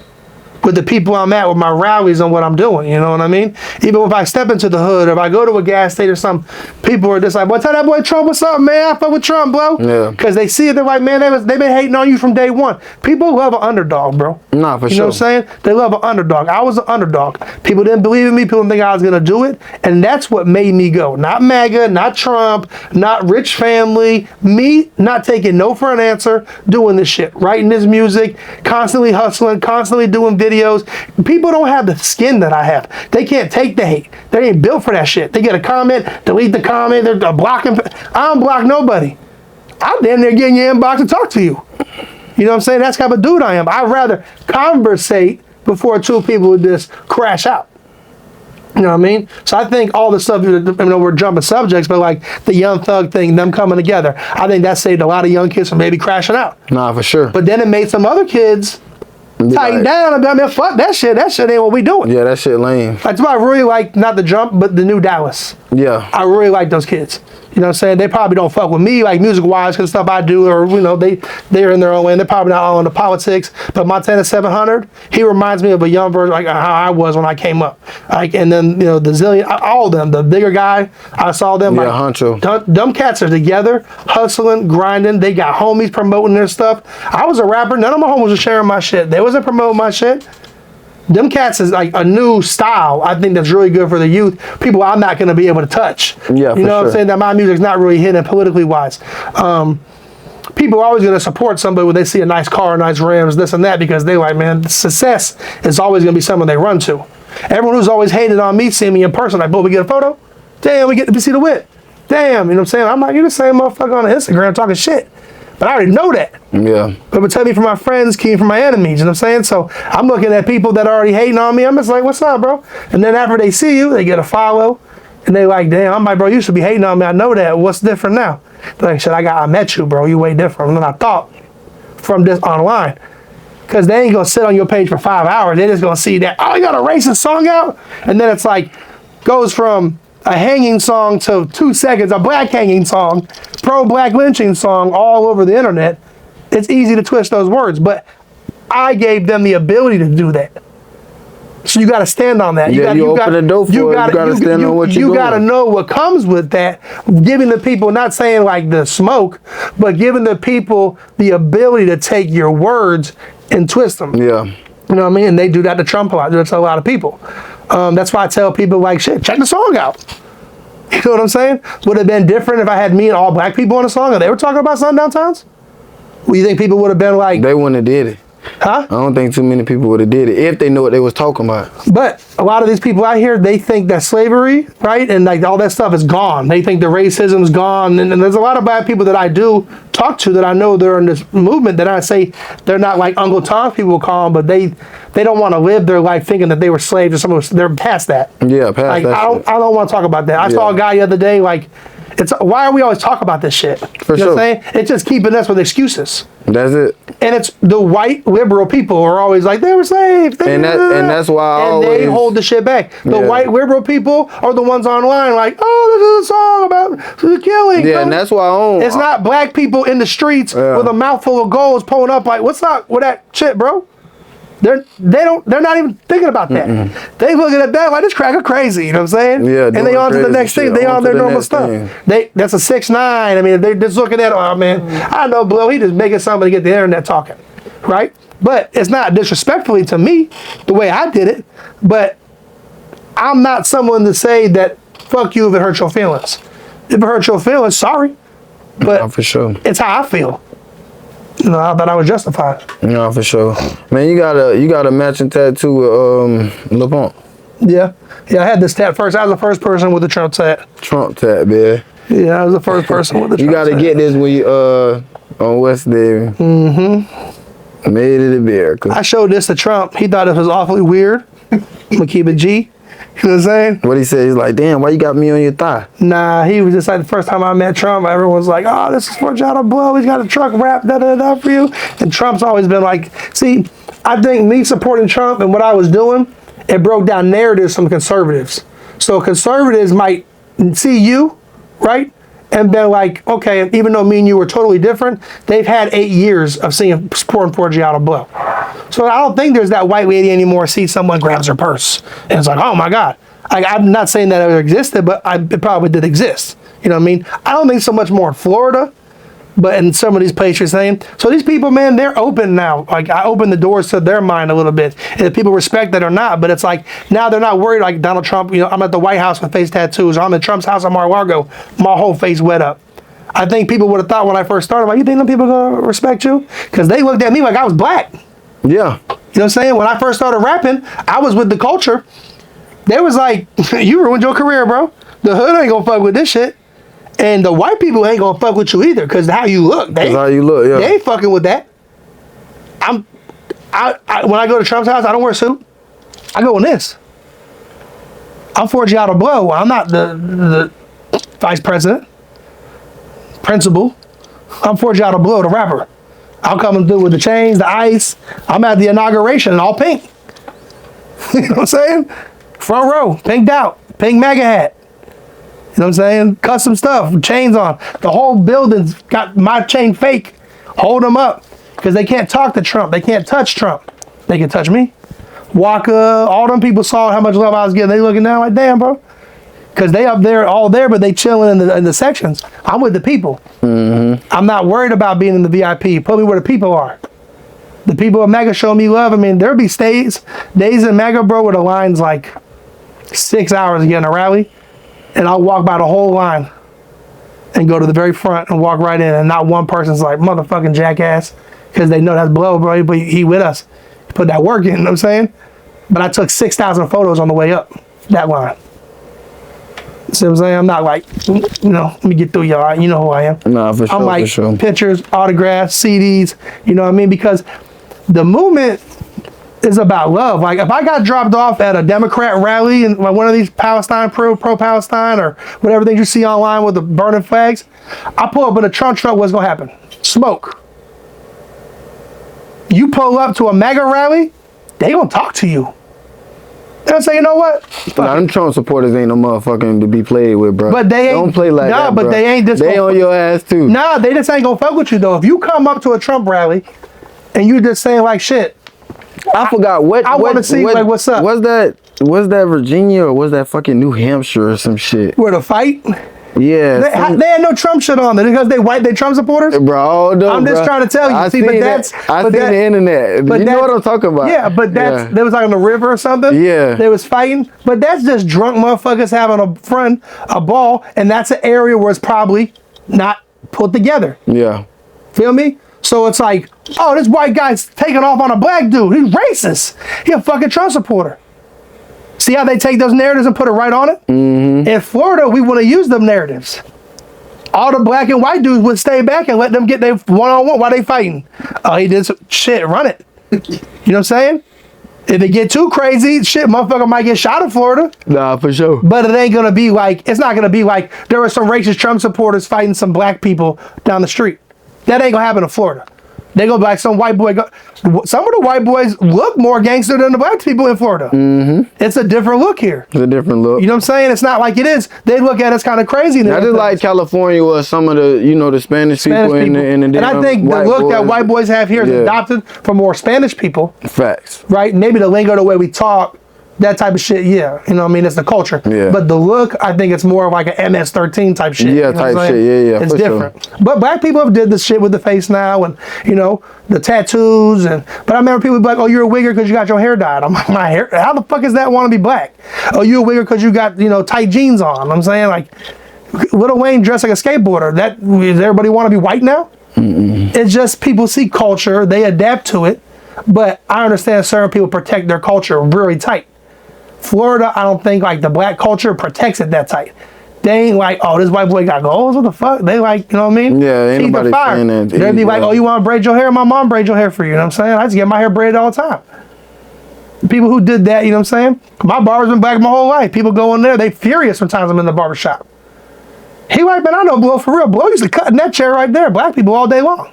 with the people I'm at, with my rallies and what I'm doing. You know what I mean? Even if I step into the hood, or if I go to a gas station or something, people are just like, "Boy, tell that boy Trump what's up, man. I fuck with Trump, bro." Yeah. Because they see it, they're like, man, they've been hating on you from day one. People love an underdog, bro. Nah, for sure. You know what I'm saying? They love an underdog. I was an underdog. People didn't believe in me. People didn't think I was gonna do it, and that's what made me go. Not MAGA, not Trump, not rich family. Me not taking no for an answer, doing this shit, writing this music, constantly hustling, constantly doing videos. People don't have the skin that I have. They can't take the hate. They ain't built for that shit. They get a comment, delete the comment, they're blocking. I don't block nobody. I'm damn near getting your inbox to talk to you. You know what I'm saying? That's the type of dude I am. I'd rather conversate before two people would just crash out. You know what I mean? So I think all the stuff, we're jumping subjects, but like the Young Thug thing, them coming together, I think that saved a lot of young kids from maybe crashing out. Nah, for sure. But then it made some other kids tighten down and be like, man, fuck that shit. That shit ain't what we doing. Yeah, that shit lame. That's why I really like, not the Jump, but the new Dallas. Yeah. I really like those kids. You know what I'm saying? They probably don't fuck with me, like music-wise, because stuff I do, or, they're in their own lane. They're probably not all into politics. But Montana 700, he reminds me of a young version, like how I was when I came up. Like, and then, the Zillion, all of them, the bigger guy, I saw them. Yeah, like, Honcho. Them cats are together, hustling, grinding. They got homies promoting their stuff. I was a rapper. None of my homies were sharing my shit. They wasn't promoting my shit. Them cats is like a new style. I think that's really good for the youth. People I'm not going to be able to touch. Yeah, you know what I'm saying? That my music's not really hitting politically wise. People are always going to support somebody when they see a nice car, nice rims, this and that, because they like, man, success is always going to be someone they run to. Everyone who's always hated on me, seeing me in person, like, boy, we get a photo? Damn, we get to see the whip. Damn, you know what I'm saying? I'm like, you're the same motherfucker on Instagram talking shit. But I already know that. Yeah. But tell me from my friends, keep from my enemies. You know what I'm saying? So I'm looking at people that are already hating on me. I'm just like, what's up, bro? And then after they see you, they get a follow. And they like, damn, I'm like, bro, you used to be hating on me. I know that. What's different now? They're like, shit, I met you, bro. You way different than I thought from this online. Because they ain't going to sit on your page for 5 hours. They're just going to see that, oh, you got a racist song out? And then it's like, goes from a hanging song to 2 seconds, a black hanging song, pro-black lynching song all over the internet. It's easy to twist those words, but I gave them the ability to do that. So you got to stand on that. You open the door for it. You got to stand on what you're doing. You got to know what comes with that. Giving the people, not saying like the smoke, but giving the people the ability to take your words and twist them. Yeah. You know what I mean? And they do that to Trump a lot. They do that to a lot of people. That's why I tell people like, shit, check the song out. You know what I'm saying? Would it have been different if I had me and all black people on the song and they were talking about sundown towns? Well, you think people would have been like... They wouldn't have did it. Huh? I don't think too many people would have did it if they knew what they was talking about. But a lot of these people out here, they think that slavery, right, and like all that stuff is gone. They think the racism's gone. And there's a lot of bad people that I do talk to that I know they're in this movement that I say they're not like Uncle Tom people call them, but they don't want to live their life thinking that they were slaves or something. They're past that. Yeah, past like, that. I don't want to talk about that. I saw a guy the other day like, why are we always talking about this shit? For you know sure. what I'm saying? It's just keeping us with excuses. That's it. And it's the white liberal people are always like, they were slaves. And that's why they hold the shit back. The white liberal people are the ones online like, oh, this is a song about the killing. Yeah, and that's why it's not black people in the streets with a mouthful of goals pulling up like, what's up with that shit, bro? They're not even thinking about that. They looking at that like this cracker crazy, you know what I'm saying? Yeah, and they on to the next thing. They on their normal stuff. Thing. That's a 6ix9ine. I mean, they're just looking at, oh man, I know Blow, he just making something to get the internet talking, right? But it's not disrespectfully to me the way I did it. But I'm not someone to say that fuck you if it hurts your feelings. If it hurts your feelings, sorry. But for sure, it's how I feel. You know, I thought I was justified. Yeah, for sure. Man, you got a matching tattoo with Lil Pump. Yeah, I had this tat first. I was the first person with the Trump tat. Trump tat, man. Yeah, I was the first person with the Trump tat. You got to get this when you on West David. Made it a beer. I showed this to Trump. He thought it was awfully weird. I'm gonna keep it G. You know what I'm saying? What he said, he's like, damn, why you got me on your thigh? Nah, he was just like, the first time I met Trump, everyone's like, oh, this is Forgiato Blow. He's got a truck wrapped, da-da-da for you. And Trump's always been like, see, I think me supporting Trump and what I was doing, it broke down narratives from conservatives. So conservatives might see you, right? and been like, okay, even though me and you were totally different, they've had 8 years of supporting Forgiato Blow. So I don't think there's that white lady anymore see someone grabs her purse and it's like, oh my God. I'm not saying that it ever existed, but it probably did exist. You know what I mean? I don't think so much more in Florida, but in some of these places you're saying. So these people, man, they're open now. Like, I opened the doors to their mind a little bit. And if people respect that or not, but it's like, now they're not worried like Donald Trump, you know, I'm at the White House with face tattoos, or I'm at Trump's house at Mar-a-Lago, my whole face wet up. I think people would have thought when I first started, like, you think them people are gonna respect you? Because they looked at me like I was black. Yeah. You know what I'm saying? When I first started rapping, I was with the culture. They was like, you ruined your career, bro. The hood ain't gonna fuck with this shit. And the white people ain't gonna fuck with you either, because how you look. They ain't fucking with that. When I go to Trump's house, I don't wear a suit. I go in this. I'm Forgiato Blow. I'm not the vice president. Principal. I'm Forgiato Blow, the rapper. I'll come and do with the chains, the ice. I'm at the inauguration in all pink. You know what I'm saying? Front row, pinked out, pink MAGA hat. You know what I'm saying? Custom stuff, chains on. The whole building's got my chain fake. Hold them up. Because they can't talk to Trump. They can't touch Trump. They can touch me. Waka, all them people saw how much love I was getting. They looking down like, damn, bro. Because they up there, all there, but they chilling in the sections. I'm with the people. Mm-hmm. I'm not worried about being in the VIP. Put me where the people are. The people of MAGA show me love. I mean, there'll be days in MAGA, bro, where the line's like 6 hours to get in a rally. And I'll walk by the whole line and go to the very front and walk right in. And not one person's like, motherfucking jackass. Because they know that's Blow, bro. But he with us. He put that work in, you know what I'm saying? But I took 6,000 photos on the way up that line. See what I'm saying? I'm not like, you know, let me get through y'all. You know who I am. Nah, for sure, I'm like for sure. Pictures, autographs, CDs. You know what I mean? Because the movement is about love. Like, if I got dropped off at a Democrat rally and like one of these Palestine, pro-Palestine or whatever things you see online with the burning flags, I pull up in a Trump truck, what's going to happen? Smoke. You pull up to a MAGA rally, they going to talk to you. They'll say, you know what? Nah, them Trump supporters ain't no motherfucking to be played with, bro. But they ain't, don't play like that, nah, but bro. they ain't just They on your ass too. Nah, they just ain't gonna fuck with you though. If you come up to a Trump rally and you just saying like shit, I forgot what I want to see like what's up. Was that Virginia or was that fucking New Hampshire or some shit? Where the fight? Yeah. They had no Trump shit on there because they Trump supporters. Bro, no, I'm just trying to tell you. I see, but that's I seen the internet. You know what I'm talking about? Yeah, but they was like on the river or something. Yeah. They was fighting, but that's just drunk motherfuckers having a ball, and that's an area where it's probably not put together. Yeah. Feel me? So it's like, oh, this white guy's taking off on a black dude. He's racist. He a fucking Trump supporter. See how they take those narratives and put it right on it? Mm-hmm. In Florida, we want to use them narratives. All the black and white dudes would stay back and let them get their one-on-one while they fighting. Oh, he did some shit, run it. You know what I'm saying? If it get too crazy, shit, motherfucker might get shot in Florida. Nah, for sure. But it ain't gonna be like, it's not gonna be like there were some racist Trump supporters fighting some black people down the street. That ain't gonna happen in Florida. They go like some white boy. Some of the white boys look more gangster than the black people in Florida. Mm-hmm. It's a different look here. It's a different look. You know what I'm saying? It's not like it is. They look at us kind of crazy. I just like California was some of the, the Spanish people. In the and I think the look that white boys have here is adopted from more Spanish people. Facts. Right? Maybe the lingo, the way we talk, that type of shit, yeah. You know what I mean? It's the culture. Yeah. But the look, I think it's more of like an MS-13 type shit. Yeah, type shit. Yeah. It's different. Sure. But black people have did this shit with the face now and, the tattoos. But I remember people be like, oh, you're a wigger because you got your hair dyed. I'm like, my hair? How the fuck is that want to be black? Oh, you're a wigger because you got, tight jeans on. I'm saying, like, Lil Wayne dressed like a skateboarder. Does everybody want to be white now? Mm-mm. It's just people see culture. They adapt to it. But I understand certain people protect their culture really tight. Florida, I don't think like the black culture protects it that tight. They ain't like, oh, this white boy got goals. What the fuck? They like, you know what I mean? Yeah, ain't nobody saying that. They'd be like, oh, you want to braid your hair? My mom braid your hair for you. You know what I'm saying? I just get my hair braided all the time. People who did that, you know what I'm saying? My barber's been black my whole life. People go in there, they furious sometimes I'm in the barber shop. He like, man, I know Blow for real. Blow used to cut in that chair right there. Black people all day long.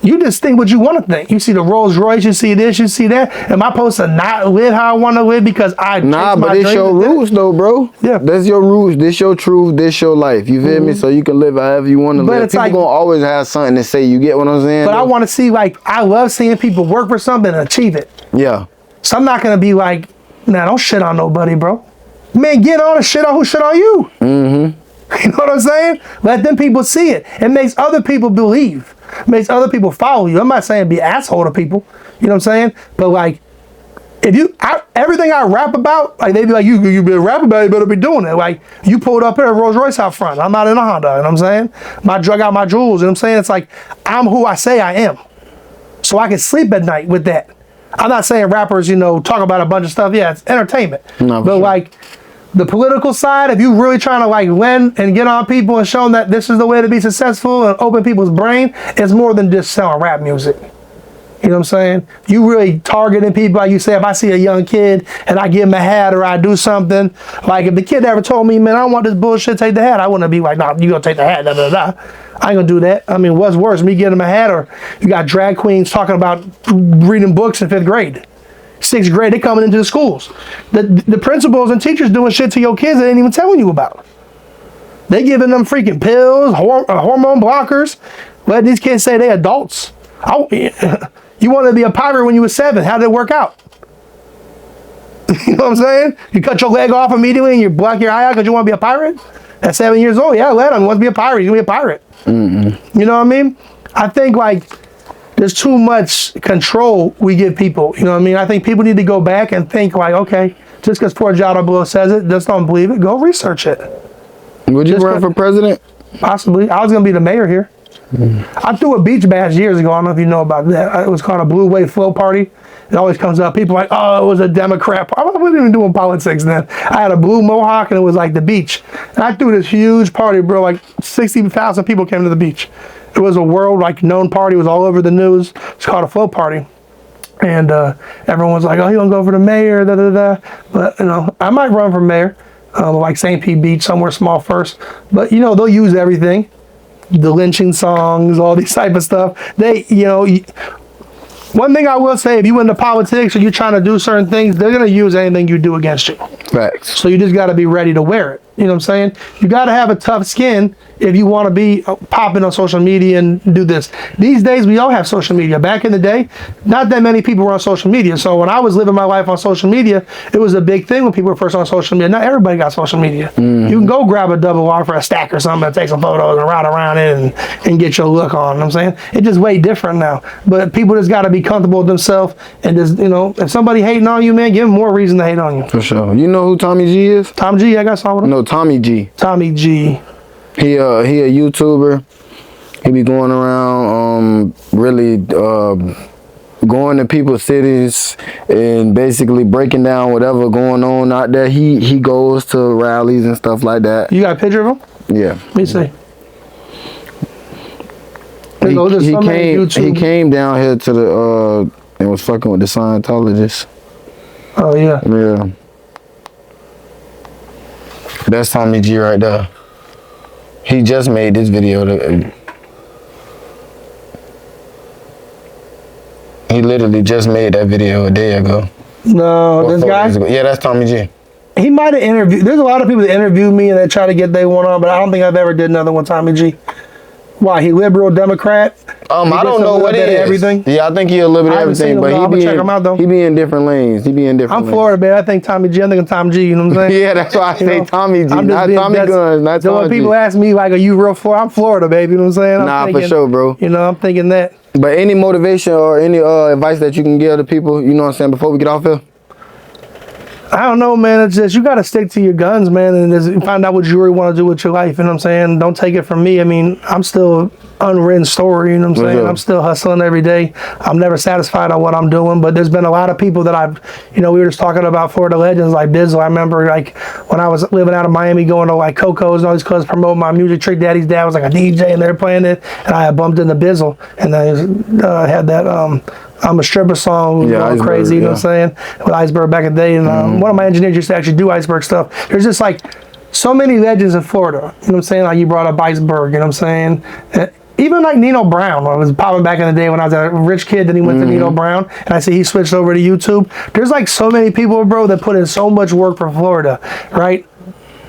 You know You just think what you want to think. You see the Rolls Royce, you see this, you see that. Am I supposed to not live how I want to live because I Nah, but it's your roots though, bro. Yeah. That's your roots. This your truth. This your life. You feel me? So you can live however you want to live. It's People like, gonna always have something to say. You get what I'm saying? But though? I want to see, like, I love seeing people work for something and achieve it. Yeah. So I'm not going to be like, nah, don't shit on nobody, bro. Man, get on and shit on who shit on you. Mm-hmm. You know what I'm saying? Let them people see it. It makes other people believe. It makes other people follow you. I'm not saying be an asshole to people. You know what I'm saying? But like, if everything I rap about, like they be like, you be a rap about it, you better be doing it. Like, you pulled up here a Rolls Royce out front. I'm not in a Honda, you know what I'm saying? I drug out my jewels, you know what I'm saying? It's like, I'm who I say I am. So I can sleep at night with that. I'm not saying rappers, talk about a bunch of stuff. Yeah, it's entertainment. No, but sure. Like, the political side, if you really trying to like win and get on people and show them that this is the way to be successful and open people's brain, it's more than just selling rap music. You know what I'm saying? You really targeting people. Like you say, if I see a young kid and I give him a hat or I do something, like if the kid ever told me, man, I don't want this bullshit, take the hat, I wouldn't be like, nah, you gonna take the hat, da da da. I ain't gonna do that. I mean, what's worse, me getting him a hat, or you got drag queens talking about reading books in 5th grade. 6th grade, they coming into the schools. The principals and teachers doing shit to your kids they ain't even telling you about. They giving them freaking pills, hormone blockers, letting these kids say they adults. You wanted to be a pirate when you were 7. How did it work out? You know what I'm saying? You cut your leg off immediately and you block your eye out because you want to be a pirate? At 7 years old, yeah, let him. He wants to be a pirate. He's going to be a pirate. Mm-hmm. You know what I mean? I think like there's too much control we give people. You know what I mean? I think people need to go back and think like, okay, just because Forgiato Blow says it, just don't believe it. Go research it. Would you run for president? Possibly. I was going to be the mayor here. I threw a beach bash years ago. I don't know if you know about that. It was called a Blue Wave Flow Party. It always comes up. People are like, oh, it was a Democrat. I wasn't even doing politics then. I had a blue mohawk and it was like the beach. And I threw this huge party, bro. Like 60,000 people came to the beach. It was a world like known party. It was all over the news. It's called a flow party. And everyone was like, oh, he gonna go for the mayor, da da da. But I might run for mayor, like St. Pete Beach, somewhere small first. But they'll use everything. The lynching songs, all these type of stuff. One thing I will say, if you into politics or you're trying to do certain things, they're going to use anything you do against you. Facts. So you just got to be ready to wear it. You know what I'm saying? You got to have a tough skin if you want to be popping on social media and do this. These days, we all have social media. Back in the day, not that many people were on social media. So when I was living my life on social media, it was a big thing when people were first on social media. Not everybody got social media. Mm-hmm. You can go grab a double R for a stack or something and take some photos and ride around it and get your look on. You know what I'm saying? It's just way different now. But people just got to be comfortable with themselves and just, if somebody hating on you, man, give them more reason to hate on you. For sure. You know who Tommy G is? Tom G, I got some with him. No, Tommy G. Tommy G. He a YouTuber. He be going around really going to people's cities and basically breaking down whatever going on out there. He goes to rallies and stuff like that. You got a picture of him? Yeah. Let me see. He came down here to the and was fucking with the Scientologists. Oh yeah. Yeah. That's Tommy G right there. He just made this video. He literally just made that video a day ago. No, this guy? Yeah, that's Tommy G. He might have interviewed. There's a lot of people that interview me and they try to get their one on, but I don't think I've ever did another one, Tommy G. Why? He liberal, Democrat? I don't know what it is. Everything? Yeah, I think he a little bit of everything, but he be in different lanes. I'm Florida, baby. I think Tommy G. I'm thinking Tom G. You know what I'm saying? Yeah, that's why I say Tommy G. Not Tommy Guns. Not so Tommy when G. people ask me, like, are you real Florida? I'm Florida, baby. You know what I'm saying? For sure, bro. I'm thinking that. But any motivation or any advice that you can give to people, you know what I'm saying, before we get off here? I don't know, man. It's just, you got to stick to your guns, man, and just find out what you really want to do with your life. You know what I'm saying? Don't take it from me. I mean, I'm still unwritten story, you know what I'm saying? I'm still hustling every day. I'm never satisfied on what I'm doing, but there's been a lot of people that I've, we were just talking about Florida legends like Bizzle. I remember like when I was living out of Miami going to like Coco's and all these clubs promoting my music. Trick Daddy's dad was like a DJ and they were playing it, and I had bumped into Bizzle, and I had that I'm a Stripper song, going crazy, you know what I'm saying, with Iceberg back in the day, and one of my engineers used to actually do Iceberg stuff. There's just like so many legends in Florida, you know what I'm saying, like you brought up Iceberg, you know what I'm saying. even like Nino Brown, I was popping back in the day when I was a rich kid, then he went to Nino Brown, and I see he switched over to YouTube. There's like so many people, bro, that put in so much work for Florida, right?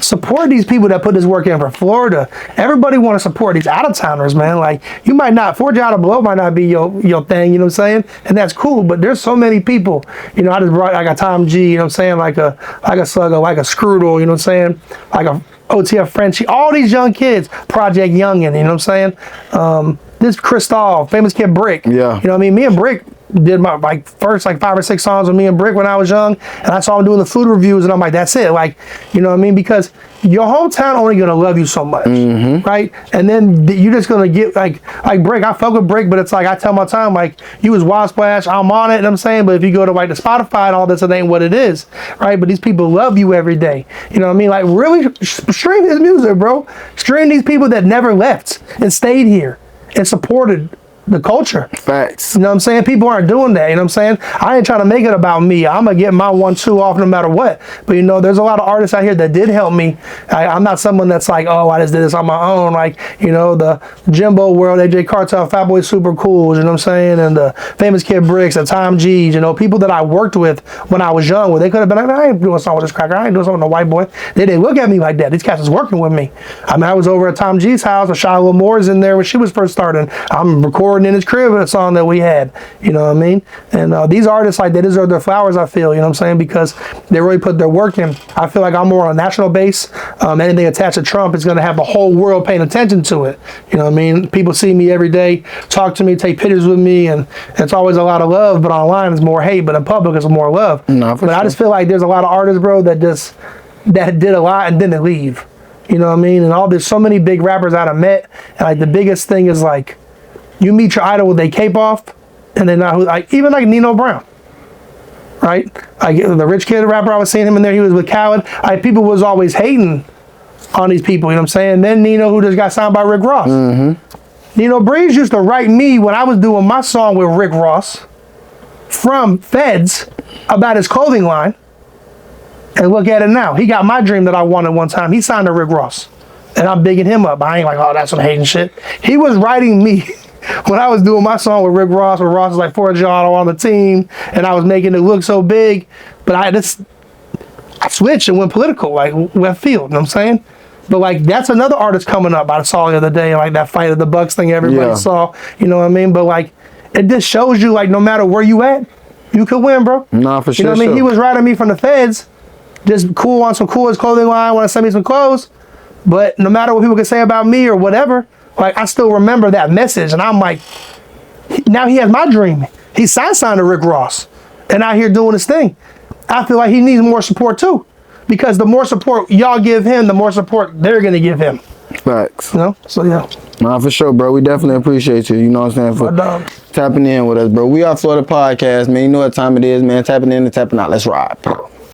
Support these people that put this work in for Florida. Everybody want to support these out-of-towners, man. Like, you might not, Forgiato Blow might not be your thing, you know what I'm saying? And that's cool, but there's so many people. You know, I just brought like a Tom G, you know what I'm saying? Like a Slugger, like a Screwdle, you know what I'm saying? Like a OTF Frenchie, all these young kids, Project Youngin, you know what I'm saying? This Cristal, Famous Kid Brick. Yeah. You know what I mean? Me and Brick did my first 5 or 6 songs with me and Brick when I was young, and I saw him doing the food reviews, and I'm like, that's it. Like, you know what I mean? Because your hometown only gonna love you so much, right? And then you're just gonna get like Brick. I fuck with Brick, but it's like I tell my time, like, you was Wild Splash, I'm on it, you know what I'm saying? But if you go to like the Spotify and all this, it ain't what it is, right? But these people love you every day, you know what I mean? Like, really stream his music, bro. Stream these people that never left and stayed here and supported the culture. Facts. You know what I'm saying? People aren't doing that, you know what I'm saying? I ain't trying to make it about me. I'm going to get my 1-2 off no matter what. But, you know, there's a lot of artists out here that did help me. I'm not someone that's like, oh, I just did this on my own. Like, you know, the Jimbo World, AJ Cartel, Fatboy Super Cools, you know what I'm saying? And the Famous Kid Bricks, the Tom G's, you know, people that I worked with when I was young, where they could have been like, I ain't doing a song with this cracker. I ain't doing something with a white boy. They didn't look at me like that. These cats was working with me. I mean, I was over at Tom G's house, and Charlotte Moore's in there when she was first starting. I'm recording in his crib with a song that we had, you know what I mean? And these artists, like, they deserve their flowers, I feel, you know what I'm saying? Because they really put their work in. I feel like I'm more on a national base. Anything attached to Trump is going to have the whole world paying attention to it. You know what I mean? People see me every day, talk to me, take pictures with me, and it's always a lot of love, but online it's more hate, but in public it's more love. No, for but sure. I just feel like there's a lot of artists, bro, that did a lot and then they leave. You know what I mean? And there's so many big rappers I've met, and like the biggest thing is like, you meet your idol with their cape off, and they're not who, like, even like Nino Brown, right? Like the rich kid rapper, I was seeing him in there, he was with Khaled. People was always hating on these people, you know what I'm saying? Then Nino, who just got signed by Rick Ross. Nino Breeze used to write me when I was doing my song with Rick Ross from Feds about his clothing line. And look at it now. He got my dream that I wanted one time. He signed to Rick Ross. And I'm bigging him up. I ain't like, oh, that's some hating shit. He was writing me when I was doing my song with Rick Ross, where Ross was like Forgiato on the team, and I was making it look so big. But I switched and went political, like left field, you know what I'm saying? But like, that's another artist coming up I saw the other day, like that Fight of the Bucks thing everybody saw, you know what I mean? But like, it just shows you, like, no matter where you at, you could win, bro. Nah, for sure. You know what I mean? He was writing me from the Feds, just cool on some coolest clothing line, want to send me some clothes. But no matter what people can say about me or whatever, like, I still remember that message. And I'm like, now he has my dream. He signed to Rick Ross and out here doing his thing. I feel like he needs more support too. Because the more support y'all give him, the more support they're going to give him. Facts. You know? So, yeah. Nah, for sure, bro. We definitely appreciate you. You know what I'm saying? For tapping in with us, bro. We are Florida Podcast, man. You know what time it is, man. Tapping in and tapping out. Let's ride, bro.